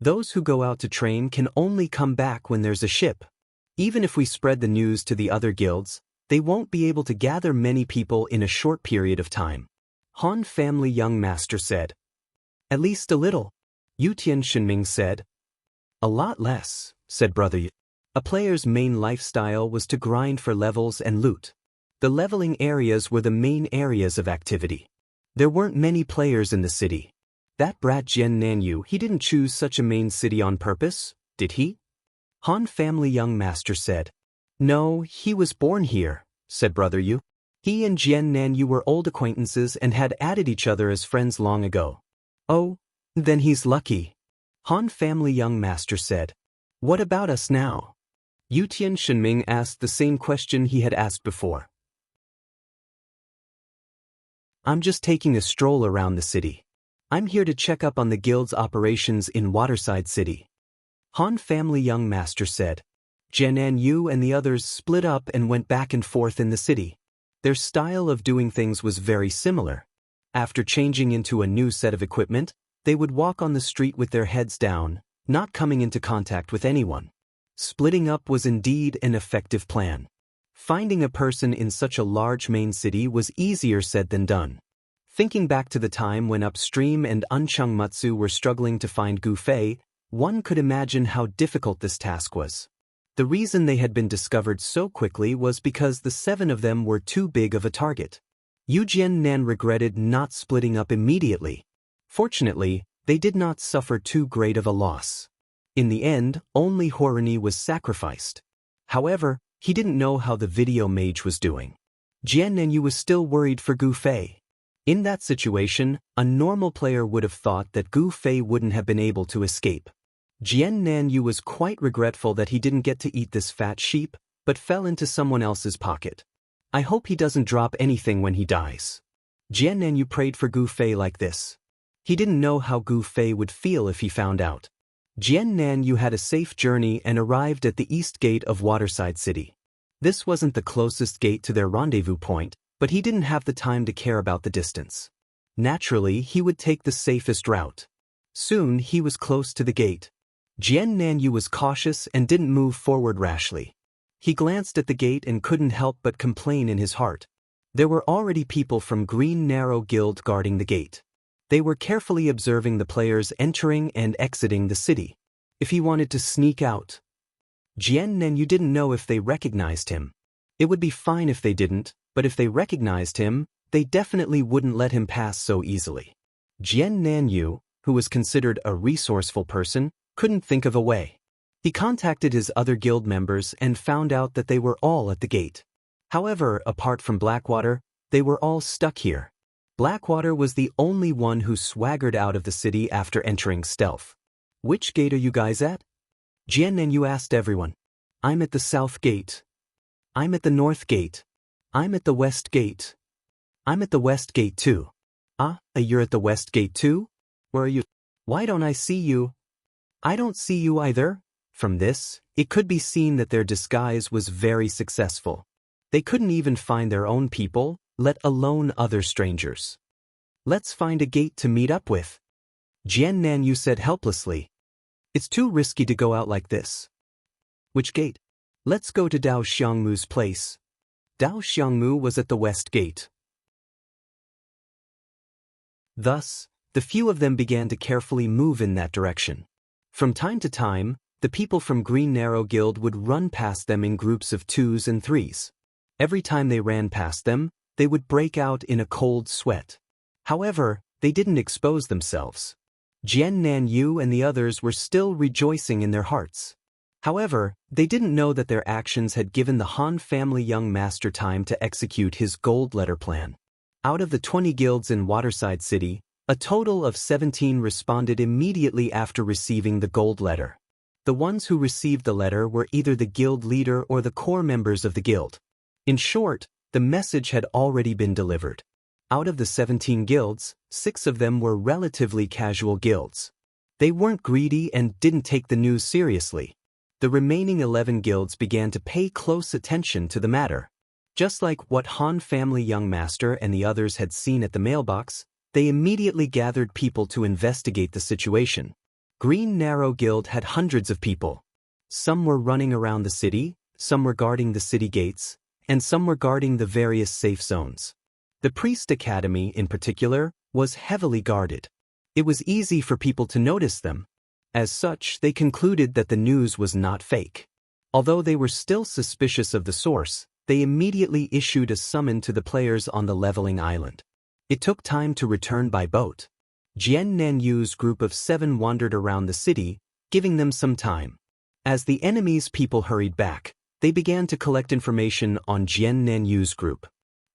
A: Those who go out to train can only come back when there's a ship. Even if we spread the news to the other guilds, they won't be able to gather many people in a short period of time. Han family young master said. At least a little. Yutian Shinming said. A lot less, said Brother Yu. A player's main lifestyle was to grind for levels and loot. The leveling areas were the main areas of activity. There weren't many players in the city. That brat Jian Nanyu, he didn't choose such a main city on purpose, did he? Han family young master said. No, he was born here, said Brother Yu. He and Jian Nanyu were old acquaintances and had added each other as friends long ago. Oh, then he's lucky. Han family young master said. What about us now? Yutian Shinming asked the same question he had asked before. I'm just taking a stroll around the city. I'm here to check up on the guild's operations in Waterside City. Han family young master said. Jianan Yu and the others split up and went back and forth in the city. Their style of doing things was very similar. After changing into a new set of equipment, they would walk on the street with their heads down, not coming into contact with anyone. Splitting up was indeed an effective plan. Finding a person in such a large main city was easier said than done. Thinking back to the time when Upstream and Unchung Matsu were struggling to find Gu Fei, one could imagine how difficult this task was. The reason they had been discovered so quickly was because the seven of them were too big of a target. Yu Jiannan regretted not splitting up immediately. Fortunately, they did not suffer too great of a loss. In the end, only Horani was sacrificed. However, he didn't know how the video mage was doing. Jiannenyu was still worried for Gu Fei. In that situation, a normal player would have thought that Gu Fei wouldn't have been able to escape. Jiannenyu was quite regretful that he didn't get to eat this fat sheep, but fell into someone else's pocket. I hope he doesn't drop anything when he dies. Jiannenyu prayed for Gu Fei like this. He didn't know how Gu Fei would feel if he found out. Jiannenyu had a safe journey and arrived at the east gate of Waterside City. This wasn't the closest gate to their rendezvous point, but he didn't have the time to care about the distance. Naturally, he would take the safest route. Soon, he was close to the gate. Jiannenyu was cautious and didn't move forward rashly. He glanced at the gate and couldn't help but complain in his heart. There were already people from Green Narrow Guild guarding the gate. They were carefully observing the players entering and exiting the city. If he wanted to sneak out, Jiannenyu didn't know if they recognized him. It would be fine if they didn't, but if they recognized him, they definitely wouldn't let him pass so easily. Jiannenyu, who was considered a resourceful person, couldn't think of a way. He contacted his other guild members and found out that they were all at the gate. However, apart from Blackwater, they were all stuck here. Blackwater was the only one who swaggered out of the city after entering stealth. Which gate are you guys at? Jiannenyu asked everyone. I'm at the south gate. I'm at the north gate. I'm at the west gate. I'm at the west gate too. You're at the west gate too? Where are you? Why don't I see you? I don't see you either. From this, it could be seen that their disguise was very successful. They couldn't even find their own people, let alone other strangers. Let's find a gate to meet up with. Jiannenyu said helplessly. It's too risky to go out like this. Which gate? Let's go to Dao Xiangmu's place. Dao Xiangmu was at the west gate. Thus, the few of them began to carefully move in that direction. From time to time, the people from Green Narrow Guild would run past them in groups of 2s and 3s. Every time they ran past them, they would break out in a cold sweat. However, they didn't expose themselves. Jian Nanyu and the others were still rejoicing in their hearts. However, they didn't know that their actions had given the Han family young master time to execute his gold letter plan. Out of the 20 guilds in Waterside City, a total of 17 responded immediately after receiving the gold letter. The ones who received the letter were either the guild leader or the core members of the guild. In short, the message had already been delivered. Out of the 17 guilds, 6 of them were relatively casual guilds. They weren't greedy and didn't take the news seriously. The remaining 11 guilds began to pay close attention to the matter. Just like what Han family young master and the others had seen at the mailbox, they immediately gathered people to investigate the situation. Green Narrow Guild had hundreds of people. Some were running around the city, some were guarding the city gates, and some were guarding the various safe zones. The Priest Academy, in particular, was heavily guarded. It was easy for people to notice them. As such, they concluded that the news was not fake. Although they were still suspicious of the source, they immediately issued a summon to the players on the leveling island. It took time to return by boat. Jian Nanyu's group of 7 wandered around the city, giving them some time. As the enemy's people hurried back, they began to collect information on Jian Nanyu's group.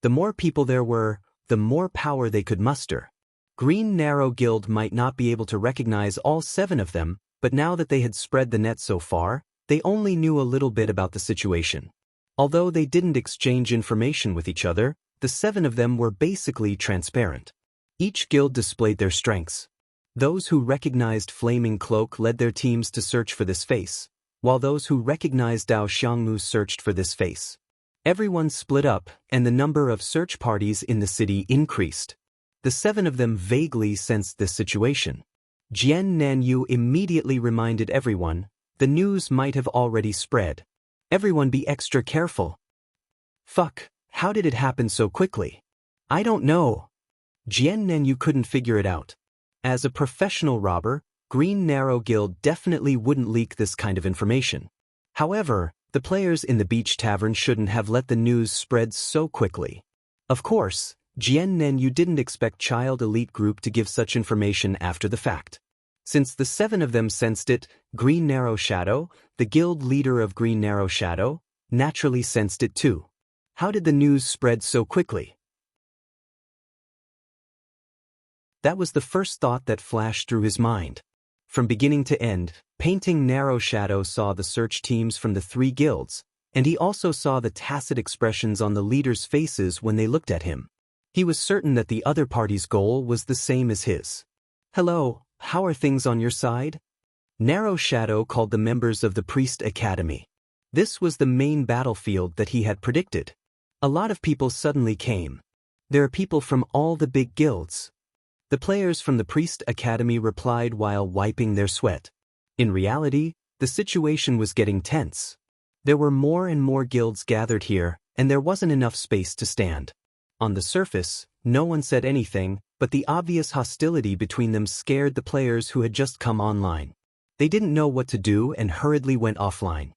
A: The more people there were, the more power they could muster. Green Narrow Guild might not be able to recognize all 7 of them, but now that they had spread the net so far, they only knew a little bit about the situation. Although they didn't exchange information with each other, the 7 of them were basically transparent. Each guild displayed their strengths. Those who recognized Flaming Cloak led their teams to search for this face, while those who recognized Dao Xiangmu searched for this face. Everyone split up, and the number of search parties in the city increased. The 7 of them vaguely sensed this situation. Jian Nanyu immediately reminded everyone, the news might have already spread. Everyone be extra careful. Fuck, how did it happen so quickly? I don't know. Jian Nanyu couldn't figure it out. As a professional robber, Green Narrow Guild definitely wouldn't leak this kind of information. However, the players in the beach tavern shouldn't have let the news spread so quickly. Of course, Jian Nanyu didn't expect Child Elite Group to give such information after the fact. Since the 7 of them sensed it, Green Narrow Shadow, the guild leader of Green Narrow Shadow, naturally sensed it too. How did the news spread so quickly? That was the first thought that flashed through his mind. From beginning to end, Painting Narrow Shadow saw the search teams from the 3 guilds, and he also saw the tacit expressions on the leaders' faces when they looked at him. He was certain that the other party's goal was the same as his. Hello, how are things on your side? Narrow Shadow called the members of the Priest Academy. This was the main battlefield that he had predicted. A lot of people suddenly came. There are people from all the big guilds. The players from the Priest Academy replied while wiping their sweat. In reality, the situation was getting tense. There were more and more guilds gathered here, and there wasn't enough space to stand. On the surface, no one said anything, but the obvious hostility between them scared the players who had just come online. They didn't know what to do and hurriedly went offline.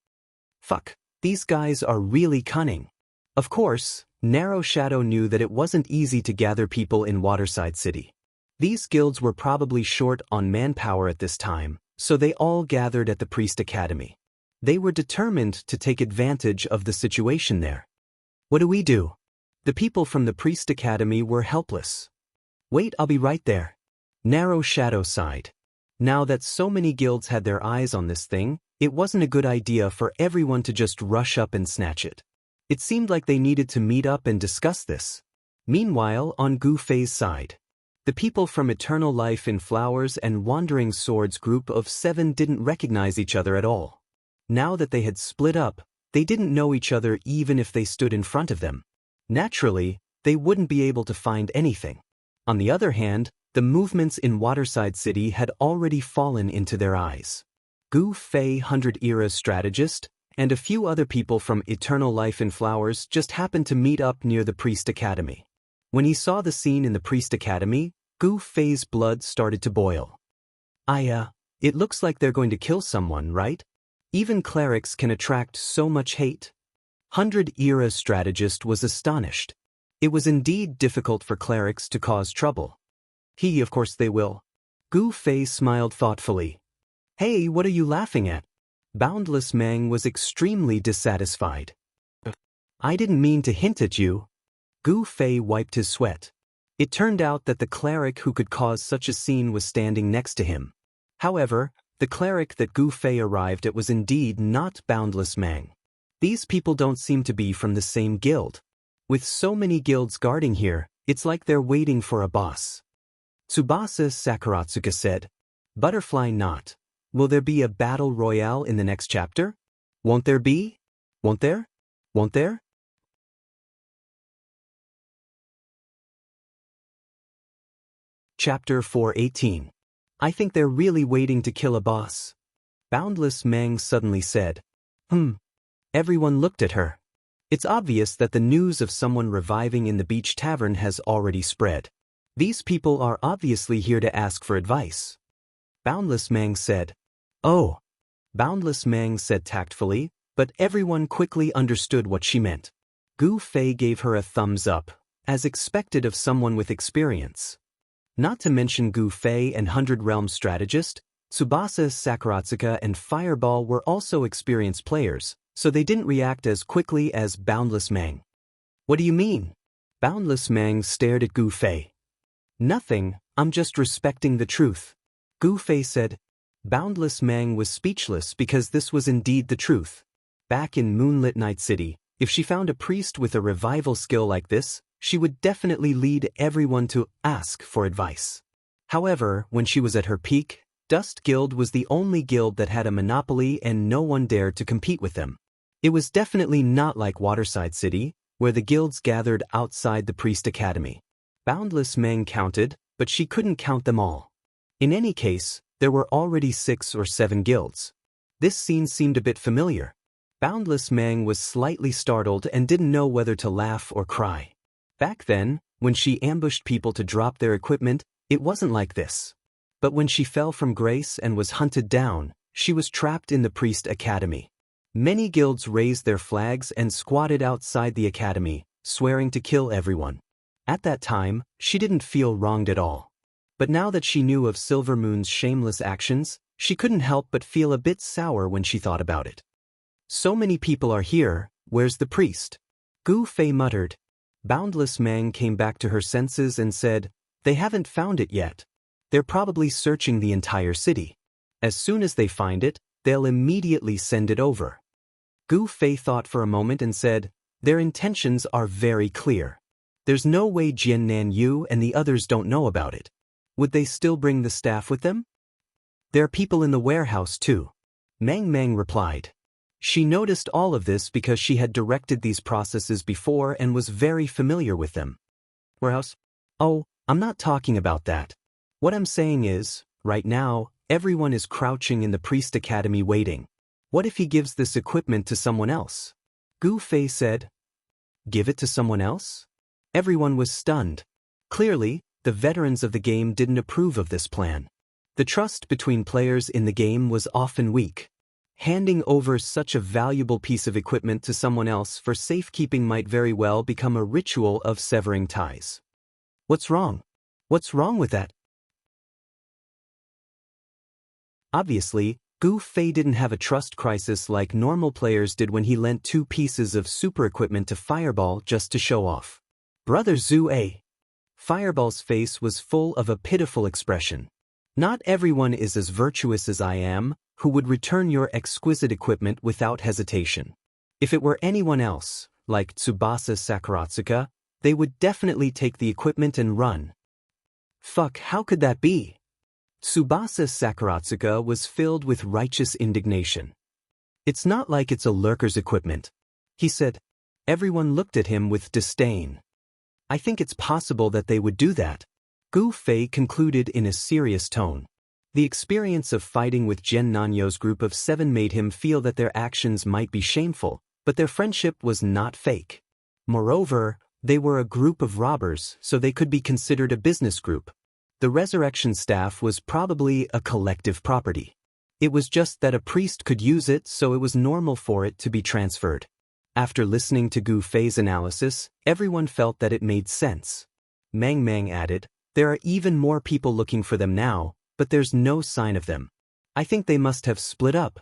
A: Fuck, these guys are really cunning. Of course, Narrow Shadow knew that it wasn't easy to gather people in Waterside City. These guilds were probably short on manpower at this time, so they all gathered at the Priest Academy. They were determined to take advantage of the situation there. What do we do? The people from the Priest Academy were helpless. Wait, I'll be right there. Narrow Shadow sighed. Now that so many guilds had their eyes on this thing, it wasn't a good idea for everyone to just rush up and snatch it. It seemed like they needed to meet up and discuss this. Meanwhile, on Gu Fei's side, the people from Eternal Life in Flowers and Wandering Swords group of 7 didn't recognize each other at all. Now that they had split up, they didn't know each other even if they stood in front of them. Naturally, they wouldn't be able to find anything. On the other hand, the movements in Waterside City had already fallen into their eyes. Gu Fei 100-era strategist, and a few other people from Eternal Life in Flowers just happened to meet up near the Priest Academy. When he saw the scene in the Priest Academy, Gu Fei's blood started to boil. It looks like they're going to kill someone, right? Even clerics can attract so much hate. 100-era strategist was astonished. It was indeed difficult for clerics to cause trouble. Of course they will. Gu Fei smiled thoughtfully. Hey, what are you laughing at? Boundless Mang was extremely dissatisfied. I didn't mean to hint at you. Gu Fei wiped his sweat. It turned out that the cleric who could cause such a scene was standing next to him. However, the cleric that Gu Fei arrived at was indeed not Boundless Mang. These people don't seem to be from the same guild. With so many guilds guarding here, it's like they're waiting for a boss. Tsubasa Sakuratsuka said, Butterfly Knot. Will there be a battle royale in the next chapter? Won't there be? Won't there? Won't there? Chapter 418. I think they're really waiting to kill a boss. Boundless Mang suddenly said. Everyone looked at her. It's obvious that the news of someone reviving in the beach tavern has already spread. These people are obviously here to ask for advice. Boundless Mang said. Oh. Boundless Mang said tactfully, but everyone quickly understood what she meant. Gu Fei gave her a thumbs up, as expected of someone with experience. Not to mention Gu Fei and 100 Realm strategist, Tsubasa Sakuratsuka and Fireball were also experienced players, so they didn't react as quickly as Boundless Mang. What do you mean? Boundless Mang stared at Gu Fei. Nothing, I'm just respecting the truth. Gu Fei said. Boundless Mang was speechless because this was indeed the truth. Back in Moonlit Night City, if she found a priest with a revival skill like this, she would definitely lead everyone to ask for advice. However, when she was at her peak, Dust Guild was the only guild that had a monopoly and no one dared to compete with them. It was definitely not like Waterside City, where the guilds gathered outside the Priest Academy. Boundless Mang counted, but she couldn't count them all. In any case, there were already 6 or 7 guilds. This scene seemed a bit familiar. Boundless Mang was slightly startled and didn't know whether to laugh or cry. Back then, when she ambushed people to drop their equipment, it wasn't like this. But when she fell from grace and was hunted down, she was trapped in the Priest Academy. Many guilds raised their flags and squatted outside the academy, swearing to kill everyone. At that time, she didn't feel wronged at all. But now that she knew of Silver Moon's shameless actions, she couldn't help but feel a bit sour when she thought about it. So many people are here, where's the priest? Gu Fei muttered. Boundless Mang came back to her senses and said, They haven't found it yet. They're probably searching the entire city. As soon as they find it, they'll immediately send it over. Gu Fei thought for a moment and said, Their intentions are very clear. There's no way Jian Nan Yu and the others don't know about it. Would they still bring the staff with them? There are people in the warehouse too. Mang Mang replied. She noticed all of this because she had directed these processes before and was very familiar with them. Warehouse? Oh, I'm not talking about that. What I'm saying is, right now, everyone is crouching in the Priest Academy waiting. What if he gives this equipment to someone else? Gu Fei said. Give it to someone else? Everyone was stunned. Clearly, the veterans of the game didn't approve of this plan. The trust between players in the game was often weak. Handing over such a valuable piece of equipment to someone else for safekeeping might very well become a ritual of severing ties. What's wrong? What's wrong with that? Obviously, Gu Fei didn't have a trust crisis like normal players did when he lent 2 pieces of super equipment to Fireball just to show off. Brother Zhu A. Fireball's face was full of a pitiful expression. Not everyone is as virtuous as I am, who would return your exquisite equipment without hesitation. If it were anyone else, like Tsubasa Sakuratsuka, they would definitely take the equipment and run. Fuck, how could that be? Tsubasa Sakuratsuka was filled with righteous indignation. It's not like it's a lurker's equipment, he said. Everyone looked at him with disdain. I think it's possible that they would do that. Gu Fei concluded in a serious tone. The experience of fighting with Jian Nanyo's group of 7 made him feel that their actions might be shameful, but their friendship was not fake. Moreover, they were a group of robbers, so they could be considered a business group. The resurrection staff was probably a collective property. It was just that a priest could use it, so it was normal for it to be transferred. After listening to Gu Fei's analysis, everyone felt that it made sense. Mang Mang added, "There are even more people looking for them now, but there's no sign of them. I think they must have split up."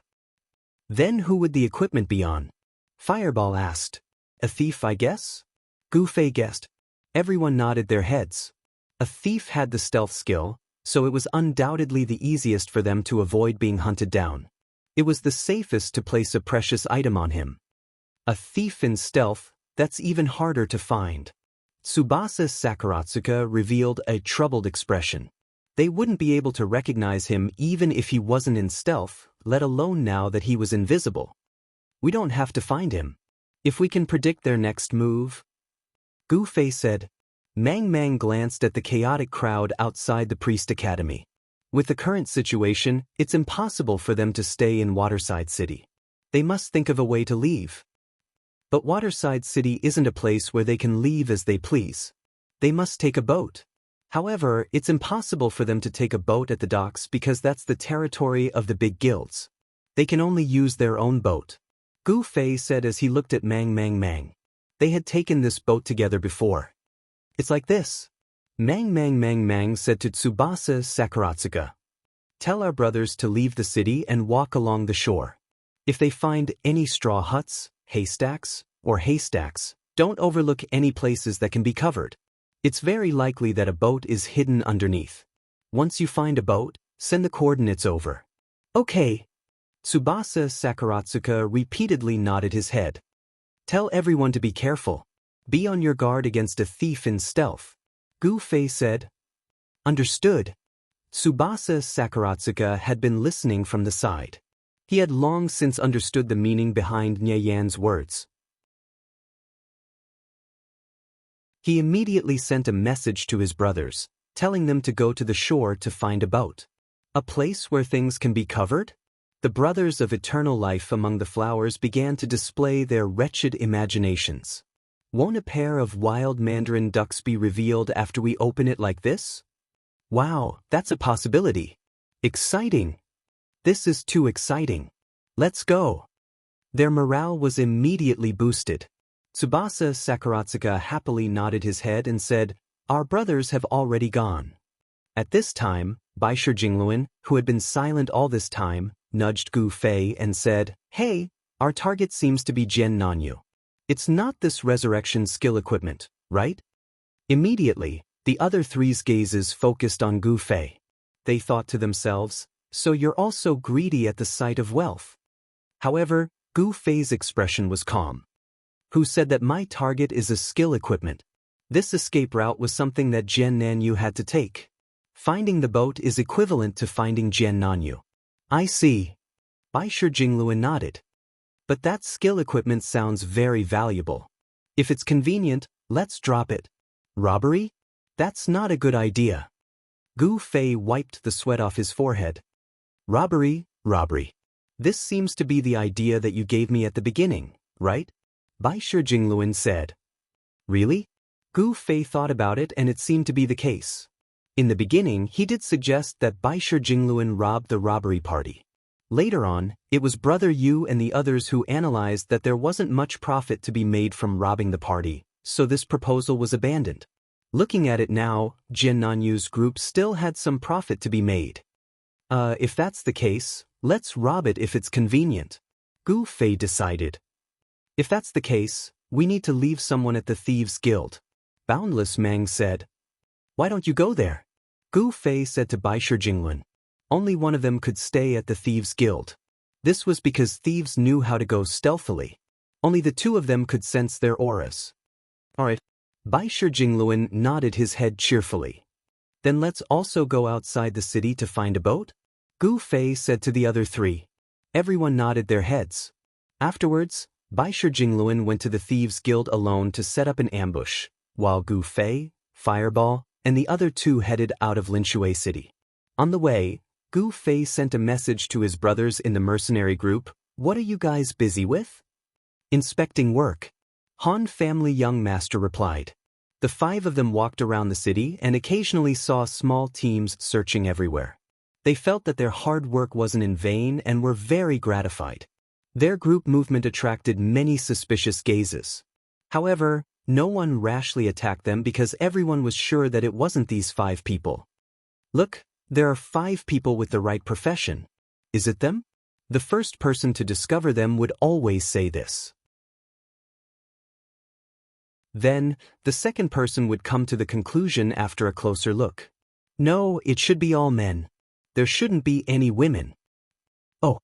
A: "Then who would the equipment be on?" Fireball asked. "A thief, I guess?" Gu Fei guessed. Everyone nodded their heads. A thief had the stealth skill, so it was undoubtedly the easiest for them to avoid being hunted down. It was the safest to place a precious item on him. A thief in stealth, that's even harder to find. Tsubasa Sakuratsuka revealed a troubled expression. They wouldn't be able to recognize him even if he wasn't in stealth, let alone now that he was invisible. "We don't have to find him. If we can predict their next move." Gu Fei said. Mang Mang glanced at the chaotic crowd outside the Priest Academy. With the current situation, it's impossible for them to stay in Waterside City. They must think of a way to leave. But Waterside City isn't a place where they can leave as they please. They must take a boat. However, it's impossible for them to take a boat at the docks because that's the territory of the big guilds. They can only use their own boat. Gu Fei said as he looked at Mang Mang. They had taken this boat together before. "It's like this." Mang said to Tsubasa Sakuratsuka. "Tell our brothers to leave the city and walk along the shore. If they find any straw huts, haystacks, don't overlook any places that can be covered. It's very likely that a boat is hidden underneath. Once you find a boat, send the coordinates over." "Okay." Tsubasa Sakuratsuka repeatedly nodded his head. "Tell everyone to be careful. Be on your guard against a thief in stealth." Gu Fei said. "Understood." Tsubasa Sakuratsuka had been listening from the side. He had long since understood the meaning behind Nye Yan's words. He immediately sent a message to his brothers, telling them to go to the shore to find a boat. A place where things can be covered? The brothers of eternal life among the flowers began to display their wretched imaginations. Won't a pair of wild mandarin ducks be revealed after we open it like this? Wow, that's a possibility. Exciting. This is too exciting. Let's go. Their morale was immediately boosted. Tsubasa Sakuratsuka happily nodded his head and said, "Our brothers have already gone." At this time, Bai Shijingluan, who had been silent all this time, nudged Gu Fei and said, "Hey, our target seems to be Jian Nanyu. It's not this resurrection skill equipment, right?" Immediately, the other three's gazes focused on Gu Fei. They thought to themselves, "So you're also greedy at the sight of wealth." However, Gu Fei's expression was calm. "Who said that my target is a skill equipment? This escape route was something that Jian Nanyu had to take. Finding the boat is equivalent to finding Jian Nanyu." "I see." Bai Shijingluan nodded. "But that skill equipment sounds very valuable. If it's convenient, let's drop it." "Robbery? That's not a good idea." Gu Fei wiped the sweat off his forehead. Robbery. This seems to be the idea that you gave me at the beginning, right?" Bai Shijingluan said. "Really?" Gu Fei thought about it and it seemed to be the case. In the beginning, he did suggest that Bai Shijingluan robbed the robbery party. Later on, it was Brother Yu and the others who analyzed that there wasn't much profit to be made from robbing the party, so this proposal was abandoned. Looking at it now, Jian Nanyu's group still had some profit to be made. If that's the case, let's rob it if it's convenient," Gu Fei decided. "If that's the case, we need to leave someone at the Thieves' Guild," Boundless Mang said. "Why don't you go there?" Gu Fei said to Bai Shijingluan. Only one of them could stay at the Thieves' Guild. This was because thieves knew how to go stealthily. Only the two of them could sense their auras. "Alright." Bai Shijingluan nodded his head cheerfully. "Then let's also go outside the city to find a boat?" Gu Fei said to the other three. Everyone nodded their heads. Afterwards, Bai Shijingluan went to the Thieves' Guild alone to set up an ambush, while Gu Fei, Fireball, and the other two headed out of Linshui City. On the way, Gu Fei sent a message to his brothers in the mercenary group. "What are you guys busy with?" "Inspecting work," Han family young master replied. The 5 of them walked around the city and occasionally saw small teams searching everywhere. They felt that their hard work wasn't in vain and were very gratified. Their group movement attracted many suspicious gazes. However, no one rashly attacked them because everyone was sure that it wasn't these 5 people. Look, there are 5 people with the right profession. Is it them? The first person to discover them would always say this. Then, the second person would come to the conclusion after a closer look. No, it should be all men. There shouldn't be any women. Oh.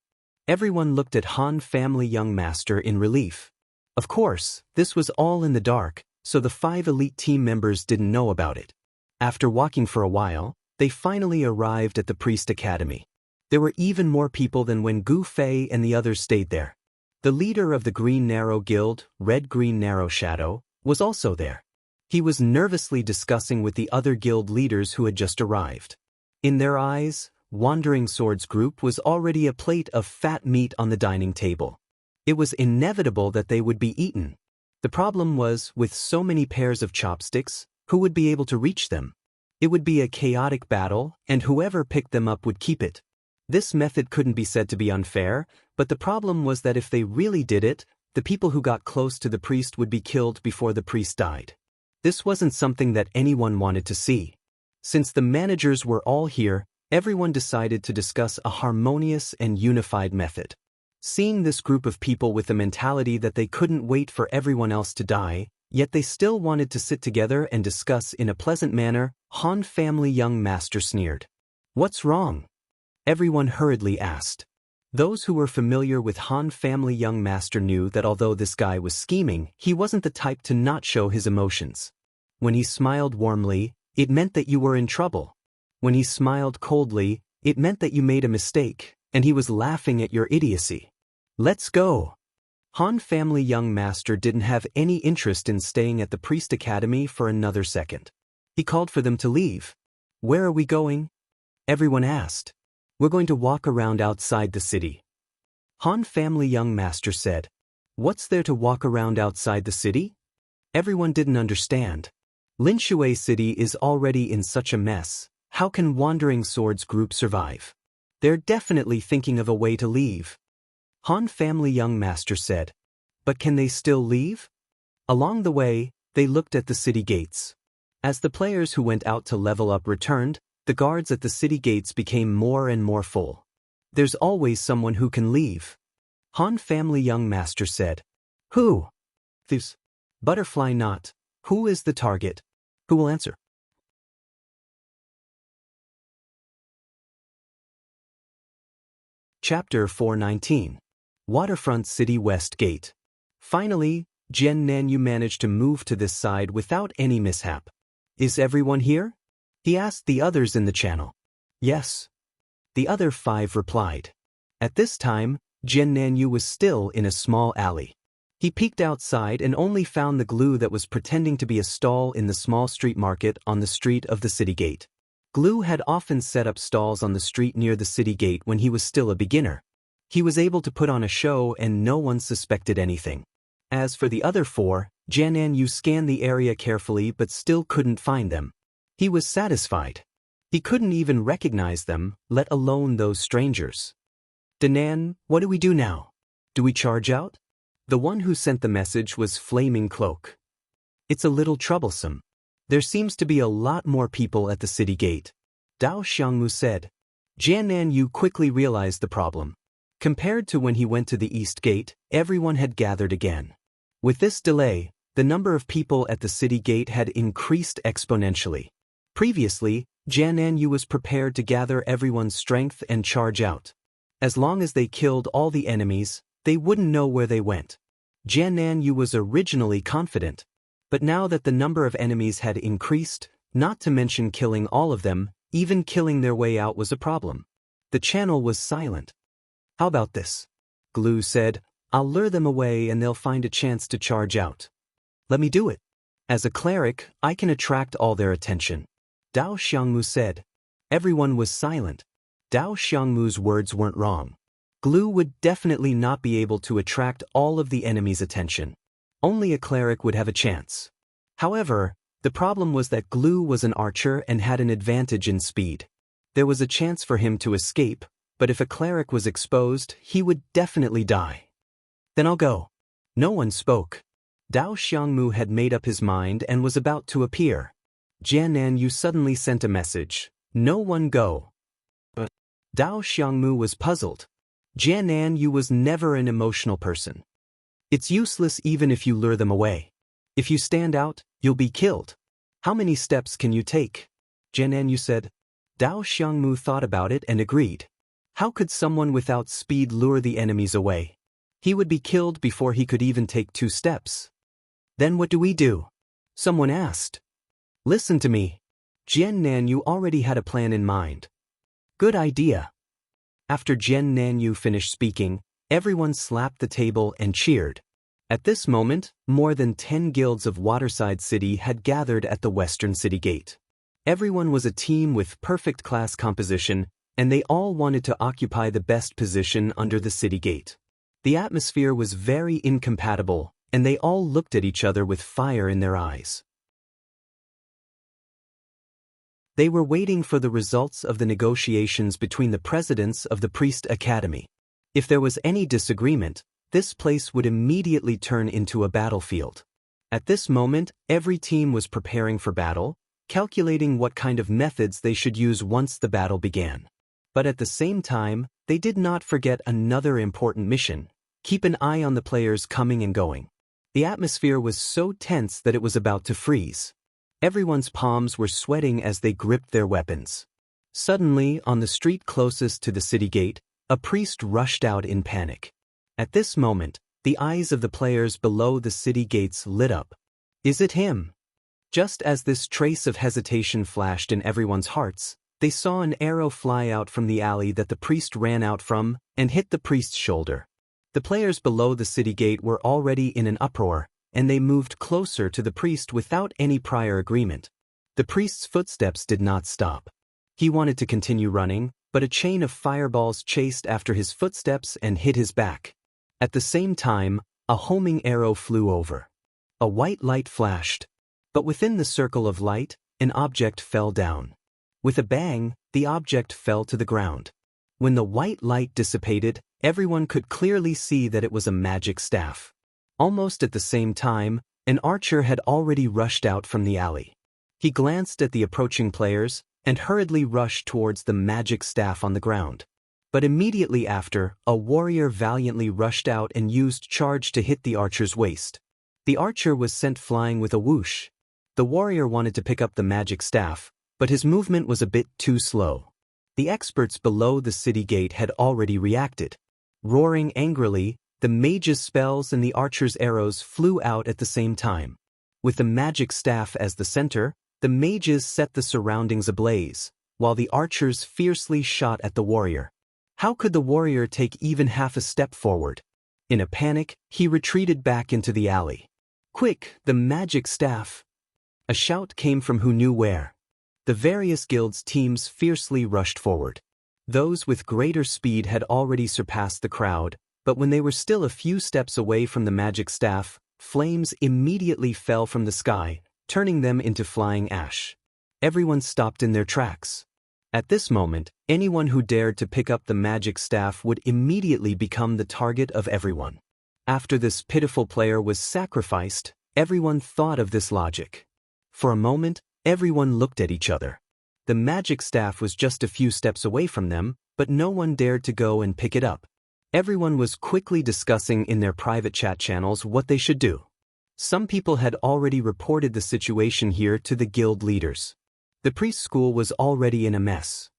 A: Everyone looked at Han family young master in relief. Of course, this was all in the dark, so the 5 elite team members didn't know about it. After walking for a while, they finally arrived at the Priest Academy. There were even more people than when Gu Fei and the others stayed there. The leader of the Green Narrow Guild, Red-Green Narrow Shadow, was also there. He was nervously discussing with the other guild leaders who had just arrived. In their eyes, Wandering Sword's group was already a plate of fat meat on the dining table. It was inevitable that they would be eaten. The problem was, with so many pairs of chopsticks, who would be able to reach them? It would be a chaotic battle, and whoever picked them up would keep it. This method couldn't be said to be unfair, but the problem was that if they really did it, the people who got close to the priest would be killed before the priest died. This wasn't something that anyone wanted to see. Since the managers were all here, everyone decided to discuss a harmonious and unified method. Seeing this group of people with the mentality that they couldn't wait for everyone else to die, yet they still wanted to sit together and discuss in a pleasant manner, Han family young master sneered. What's wrong? Everyone hurriedly asked. Those who were familiar with Han family young master knew that although this guy was scheming, he wasn't the type to not show his emotions. When he smiled warmly, it meant that you were in trouble. When he smiled coldly, it meant that you made a mistake, and he was laughing at your idiocy. Let's go. Han family young master didn't have any interest in staying at the Priest Academy for another second. He called for them to leave. Where are we going? Everyone asked. We're going to walk around outside the city. Han family young master said. What's there to walk around outside the city? Everyone didn't understand. Linshui City is already in such a mess. How can Wandering Sword's group survive? They're definitely thinking of a way to leave. Han family young master said. But can they still leave? Along the way, they looked at the city gates. As the players who went out to level up returned, the guards at the city gates became more and more full. There's always someone who can leave. Han family young master said. Who? This butterfly knot. Who is the target? Who will answer? Chapter 419. Waterfront City West Gate. Finally, Jian Nanyu managed to move to this side without any mishap. Is everyone here? He asked the others in the channel. Yes. The other 5 replied. At this time, Jian Nanyu was still in a small alley. He peeked outside and only found the glue that was pretending to be a stall in the small street market on the street of the city gate. Glue had often set up stalls on the street near the city gate when he was still a beginner. He was able to put on a show and no one suspected anything. As for the other 4, Jian Nanyu scanned the area carefully but still couldn't find them. He was satisfied. He couldn't even recognize them, let alone those strangers. Danan, what do we do now? Do we charge out? The one who sent the message was Flaming Cloak. It's a little troublesome. There seems to be a lot more people at the city gate. Dao Xiangmu said. Jian Nanyu quickly realized the problem. Compared to when he went to the east gate, everyone had gathered again. With this delay, the number of people at the city gate had increased exponentially. Previously, Jian Nanyu was prepared to gather everyone's strength and charge out. As long as they killed all the enemies, they wouldn't know where they went. Jian Nanyu was originally confident. But now that the number of enemies had increased, not to mention killing all of them, even killing their way out was a problem. The channel was silent. How about this? Glue said, I'll lure them away and they'll find a chance to charge out. Let me do it. As a cleric, I can attract all their attention. Dao Xiangmu said. Everyone was silent. Dao Xiangmu's words weren't wrong. Glue would definitely not be able to attract all of the enemy's attention. Only a cleric would have a chance. However, The problem was that Glue was an archer and had an advantage in speed. There was a chance for him to escape, but if a cleric was exposed, he would definitely die. Then I'll go. No one spoke. Dao Xiangmu had made up his mind and was about to appear. Jianan Yu suddenly sent a message. No one go. But Dao Xiangmu was puzzled. Jianan Yu was never an emotional person. It's useless even if you lure them away. If you stand out, you'll be killed. How many steps can you take? Jianan Yu said. Dao Xiangmu thought about it and agreed. How could someone without speed lure the enemies away? He would be killed before he could even take 2 steps. Then what do we do? Someone asked. Listen to me. Jianan Yu already had a plan in mind. Good idea. After Jianan Yu finished speaking, everyone slapped the table and cheered. At this moment, more than 10 guilds of Waterside City had gathered at the western city gate. Everyone was a team with perfect class composition, and they all wanted to occupy the best position under the city gate. The atmosphere was very incompatible, and they all looked at each other with fire in their eyes. They were waiting for the results of the negotiations between the presidents of the Priest Academy. If there was any disagreement, this place would immediately turn into a battlefield. At this moment, every team was preparing for battle, calculating what kind of methods they should use once the battle began. But at the same time, they did not forget another important mission: keep an eye on the players coming and going. The atmosphere was so tense that it was about to freeze. Everyone's palms were sweating as they gripped their weapons. Suddenly, on the street closest to the city gate, a priest rushed out in panic. At this moment, the eyes of the players below the city gates lit up. Is it him? Just as this trace of hesitation flashed in everyone's hearts, they saw an arrow fly out from the alley that the priest ran out from and hit the priest's shoulder. The players below the city gate were already in an uproar, and they moved closer to the priest without any prior agreement. The priest's footsteps did not stop. He wanted to continue running, but a chain of fireballs chased after his footsteps and hit his back. At the same time, a homing arrow flew over. A white light flashed. But within the circle of light, an object fell down. With a bang, the object fell to the ground. When the white light dissipated, everyone could clearly see that it was a magic staff. Almost at the same time, an archer had already rushed out from the alley. He glanced at the approaching players and hurriedly rushed towards the magic staff on the ground. But immediately after, a warrior valiantly rushed out and used charge to hit the archer's waist. The archer was sent flying with a whoosh. The warrior wanted to pick up the magic staff, but his movement was a bit too slow. The experts below the city gate had already reacted. Roaring angrily, the mage's spells and the archer's arrows flew out at the same time. With the magic staff as the center, the mages set the surroundings ablaze, while the archers fiercely shot at the warrior. How could the warrior take even half a step forward? In a panic, he retreated back into the alley. Quick, the magic staff! A shout came from who knew where. The various guilds' teams fiercely rushed forward. Those with greater speed had already surpassed the crowd, but when they were still a few steps away from the magic staff, flames immediately fell from the sky, turning them into flying ash. Everyone stopped in their tracks. At this moment, anyone who dared to pick up the magic staff would immediately become the target of everyone. After this pitiful player was sacrificed, everyone thought of this logic. For a moment, everyone looked at each other. The magic staff was just a few steps away from them, but no one dared to go and pick it up. Everyone was quickly discussing in their private chat channels what they should do. Some people had already reported the situation here to the guild leaders. The priest school was already in a mess.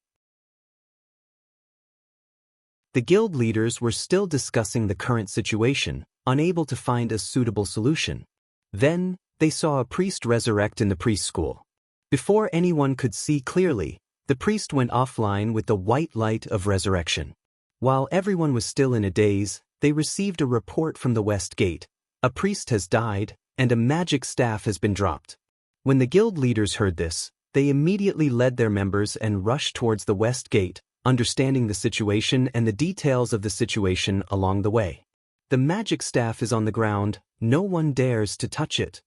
A: The guild leaders were still discussing the current situation, unable to find a suitable solution. Then, they saw a priest resurrect in the priest school. Before anyone could see clearly, the priest went offline with the white light of resurrection. While everyone was still in a daze, they received a report from the West Gate. A priest has died, and a magic staff has been dropped. When the guild leaders heard this, they immediately led their members and rushed towards the West Gate, understanding the situation and the details of the situation along the way. The magic staff is on the ground, no one dares to touch it.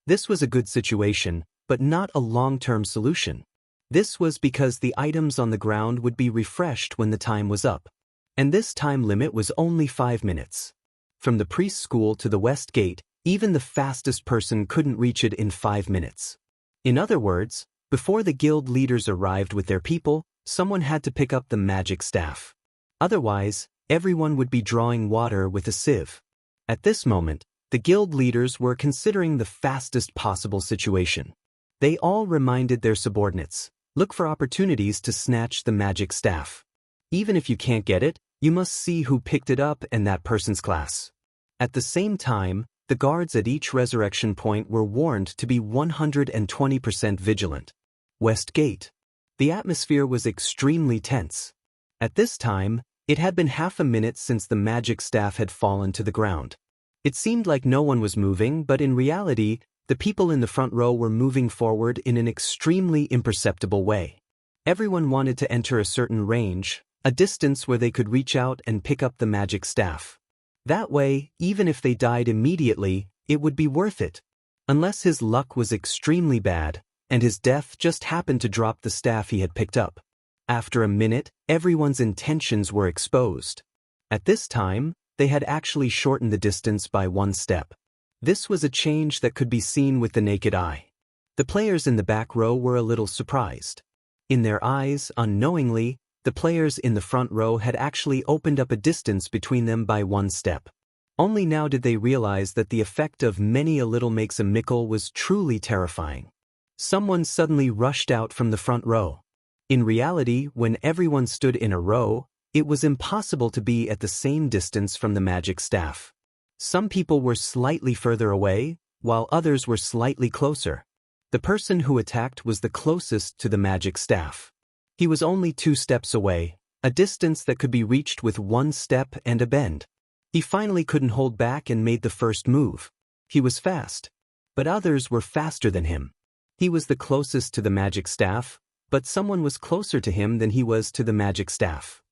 A: This was a good situation, but not a long-term solution. This was because the items on the ground would be refreshed when the time was up. And this time limit was only 5 minutes. From the priest's school to the west gate, even the fastest person couldn't reach it in 5 minutes. In other words, before the guild leaders arrived with their people, someone had to pick up the magic staff. Otherwise, everyone would be drawing water with a sieve. At this moment, the guild leaders were considering the fastest possible situation. They all reminded their subordinates, look for opportunities to snatch the magic staff. Even if you can't get it, you must see who picked it up and that person's class. At the same time, the guards at each resurrection point were warned to be 120% vigilant. West Gate. The atmosphere was extremely tense. At this time, it had been half a minute since the magic staff had fallen to the ground. It seemed like no one was moving, but in reality, the people in the front row were moving forward in an extremely imperceptible way. Everyone wanted to enter a certain range, a distance where they could reach out and pick up the magic staff. That way, even if they died immediately, it would be worth it. Unless his luck was extremely bad, and his death just happened to drop the staff he had picked up. After a minute, everyone's intentions were exposed. At this time, they had actually shortened the distance by 1 step. This was a change that could be seen with the naked eye. The players in the back row were a little surprised. In their eyes, unknowingly, the players in the front row had actually opened up a distance between them by 1 step. Only now did they realize that the effect of many a little makes a mickle was truly terrifying. Someone suddenly rushed out from the front row. In reality, when everyone stood in a row, it was impossible to be at the same distance from the magic staff. Some people were slightly further away, while others were slightly closer. The person who attacked was the closest to the magic staff. He was only 2 steps away, a distance that could be reached with 1 step and a bend. He finally couldn't hold back and made the first move. He was fast, but others were faster than him. He was the closest to the magic staff, but someone was closer to him than he was to the magic staff.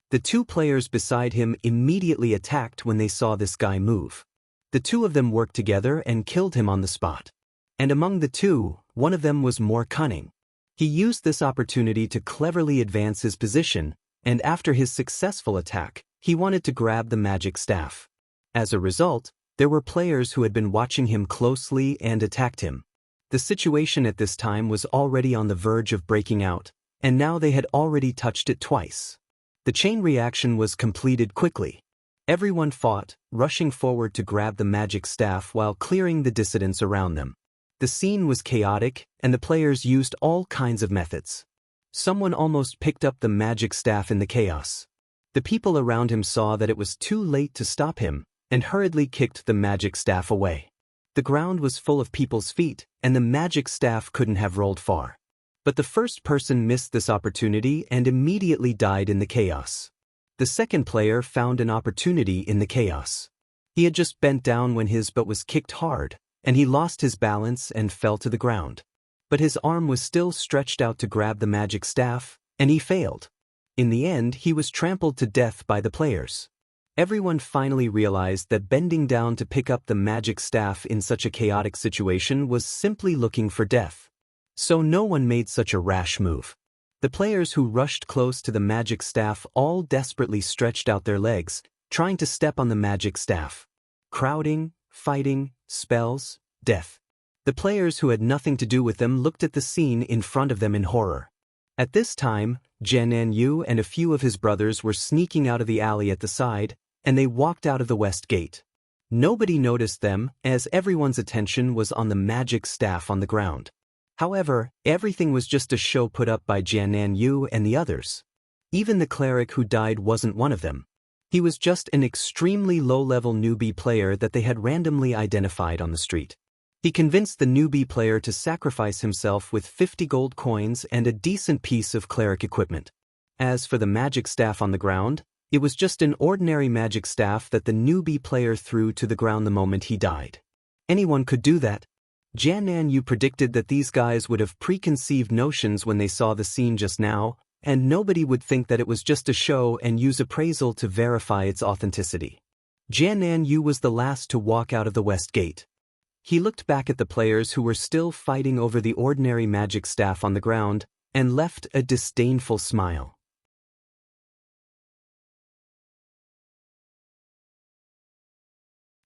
A: The 2 players beside him immediately attacked when they saw this guy move. The 2 of them worked together and killed him on the spot. And among the 2, one of them was more cunning. He used this opportunity to cleverly advance his position, and after his successful attack, he wanted to grab the magic staff. As a result, there were players who had been watching him closely and attacked him. The situation at this time was already on the verge of breaking out, and now they had already touched it twice. The chain reaction was completed quickly. Everyone fought, rushing forward to grab the magic staff while clearing the dissidents around them. The scene was chaotic, and the players used all kinds of methods. Someone almost picked up the magic staff in the chaos. The people around him saw that it was too late to stop him, and hurriedly kicked the magic staff away. The ground was full of people's feet, and the magic staff couldn't have rolled far. But the first person missed this opportunity and immediately died in the chaos. The second player found an opportunity in the chaos. He had just bent down when his butt was kicked hard, and he lost his balance and fell to the ground. But his arm was still stretched out to grab the magic staff, and he failed. In the end, he was trampled to death by the players. Everyone finally realized that bending down to pick up the magic staff in such a chaotic situation was simply looking for death. So no one made such a rash move. The players who rushed close to the magic staff all desperately stretched out their legs, trying to step on the magic staff. Crowding, fighting, spells, death. The players who had nothing to do with them looked at the scene in front of them in horror. At this time, Jianan Yu and a few of his brothers were sneaking out of the alley at the side, and they walked out of the west gate. Nobody noticed them, as everyone's attention was on the magic staff on the ground. However, everything was just a show put up by Jianan Yu and the others. Even the cleric who died wasn't one of them. He was just an extremely low-level newbie player that they had randomly identified on the street. He convinced the newbie player to sacrifice himself with 50 gold coins and a decent piece of cleric equipment. As for the magic staff on the ground, it was just an ordinary magic staff that the newbie player threw to the ground the moment he died. Anyone could do that. Jianan Yu predicted that these guys would have preconceived notions when they saw the scene just now, and nobody would think that it was just a show and use appraisal to verify its authenticity. Jianan Yu was the last to walk out of the west gate. He looked back at the players who were still fighting over the ordinary magic staff on the ground and left a disdainful smile.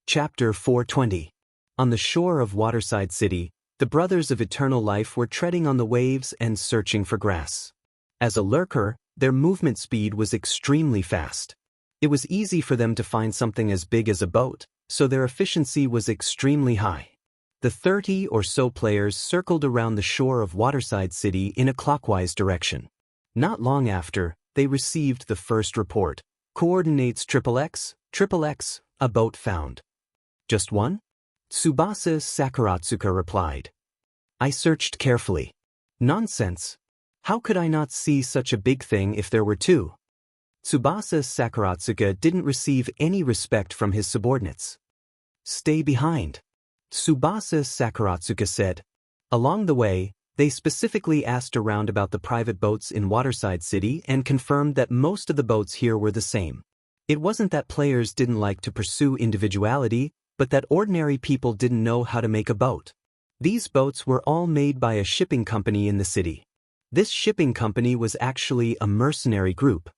A: Chapter 420. On the shore of Waterside City, the Brothers of Eternal Life were treading on the waves and searching for grass. As a lurker, their movement speed was extremely fast. It was easy for them to find something as big as a boat, so their efficiency was extremely high. The 30 or so players circled around the shore of Waterside City in a clockwise direction. Not long after, they received the first report. Coordinates XXX, a boat found. Just one? Tsubasa Sakuratsuka replied. I searched carefully. Nonsense. How could I not see such a big thing if there were two? Tsubasa Sakuratsuka didn't receive any respect from his subordinates. Stay behind. Tsubasa Sakuratsuka said. Along the way, they specifically asked around about the private boats in Waterside City and confirmed that most of the boats here were the same. It wasn't that players didn't like to pursue individuality, but that ordinary people didn't know how to make a boat. These boats were all made by a shipping company in the city. This shipping company was actually a mercenary group.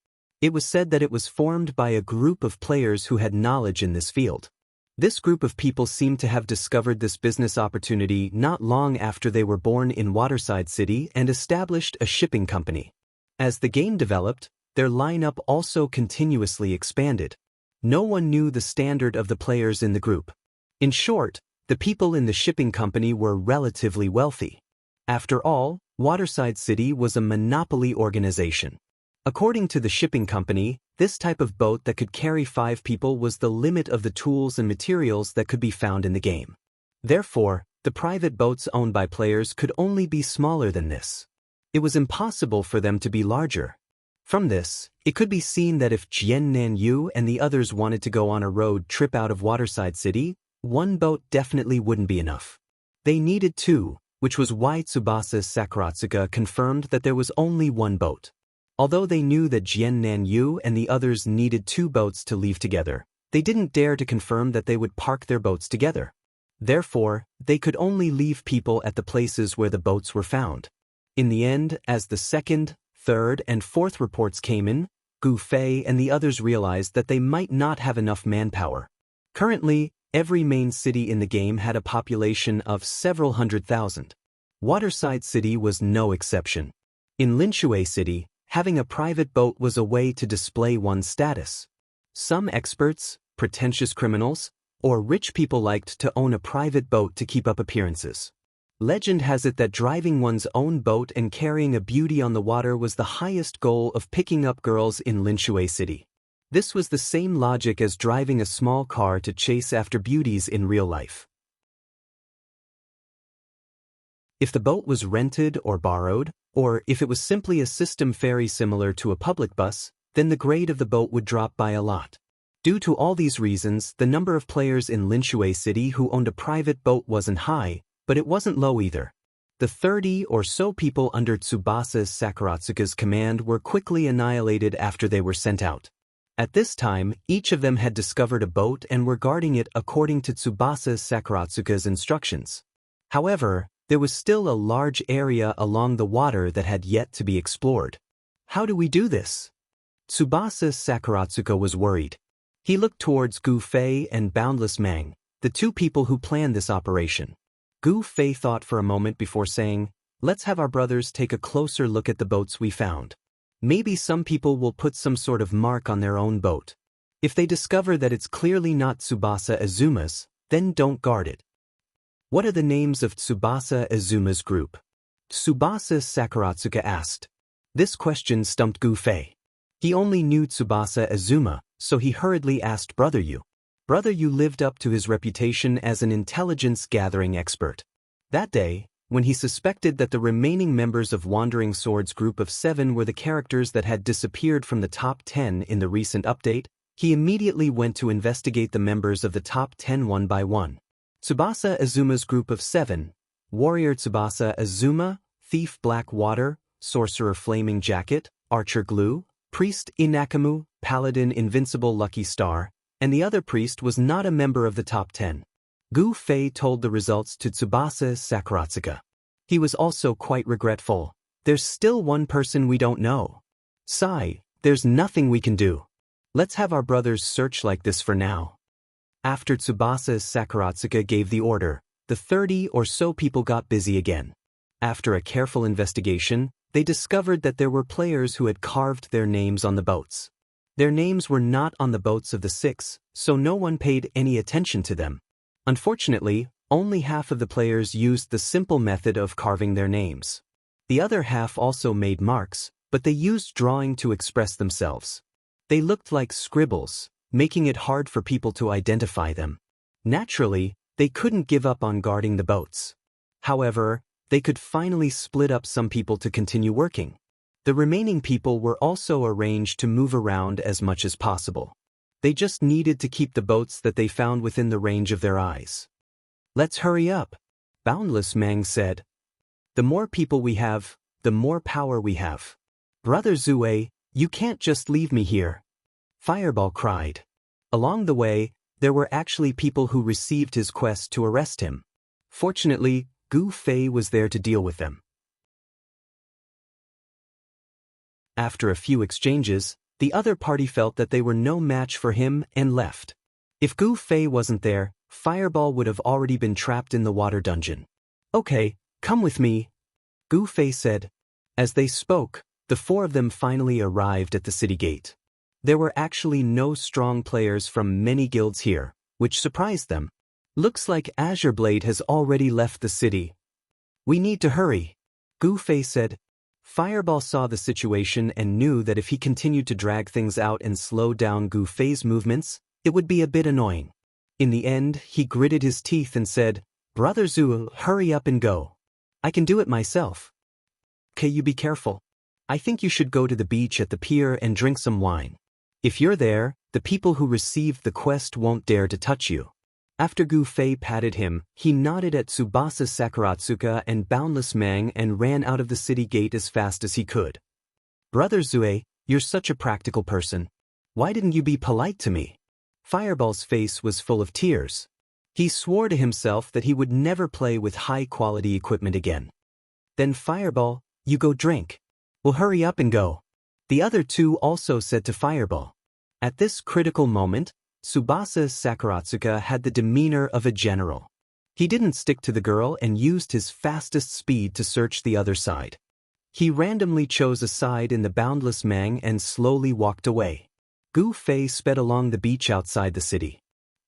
A: It was said that it was formed by a group of players who had knowledge in this field. This group of people seemed to have discovered this business opportunity not long after they were born in Waterside City and established a shipping company. As the game developed, their lineup also continuously expanded. No one knew the standard of the players in the group. In short, the people in the shipping company were relatively wealthy. After all, Waterside City was a monopoly organization. According to the shipping company, this type of boat that could carry 5 people was the limit of the tools and materials that could be found in the game. Therefore, the private boats owned by players could only be smaller than this. It was impossible for them to be larger. From this, it could be seen that if Jian Nanyu and the others wanted to go on a road trip out of Waterside City, one boat definitely wouldn't be enough. They needed 2, which was why Tsubasa Sakuratsuka confirmed that there was only one boat. Although they knew that Jian Nanyu and the others needed 2 boats to leave together, they didn't dare to confirm that they would park their boats together. Therefore, they could only leave people at the places where the boats were found. In the end, as the 2nd, 3rd, and 4th reports came in, Gu Fei and the others realized that they might not have enough manpower. Currently, every main city in the game had a population of several hundred thousand. Waterside City was no exception. In Linshui City, having a private boat was a way to display one's status. Some experts, pretentious criminals, or rich people liked to own a private boat to keep up appearances. Legend has it that driving one's own boat and carrying a beauty on the water was the highest goal of picking up girls in Linshui City. This was the same logic as driving a small car to chase after beauties in real life. If the boat was rented or borrowed, or if it was simply a system ferry similar to a public bus, then the grade of the boat would drop by a lot. Due to all these reasons, the number of players in Linshui City who owned a private boat wasn't high, but it wasn't low either. The 30 or so people under Tsubasa Sakuratsuka's command were quickly annihilated after they were sent out. At this time, each of them had discovered a boat and were guarding it according to Tsubasa Sakuratsuka's instructions. However, there was still a large area along the water that had yet to be explored. How do we do this? Tsubasa Sakuratsuka was worried. He looked towards Gu Fei and Boundless Mang, the 2 people who planned this operation. Gu Fei thought for a moment before saying, "Let's have our brothers take a closer look at the boats we found. Maybe some people will put some sort of mark on their own boat. If they discover that it's clearly not Tsubasa Izuma's, then don't guard it." What are the names of Tsubasa Izuma's group? Tsubasa Sakuratsuka asked. This question stumped Gu Fei. He only knew Tsubasa Izuma, so he hurriedly asked Brother Yu. Brother Yu lived up to his reputation as an intelligence-gathering expert. That day, when he suspected that the remaining members of Wandering Sword's group of 7 were the characters that had disappeared from the top 10 in the recent update, he immediately went to investigate the members of the top 10 one by one. Tsubasa Izuma's group of 7, Warrior Tsubasa Izuma, Thief Blackwater, Sorcerer Flaming Jacket, Archer Glue, Priest Inakamu, Paladin Invincible Lucky Star, and the other priest was not a member of the top 10. Gu Fei told the results to Tsubasa Sakuratsuka. He was also quite regretful. There's still one person we don't know. Sigh, there's nothing we can do. Let's have our brothers search like this for now. After Tsubasa Sakuratsuka gave the order, the 30 or so people got busy again. After a careful investigation, they discovered that there were players who had carved their names on the boats. Their names were not on the boats of the 6, so no one paid any attention to them. Unfortunately, only half of the players used the simple method of carving their names. The other half also made marks, but they used drawing to express themselves. They looked like scribbles, making it hard for people to identify them. Naturally, they couldn't give up on guarding the boats. However, they could finally split up some people to continue working. The remaining people were also arranged to move around as much as possible. They just needed to keep the boats that they found within the range of their eyes. Let's hurry up, Boundless Mang said. The more people we have, the more power we have. Brother Zue, you can't just leave me here. Fireball cried. Along the way, there were actually people who received his quest to arrest him. Fortunately, Gu Fei was there to deal with them. After a few exchanges, the other party felt that they were no match for him and left. If Gu Fei wasn't there, Fireball would have already been trapped in the water dungeon. Okay, come with me, Gu Fei said. As they spoke, the 4 of them finally arrived at the city gate. There were actually no strong players from many guilds here, which surprised them. Looks like Azure Blade has already left the city. We need to hurry, Gu Fei said. Fireball saw the situation and knew that if he continued to drag things out and slow down Gu Fei's movements, it would be a bit annoying. In the end, he gritted his teeth and said, Brother Zhu, hurry up and go. I can do it myself. Okay, you be careful. I think you should go to the beach at the pier and drink some wine. If you're there, the people who received the quest won't dare to touch you. After Gu Fei patted him, he nodded at Tsubasa Sakuratsuka and Boundless Mang and ran out of the city gate as fast as he could. Brother Zue, you're such a practical person. Why didn't you be polite to me? Fireball's face was full of tears. He swore to himself that he would never play with high-quality equipment again. Then Fireball, you go drink. We'll hurry up and go. The other 2 also said to Fireball. At this critical moment, Tsubasa Sakuratsuka had the demeanor of a general. He didn't stick to the girl and used his fastest speed to search the other side. He randomly chose a side in the Boundless Mang and slowly walked away. Gu Fei sped along the beach outside the city.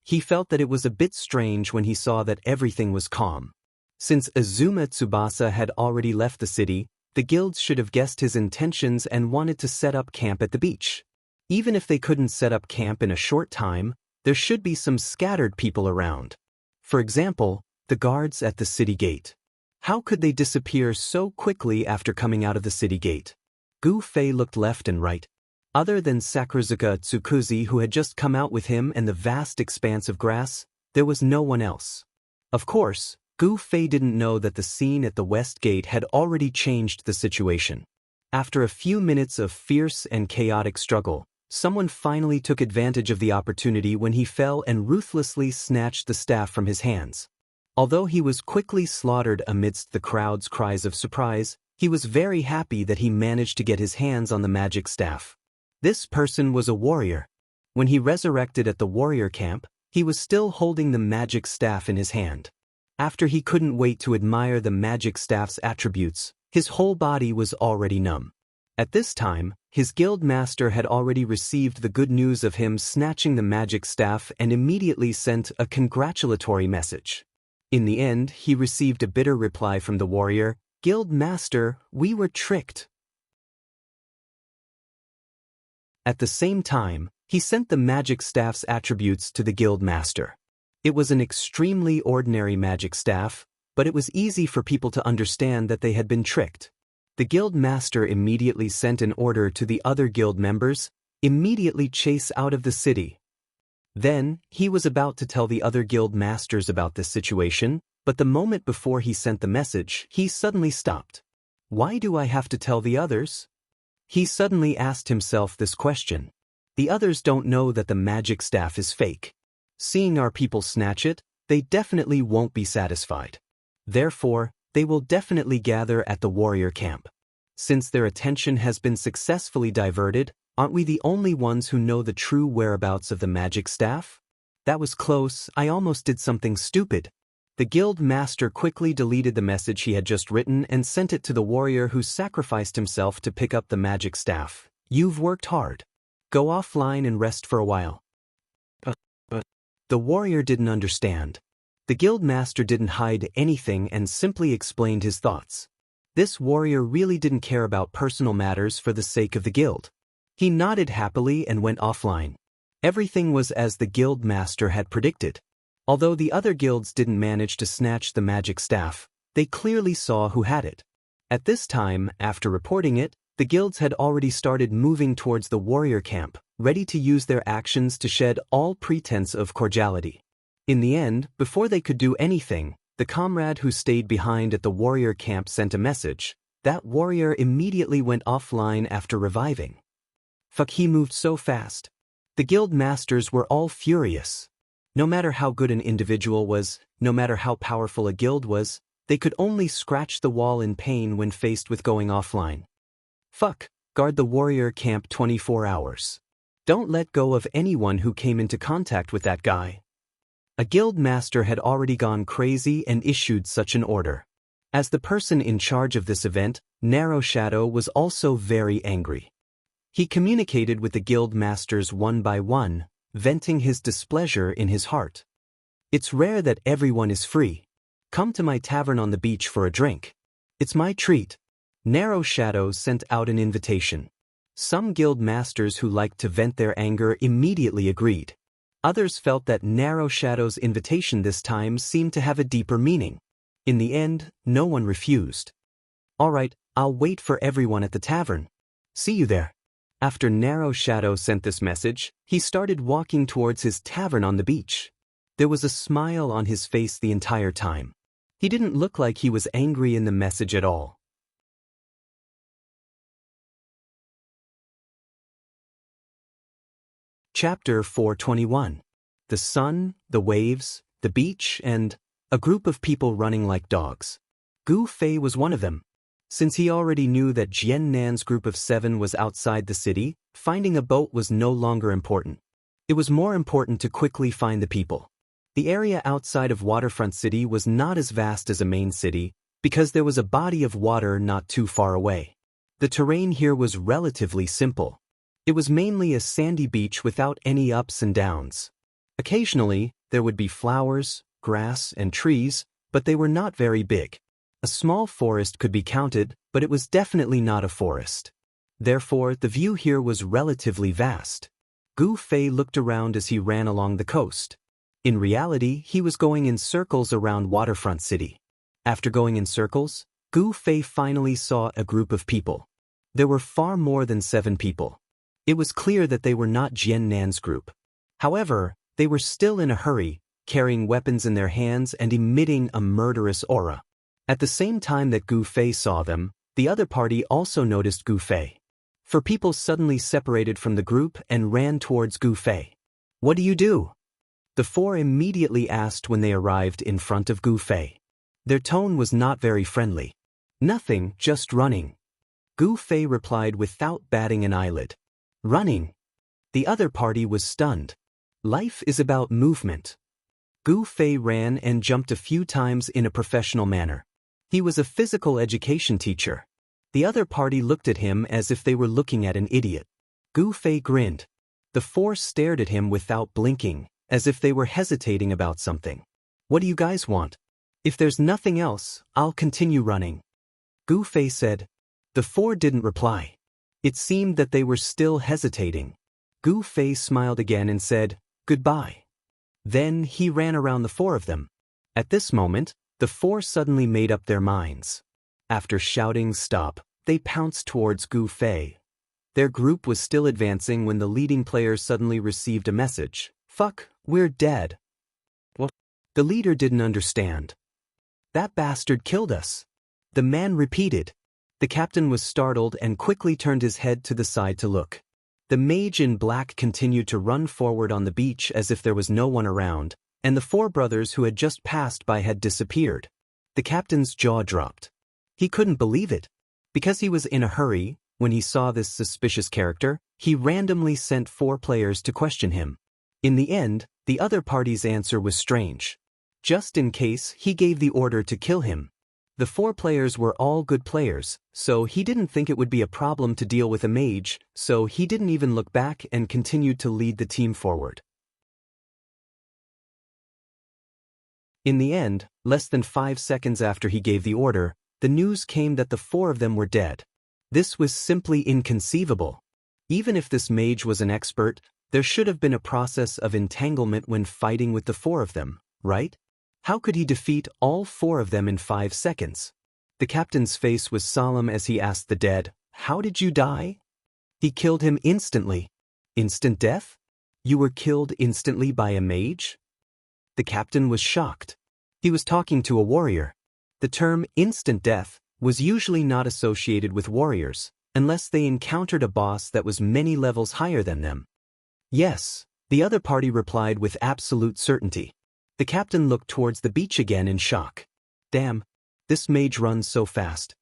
A: He felt that it was a bit strange when he saw that everything was calm. Since Azuma Tsubasa had already left the city, the guilds should have guessed his intentions and wanted to set up camp at the beach. Even if they couldn't set up camp in a short time, there should be some scattered people around. For example, the guards at the city gate. How could they disappear so quickly after coming out of the city gate? Gu Fei looked left and right. Other than Sakurazuka Tsukuzi, who had just come out with him, and the vast expanse of grass, there was no one else. Of course, Gu Fei didn't know that the scene at the west gate had already changed the situation. After a few minutes of fierce and chaotic struggle, someone finally took advantage of the opportunity when he fell and ruthlessly snatched the staff from his hands. Although he was quickly slaughtered amidst the crowd's cries of surprise, he was very happy that he managed to get his hands on the magic staff. This person was a warrior. When he resurrected at the warrior camp, he was still holding the magic staff in his hand. After he couldn't wait to admire the magic staff's attributes, his whole body was already numb. At this time, his guild master had already received the good news of him snatching the magic staff and immediately sent a congratulatory message. In the end, he received a bitter reply from the warrior, "Guild master, we were tricked." At the same time, he sent the magic staff's attributes to the guild master. It was an extremely ordinary magic staff, but it was easy for people to understand that they had been tricked. The guild master immediately sent an order to the other guild members, "Immediately chase out of the city." Then, he was about to tell the other guild masters about this situation, but the moment before he sent the message, he suddenly stopped. Why do I have to tell the others? He suddenly asked himself this question. The others don't know that the magic staff is fake. Seeing our people snatch it, they definitely won't be satisfied. Therefore, they will definitely gather at the warrior camp. Since their attention has been successfully diverted, aren't we the only ones who know the true whereabouts of the magic staff? That was close, I almost did something stupid. The guild master quickly deleted the message he had just written and sent it to the warrior who sacrificed himself to pick up the magic staff. You've worked hard. Go offline and rest for a while. The warrior didn't understand. The guild master didn't hide anything and simply explained his thoughts. This warrior really didn't care about personal matters for the sake of the guild. He nodded happily and went offline. Everything was as the guild master had predicted. Although the other guilds didn't manage to snatch the magic staff, they clearly saw who had it. At this time, after reporting it, the guilds had already started moving towards the warrior camp, ready to use their actions to shed all pretense of cordiality. In the end, before they could do anything, the comrade who stayed behind at the warrior camp sent a message. That warrior immediately went offline after reviving. Fuck, he moved so fast. The guild masters were all furious. No matter how good an individual was, no matter how powerful a guild was, they could only scratch the wall in pain when faced with going offline. Fuck, guard the warrior camp 24 hours. Don't let go of anyone who came into contact with that guy. A guild master had already gone crazy and issued such an order. As the person in charge of this event, Narrow Shadow was also very angry. He communicated with the guild masters one by one, venting his displeasure in his heart. It's rare that everyone is free. Come to my tavern on the beach for a drink. It's my treat. Narrow Shadow sent out an invitation. Some guild masters who liked to vent their anger immediately agreed. Others felt that Narrow Shadow's invitation this time seemed to have a deeper meaning. In the end, no one refused. All right, I'll wait for everyone at the tavern. See you there. After Narrow Shadow sent this message, he started walking towards his tavern on the beach. There was a smile on his face the entire time. He didn't look like he was angry in the message at all. Chapter 421. The sun, the waves, the beach, and a group of people running like dogs. Gu Fei was one of them. Since he already knew that Jian Nan's group of 7 was outside the city, finding a boat was no longer important. It was more important to quickly find the people. The area outside of Waterfront City was not as vast as a main city, because there was a body of water not too far away. The terrain here was relatively simple. It was mainly a sandy beach without any ups and downs. Occasionally, there would be flowers, grass, and trees, but they were not very big. A small forest could be counted, but it was definitely not a forest. Therefore, the view here was relatively vast. Gu Fei looked around as he ran along the coast. In reality, he was going in circles around Waterfront City. After going in circles, Gu Fei finally saw a group of people. There were far more than 7 people. It was clear that they were not Jian Nan's group. However, they were still in a hurry, carrying weapons in their hands and emitting a murderous aura. At the same time that Gu Fei saw them, the other party also noticed Gu Fei. 4 people suddenly separated from the group and ran towards Gu Fei. What do you do? The 4 immediately asked when they arrived in front of Gu Fei. Their tone was not very friendly. Nothing, just running. Gu Fei replied without batting an eyelid. Running. The other party was stunned. Life is about movement. Gu Fei ran and jumped a few times in a professional manner. He was a physical education teacher. The other party looked at him as if they were looking at an idiot. Gu Fei grinned. The 4 stared at him without blinking, as if they were hesitating about something. What do you guys want? If there's nothing else, I'll continue running. Gu Fei said. The 4 didn't reply. It seemed that they were still hesitating. Gu Fei smiled again and said, "Goodbye." Then he ran around the 4 of them. At this moment, the 4 suddenly made up their minds. After shouting stop, they pounced towards Gu Fei. Their group was still advancing when the leading player suddenly received a message. Fuck, we're dead. What? The leader didn't understand. That bastard killed us. The man repeated. The captain was startled and quickly turned his head to the side to look. The mage in black continued to run forward on the beach as if there was no one around, and the four brothers who had just passed by had disappeared. The captain's jaw dropped. He couldn't believe it. Because he was in a hurry, when he saw this suspicious character, he randomly sent 4 players to question him. In the end, the other party's answer was strange. Just in case, he gave the order to kill him. The 4 players were all good players, so he didn't think it would be a problem to deal with a mage, so he didn't even look back and continued to lead the team forward. In the end, less than 5 seconds after he gave the order, the news came that the 4 of them were dead. This was simply inconceivable. Even if this mage was an expert, there should have been a process of entanglement when fighting with the 4 of them, right? How could he defeat all 4 of them in 5 seconds? The captain's face was solemn as he asked the dead, "How did you die?" He killed him instantly. Instant death? You were killed instantly by a mage? The captain was shocked. He was talking to a warrior. The term instant death was usually not associated with warriors, unless they encountered a boss that was many levels higher than them. Yes, the other party replied with absolute certainty. The captain looked towards the beach again in shock. Damn, this mage runs so fast.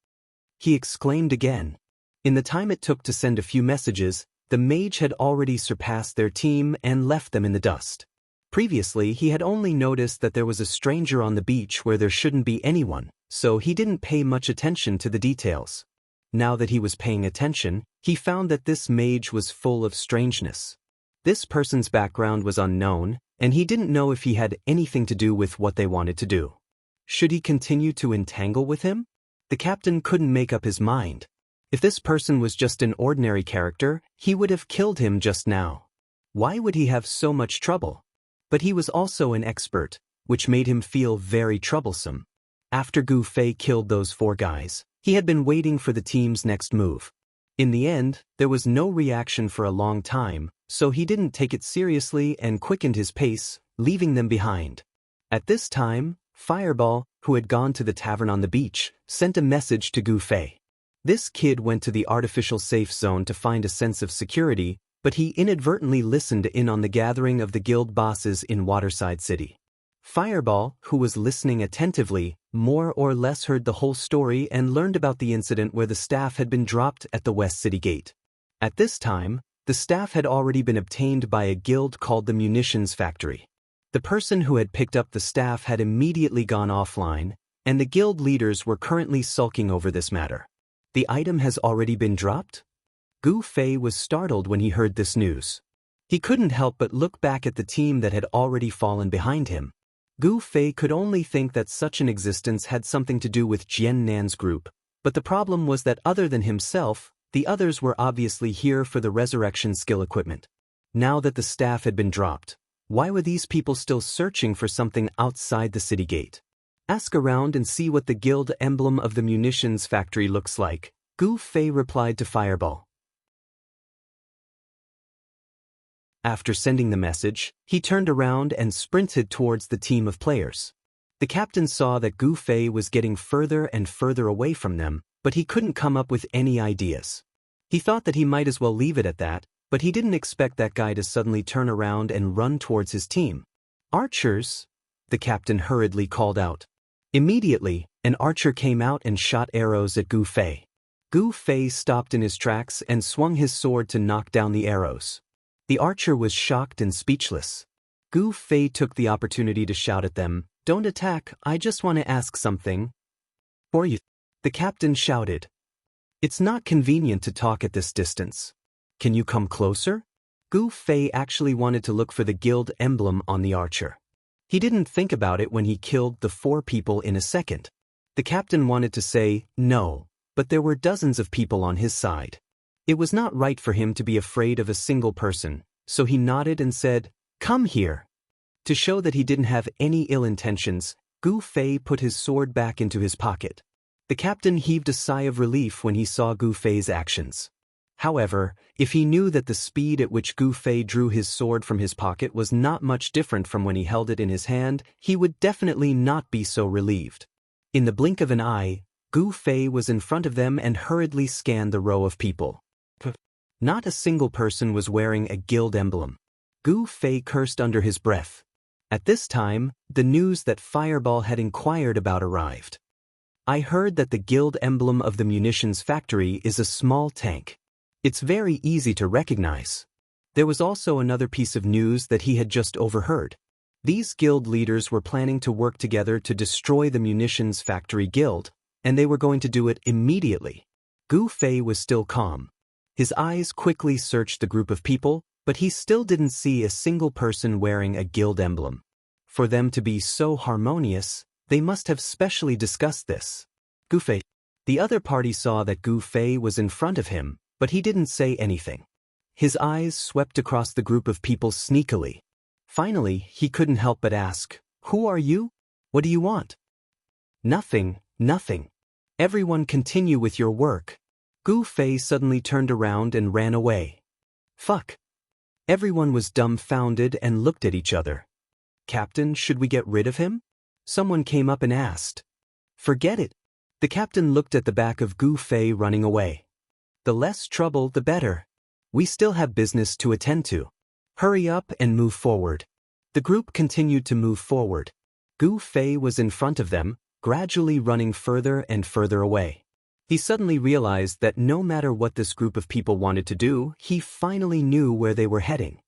A: He exclaimed again. In the time it took to send a few messages, the mage had already surpassed their team and left them in the dust. Previously, he had only noticed that there was a stranger on the beach where there shouldn't be anyone, so he didn't pay much attention to the details. Now that he was paying attention, he found that this mage was full of strangeness. This person's background was unknown, and he didn't know if he had anything to do with what they wanted to do. Should he continue to entangle with him? The captain couldn't make up his mind. If this person was just an ordinary character, he would have killed him just now. Why would he have so much trouble? But he was also an expert, which made him feel very troublesome. After Gu Fei killed those 4 guys, he had been waiting for the team's next move. In the end, there was no reaction for a long time, so he didn't take it seriously and quickened his pace, leaving them behind. At this time, Fireball, who had gone to the tavern on the beach, sent a message to Gu Fei. This kid went to the artificial safe zone to find a sense of security, but he inadvertently listened in on the gathering of the guild bosses in Waterside City. Fireball, who was listening attentively, more or less heard the whole story and learned about the incident where the staff had been dropped at the West City Gate. At this time, the staff had already been obtained by a guild called the Munitions Factory. The person who had picked up the staff had immediately gone offline, and the guild leaders were currently sulking over this matter. The item has already been dropped? Gu Fei was startled when he heard this news. He couldn't help but look back at the team that had already fallen behind him. Gu Fei could only think that such an existence had something to do with Jian Nan's group, but the problem was that other than himself, the others were obviously here for the resurrection skill equipment. Now that the staff had been dropped, why were these people still searching for something outside the city gate? Ask around and see what the guild emblem of the munitions factory looks like, Gu Fei replied to Fireball. After sending the message, he turned around and sprinted towards the team of players. The captain saw that Gu Fei was getting further and further away from them, but he couldn't come up with any ideas. He thought that he might as well leave it at that, but he didn't expect that guy to suddenly turn around and run towards his team. "Archers!" the captain hurriedly called out. Immediately, an archer came out and shot arrows at Gu Fei. Gu Fei stopped in his tracks and swung his sword to knock down the arrows. The archer was shocked and speechless. Gu Fei took the opportunity to shout at them, "Don't attack, I just want to ask something." "For you," the captain shouted. "It's not convenient to talk at this distance. Can you come closer?" Gu Fei actually wanted to look for the guild emblem on the archer. He didn't think about it when he killed the 4 people in a second. The captain wanted to say no, but there were dozens of people on his side. It was not right for him to be afraid of a single person, so he nodded and said, "Come here." To show that he didn't have any ill intentions, Gu Fei put his sword back into his pocket. The captain heaved a sigh of relief when he saw Gu Fei's actions. However, if he knew that the speed at which Gu Fei drew his sword from his pocket was not much different from when he held it in his hand, he would definitely not be so relieved. In the blink of an eye, Gu Fei was in front of them and hurriedly scanned the row of people. Not a single person was wearing a guild emblem. Gu Fei cursed under his breath. At this time, the news that Fireball had inquired about arrived. I heard that the guild emblem of the munitions factory is a small tank. It's very easy to recognize. There was also another piece of news that he had just overheard. These guild leaders were planning to work together to destroy the munitions factory guild, and they were going to do it immediately. Gu Fei was still calm. His eyes quickly searched the group of people, but he still didn't see a single person wearing a guild emblem. For them to be so harmonious, they must have specially discussed this. Gu Fei. The other party saw that Gu Fei was in front of him, but he didn't say anything. His eyes swept across the group of people sneakily. Finally, he couldn't help but ask, "Who are you? What do you want?" "Nothing, nothing. Everyone continue with your work." Gu Fei suddenly turned around and ran away. Fuck. Everyone was dumbfounded and looked at each other. "Captain, should we get rid of him?" Someone came up and asked. "Forget it." The captain looked at the back of Gu Fei running away. "The less trouble, the better. We still have business to attend to. Hurry up and move forward." The group continued to move forward. Gu Fei was in front of them, gradually running further and further away. He suddenly realized that no matter what this group of people wanted to do, he finally knew where they were heading.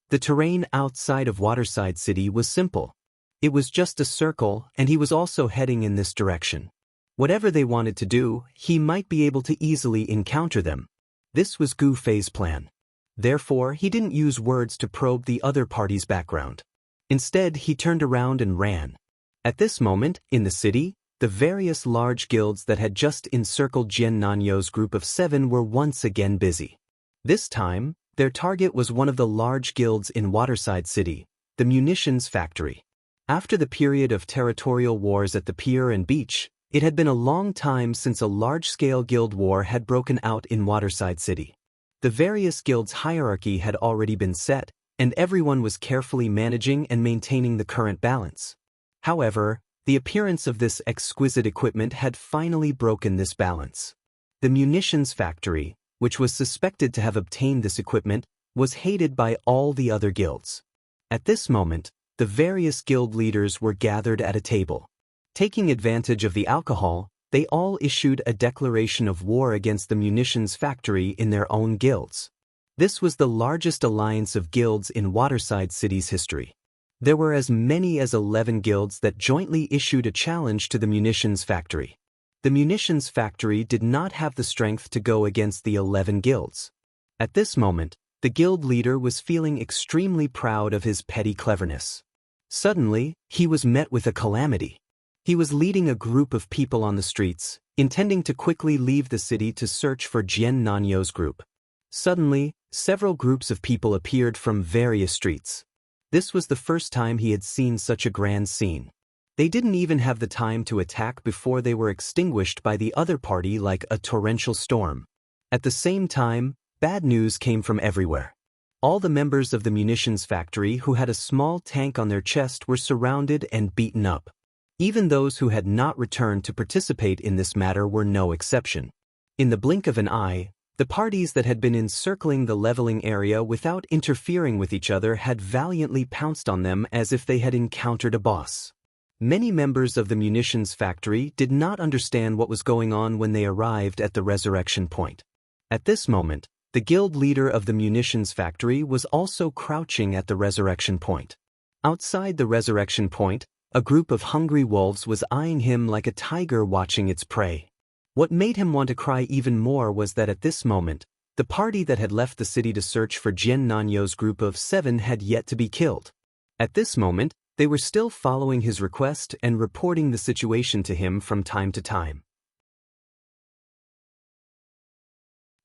A: The terrain outside of Waterside City was simple. It was just a circle, and he was also heading in this direction. Whatever they wanted to do, he might be able to easily encounter them. This was Gu Fei's plan. Therefore, he didn't use words to probe the other party's background. Instead, he turned around and ran. At this moment, in the city, the various large guilds that had just encircled Jian Nanyo's group of 7 were once again busy. This time, their target was one of the large guilds in Waterside City, the munitions factory. After the period of territorial wars at the pier and beach, it had been a long time since a large-scale guild war had broken out in Waterside City. The various guilds' hierarchy had already been set, and everyone was carefully managing and maintaining the current balance. However, the appearance of this exquisite equipment had finally broken this balance. The munitions factory, which was suspected to have obtained this equipment, was hated by all the other guilds. At this moment, the various guild leaders were gathered at a table. Taking advantage of the alcohol, they all issued a declaration of war against the munitions factory in their own guilds. This was the largest alliance of guilds in Waterside City's history. There were as many as 11 guilds that jointly issued a challenge to the munitions factory. The munitions factory did not have the strength to go against the 11 guilds. At this moment, the guild leader was feeling extremely proud of his petty cleverness. Suddenly, he was met with a calamity. He was leading a group of people on the streets, intending to quickly leave the city to search for Jian Nanyo's group. Suddenly, several groups of people appeared from various streets. This was the first time he had seen such a grand scene. They didn't even have the time to attack before they were extinguished by the other party like a torrential storm. At the same time, bad news came from everywhere. All the members of the munitions factory who had a small tank on their chest were surrounded and beaten up. Even those who had not returned to participate in this matter were no exception. In the blink of an eye, the parties that had been encircling the leveling area without interfering with each other had valiantly pounced on them as if they had encountered a boss. Many members of the munitions factory did not understand what was going on when they arrived at the resurrection point. At this moment, the guild leader of the munitions factory was also crouching at the resurrection point. Outside the resurrection point, a group of hungry wolves was eyeing him like a tiger watching its prey. What made him want to cry even more was that at this moment, the party that had left the city to search for Jian Nanyo's group of 7 had yet to be killed. At this moment, they were still following his request and reporting the situation to him from time to time.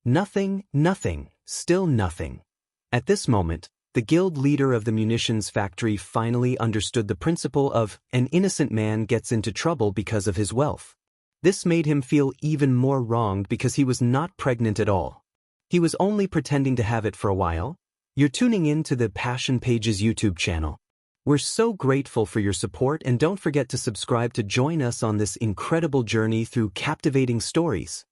A: Nothing, still nothing. At this moment, the guild leader of the munitions factory finally understood the principle of an innocent man gets into trouble because of his wealth. This made him feel even more wronged because he was not pregnant at all. He was only pretending to have it for a while. You're tuning in to the Passion Pages YouTube channel. We're so grateful for your support, and don't forget to subscribe to join us on this incredible journey through captivating stories.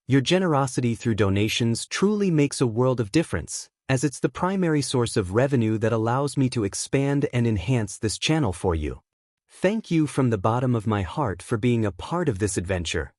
A: Your generosity through donations truly makes a world of difference, as it's the primary source of revenue that allows me to expand and enhance this channel for you. Thank you from the bottom of my heart for being a part of this adventure.